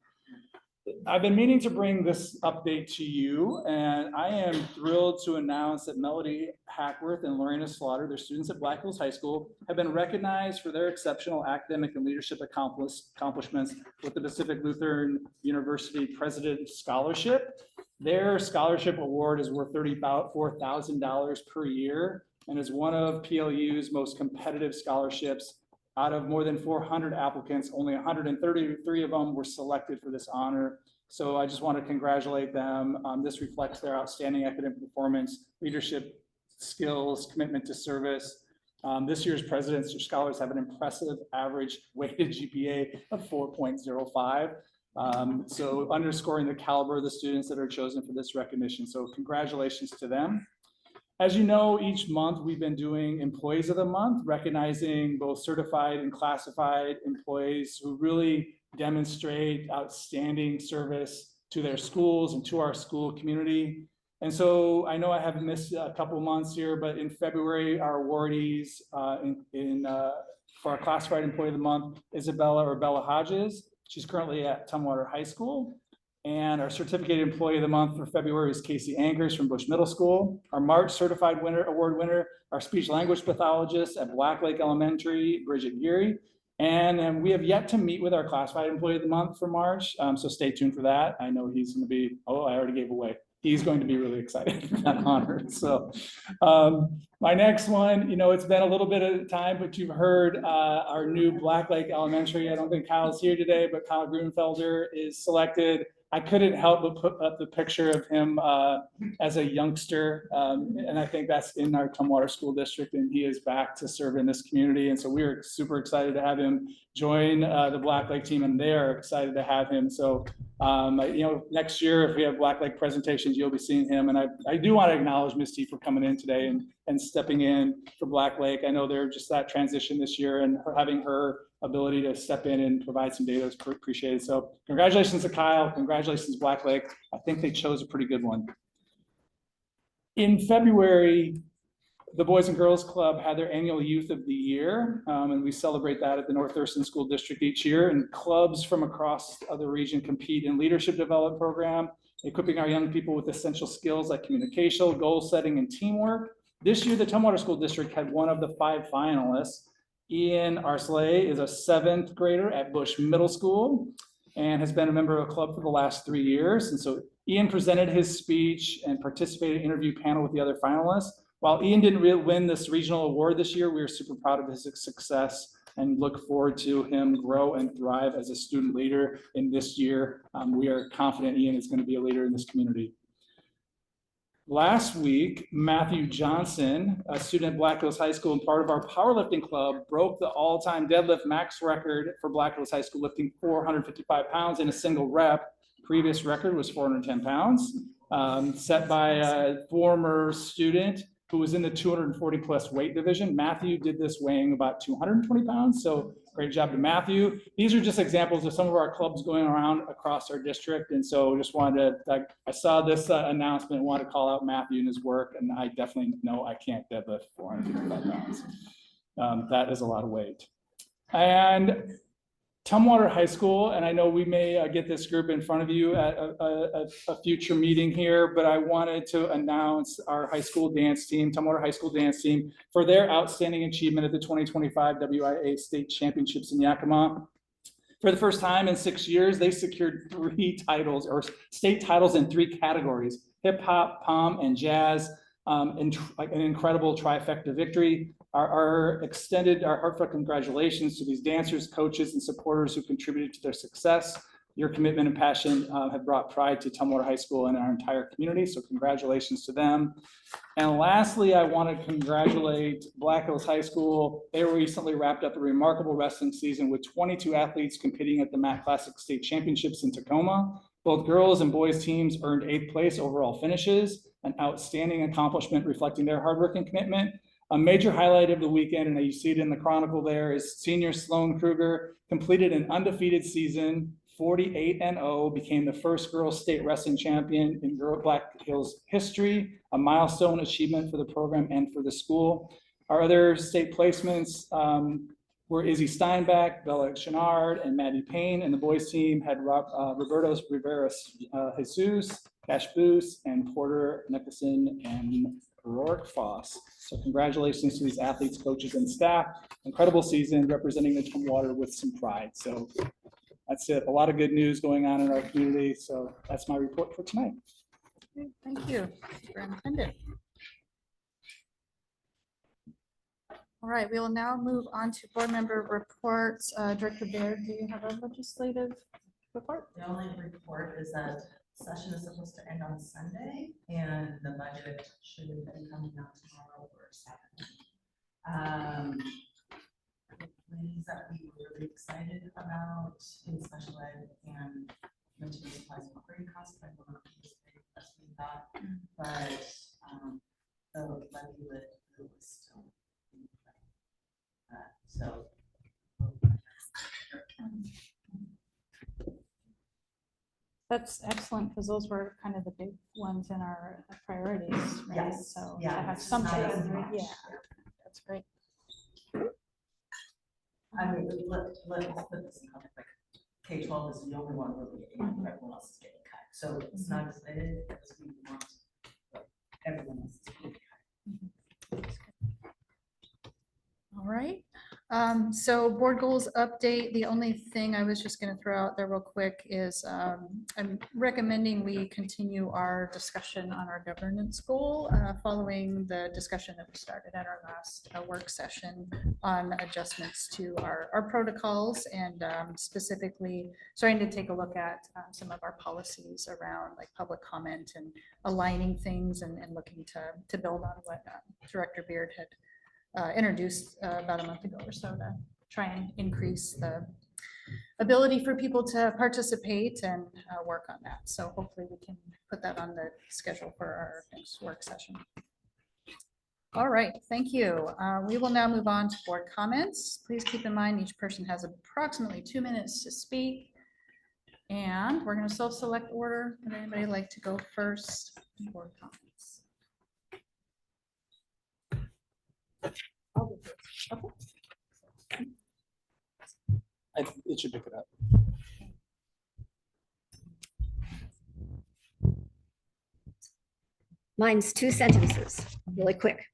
C: I've been meaning to bring this update to you, and I am thrilled to announce that Melody Hackworth and Lorena Slaughter, their students at Black Hills High School, have been recognized for their exceptional academic and leadership accomplishments with the Pacific Lutheran University President Scholarship. Their scholarship award is worth $34,000 per year and is one of PLU's most competitive scholarships. Out of more than 400 applicants, only 133 of them were selected for this honor. So I just want to congratulate them. This reflects their outstanding academic performance, leadership skills, commitment to service. This year's President's Scholars have an impressive average weighted GPA of 4.05. So underscoring the caliber of the students that are chosen for this recognition. So congratulations to them. As you know, each month we've been doing Employees of the Month, recognizing both certified and classified employees who really demonstrate outstanding service to their schools and to our school community. And so I know I have missed a couple months here, but in February, our awardees for our classified Employee of the Month, Bella Hodges. She's currently at Tumwater High School. And our certificated Employee of the Month for February is Casey Angers from Bush Middle School. Our March certified award winner, our speech language pathologist at Black Lake Elementary, Bridget Geary. And we have yet to meet with our classified Employee of the Month for March. So stay tuned for that. I know he's going to be, I already gave away. He's going to be really excited for that honor. So my next one, it's been a little bit of time, but you've heard our new Black Lake Elementary. I don't think Kyle's here today, but Kyle Grunfelder is selected. I couldn't help but put up the picture of him as a youngster. And I think that's in our Tumwater School District, and he is back to serve in this community. And so we're super excited to have him join the Black Lake team, and they're excited to have him. So, next year, if we have Black Lake presentations, you'll be seeing him. And I do want to acknowledge Misty for coming in today and stepping in for Black Lake. I know they're just that transition this year, and having her ability to step in and provide some data is appreciated. So congratulations to Kyle, congratulations Black Lake. I think they chose a pretty good one. In February, the Boys and Girls Club had their annual Youth of the Year, and we celebrate that at the North Thurston School District each year. And clubs from across the region compete in leadership development program, equipping our young people with essential skills like communication, goal setting, and teamwork. This year, the Tumwater School District had one of the 5 finalists. Ian Arsley is a 7th grader at Bush Middle School and has been a member of a club for the last 3 years. And so Ian presented his speech and participated in an interview panel with the other finalists. While Ian didn't really win this regional award this year, we are super proud of his success and look forward to him grow and thrive as a student leader in this year. We are confident Ian is going to be a leader in this community. Last week, Matthew Johnson, a student at Black Hills High School and part of our powerlifting club, broke the all-time deadlift max record for Black Hills High School, lifting 455 pounds in a single rep. Previous record was 410 pounds, set by a former student who was in the 240 plus weight division. Matthew did this weighing about 220 pounds. So great job to Matthew. These are just examples of some of our clubs going around across our district. And so just wanted to, I saw this announcement and wanted to call out Matthew and his work. And I definitely know I can't deadlift 455 pounds. That is a lot of weight. And Tumwater High School, and I know we may get this group in front of you at a future meeting here, but I wanted to announce our high school dance team, Tumwater High School dance team, for their outstanding achievement at the 2025 WIA State Championships in Yakima. For the first time in 6 years, they secured 3 titles or state titles in 3 categories: hip hop, pom, and jazz. An incredible trifecta victory. Our heartfelt congratulations to these dancers, coaches, and supporters who contributed to their success. Your commitment and passion have brought pride to Tumwater High School and our entire community, so congratulations to them. And lastly, I want to congratulate Black Hills High School. They recently wrapped up a remarkable wrestling season with 22 athletes competing at the Matt Classic State Championships in Tacoma. Both girls and boys teams earned 8th place overall finishes, an outstanding accomplishment reflecting their hard work and commitment. A major highlight of the weekend, and you see it in the chronicle there, is senior Sloan Kruger completed an undefeated season, 48-0, became the first girls state wrestling champion in Black Hills history, a milestone achievement for the program and for the school. Our other state placements were Izzy Steinbach, Bella Chenard, and Maddie Payne, and the boys team had Roberto Rivera Jesus, Cash Boos, and Porter Nicholson and Rourke Foss. So congratulations to these athletes, coaches, and staff. Incredible season representing the Tumwater with some pride. So that's it. A lot of good news going on in our community. So that's my report for tonight.
E: Okay, thank you, Superintendent. All right, we will now move on to board member reports. Director Baird, do you have a legislative report?
D: The only report is that session is supposed to end on Sunday, and the budget should be coming out tomorrow or Saturday. Things that we were really excited about in special ed and material supplies and operating costs, I don't know if we thought, but the levy was still so.
E: That's excellent, because those were kind of the big ones in our priorities, right?
D: Yes.
E: So to
D: Yeah,
E: have
D: it's
E: something,
D: not as much.
E: yeah, that's great.
D: I mean, let's put this in context, like K-12 is the only one really getting cut, everyone else is getting cut. So it's not as big as we want, but everyone else is getting cut.
E: All right. So board goals update. The only thing I was just going to throw out there real quick is I'm recommending we continue our discussion on our governance goal following the discussion that we started at our last work session on adjustments to our protocols, and specifically starting to take a look at some of our policies around like public comment and aligning things and looking to build on what Director Beard had introduced about a month ago or so to try and increase the ability for people to participate and work on that. So hopefully we can put that on the schedule for our next work session. All right, thank you. We will now move on to board comments. Please keep in mind each person has approximately 2 minutes to speak. And we're going to self-select order. Would anybody like to go first? Board comments. Okay.
C: It should pick it up.
L: Mine's 2 sentences, really quick.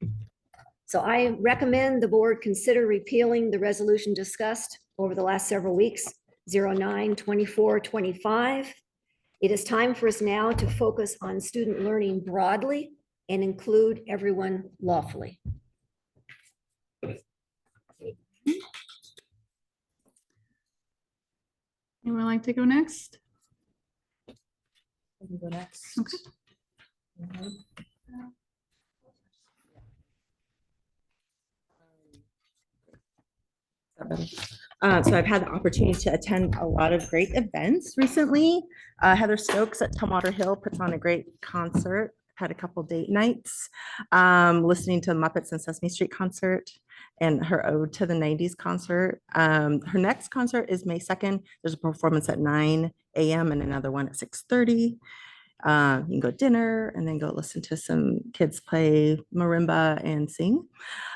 L: So I recommend the board consider repealing the resolution discussed over the last several weeks, 09/24/25. It is time for us now to focus on student learning broadly and include everyone lawfully.
E: Anyone like to go next?
D: We can go next.
E: Okay.
D: So I've had the opportunity to attend a lot of great events recently. Heather Stokes at Tumwater Hill puts on a great concert. Had a couple date nights, listening to Muppets and Sesame Street concert and her Ode to the 90s concert. Her next concert is May 2nd. There's a performance at 9 a.m. and another one at 6:30. You can go to dinner and then go listen to some kids play marimba and sing.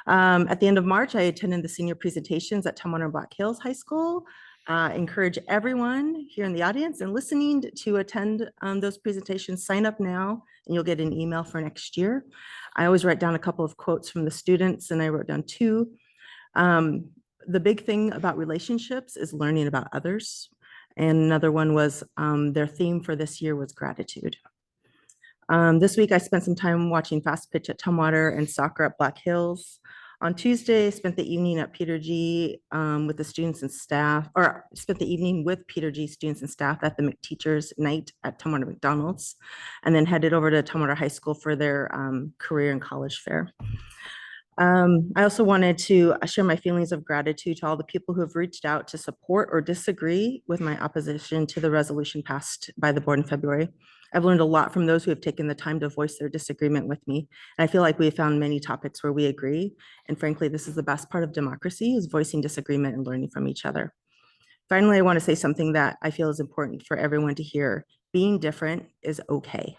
D: At the end of March, I attended the senior presentations at Tumwater and Black Hills High School. Encourage everyone here in the audience and listening to attend those presentations. Sign up now and you'll get an email for next year. I always write down a couple of quotes from the students, and I wrote down two. The big thing about relationships is learning about others. And another one was their theme for this year was gratitude. This week, I spent some time watching fast pitch at Tumwater and soccer at Black Hills. On Tuesday, I spent the evening at Peter G with the students and staff, or spent the evening with Peter G students and staff at the Teachers Night at Tumwater McDonald's, and then headed over to Tumwater High School for their career and college fair. I also wanted to share my feelings of gratitude to all the people who have reached out to support or disagree with my opposition to the resolution passed by the board in February. I've learned a lot from those who have taken the time to voice their disagreement with me. And I feel like we have found many topics where we agree. And frankly, this is the best part of democracy, is voicing disagreement and learning from each other. Finally, I want to say something that I feel is important for everyone to hear. Being different is okay.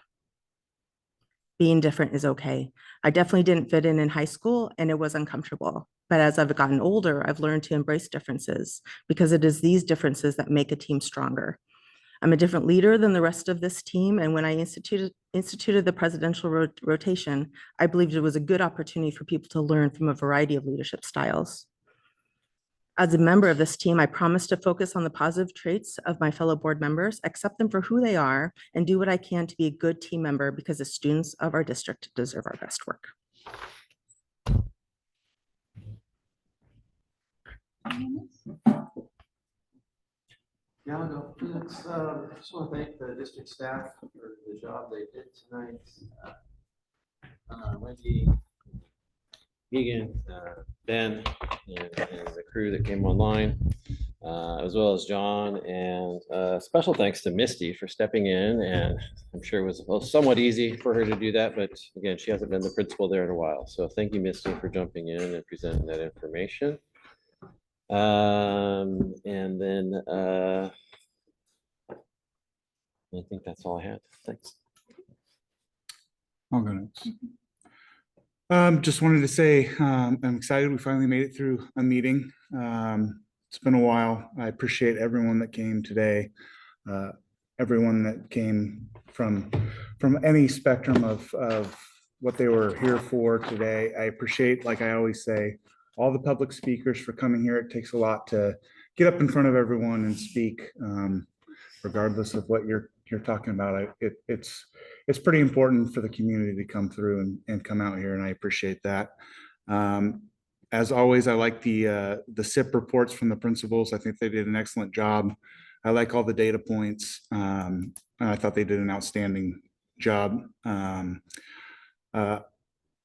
D: Being different is okay. I definitely didn't fit in high school and it was uncomfortable. But as I've gotten older, I've learned to embrace differences because it is these differences that make a team stronger. I'm a different leader than the rest of this team. And when I instituted the presidential rotation, I believed it was a good opportunity for people to learn from a variety of leadership styles. As a member of this team, I promise to focus on the positive traits of my fellow board members, accept them for who they are, and do what I can to be a good team member because the students of our district deserve our best work.
B: Yeah, no, it's, just want to thank the district staff for the job they did tonight. Wendy, Megan, Ben, and the crew that came online, as well as John, and special thanks to Misty for stepping in. And I'm sure it was somewhat easy for her to do that, but again, she hasn't been the principal there in a while. So thank you, Misty, for jumping in and presenting that information. And then I think that's all I had. Thanks.
J: I'll go next. Just wanted to say I'm excited we finally made it through a meeting. It's been a while. I appreciate everyone that came today, everyone that came from any spectrum of what they were here for today. I appreciate, like I always say, all the public speakers for coming here. It takes a lot to get up in front of everyone and speak, regardless of what you're talking about. It's pretty important for the community to come through and come out here, and I appreciate that. As always, I like the SIP reports from the principals. I think they did an excellent job. I like all the data points. I thought they did an outstanding job.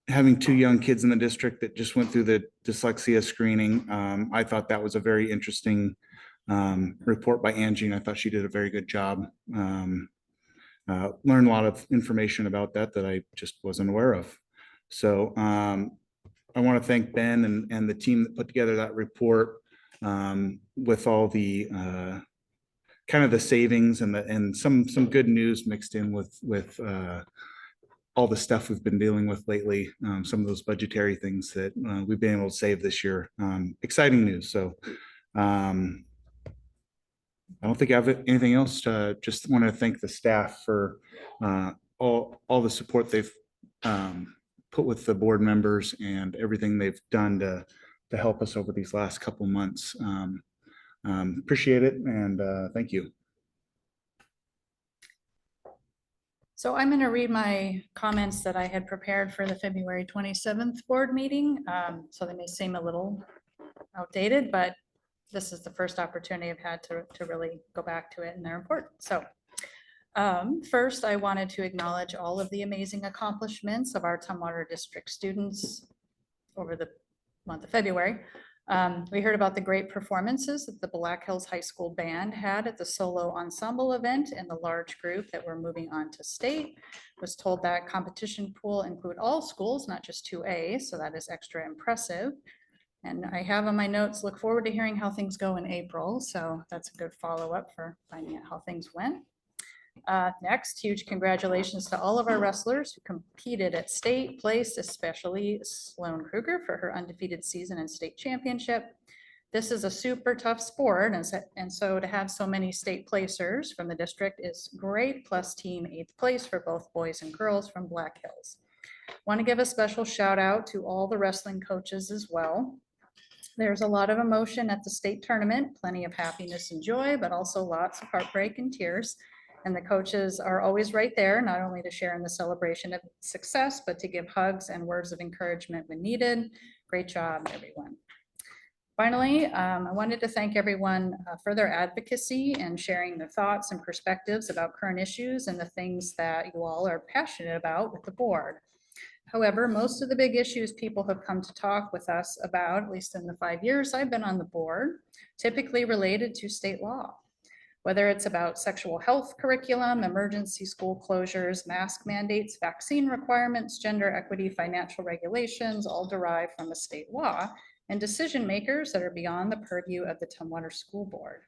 J: Having two young kids in the district that just went through the dyslexia screening, I thought that was a very interesting report by Angie, and I thought she did a very good job. Learned a lot of information about that I just wasn't aware of. So I want to thank Ben and the team that put together that report with all the kind of the savings and some good news mixed in with all the stuff we've been dealing with lately, some of those budgetary things that we've been able to save this year. Exciting news. So I don't think I have anything else. Just want to thank the staff for all the support they've put with the board members and everything they've done to help us over these last couple months. Appreciate it, and thank you.
T: So I'm going to read my comments that I had prepared for the February 27th board meeting. So they may seem a little outdated, but this is the first opportunity I've had to really go back to it, and they're important. So first, I wanted to acknowledge all of the amazing accomplishments of our Tumwater District students over the month of February. We heard about the great performances that the Black Hills High School band had at the solo ensemble event and the large group that were moving on to state. Was told that competition pool include all schools, not just 2A, so that is extra impressive. And I have on my notes, look forward to hearing how things go in April. So that's a good follow-up for finding out how things went. Next, huge congratulations to all of our wrestlers who competed at state, placed, especially Sloan Kruger for her undefeated season and state championship. This is a super tough sport, and so to have so many state placers from the district is great, plus team 8th place for both boys and girls from Black Hills. Want to give a special shout out to all the wrestling coaches as well. There's a lot of emotion at the state tournament, plenty of happiness and joy, but also lots of heartbreak and tears. And the coaches are always right there, not only to share in the celebration of success, but to give hugs and words of encouragement when needed. Great job, everyone. Finally, I wanted to thank everyone for their advocacy and sharing their thoughts and perspectives about current issues and the things that you all are passionate about with the board. However, most of the big issues people have come to talk with us about, at least in the 5 years I've been on the board, typically related to state law. Whether it's about sexual health curriculum, emergency school closures, mask mandates, vaccine requirements, gender equity, financial regulations, all derived from a state law, and decision makers that are beyond the purview of the Tumwater School Board.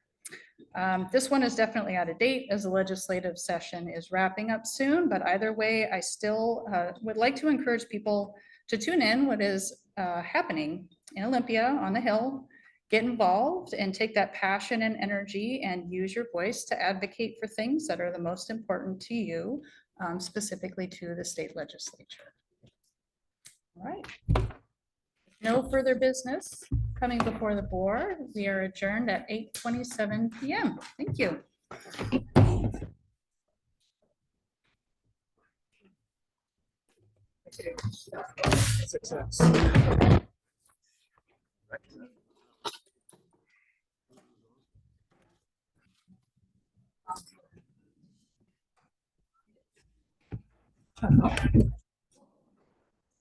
T: This one is definitely out of date as the legislative session is wrapping up soon, but either way, I still would like to encourage people to tune in what is happening in Olympia on the Hill, get involved and take that passion and energy and use your voice to advocate for things that are the most important to you, specifically to the state legislature. All right. No further business coming before the board. We are adjourned at 8:27 p.m. Thank you.
C: Success.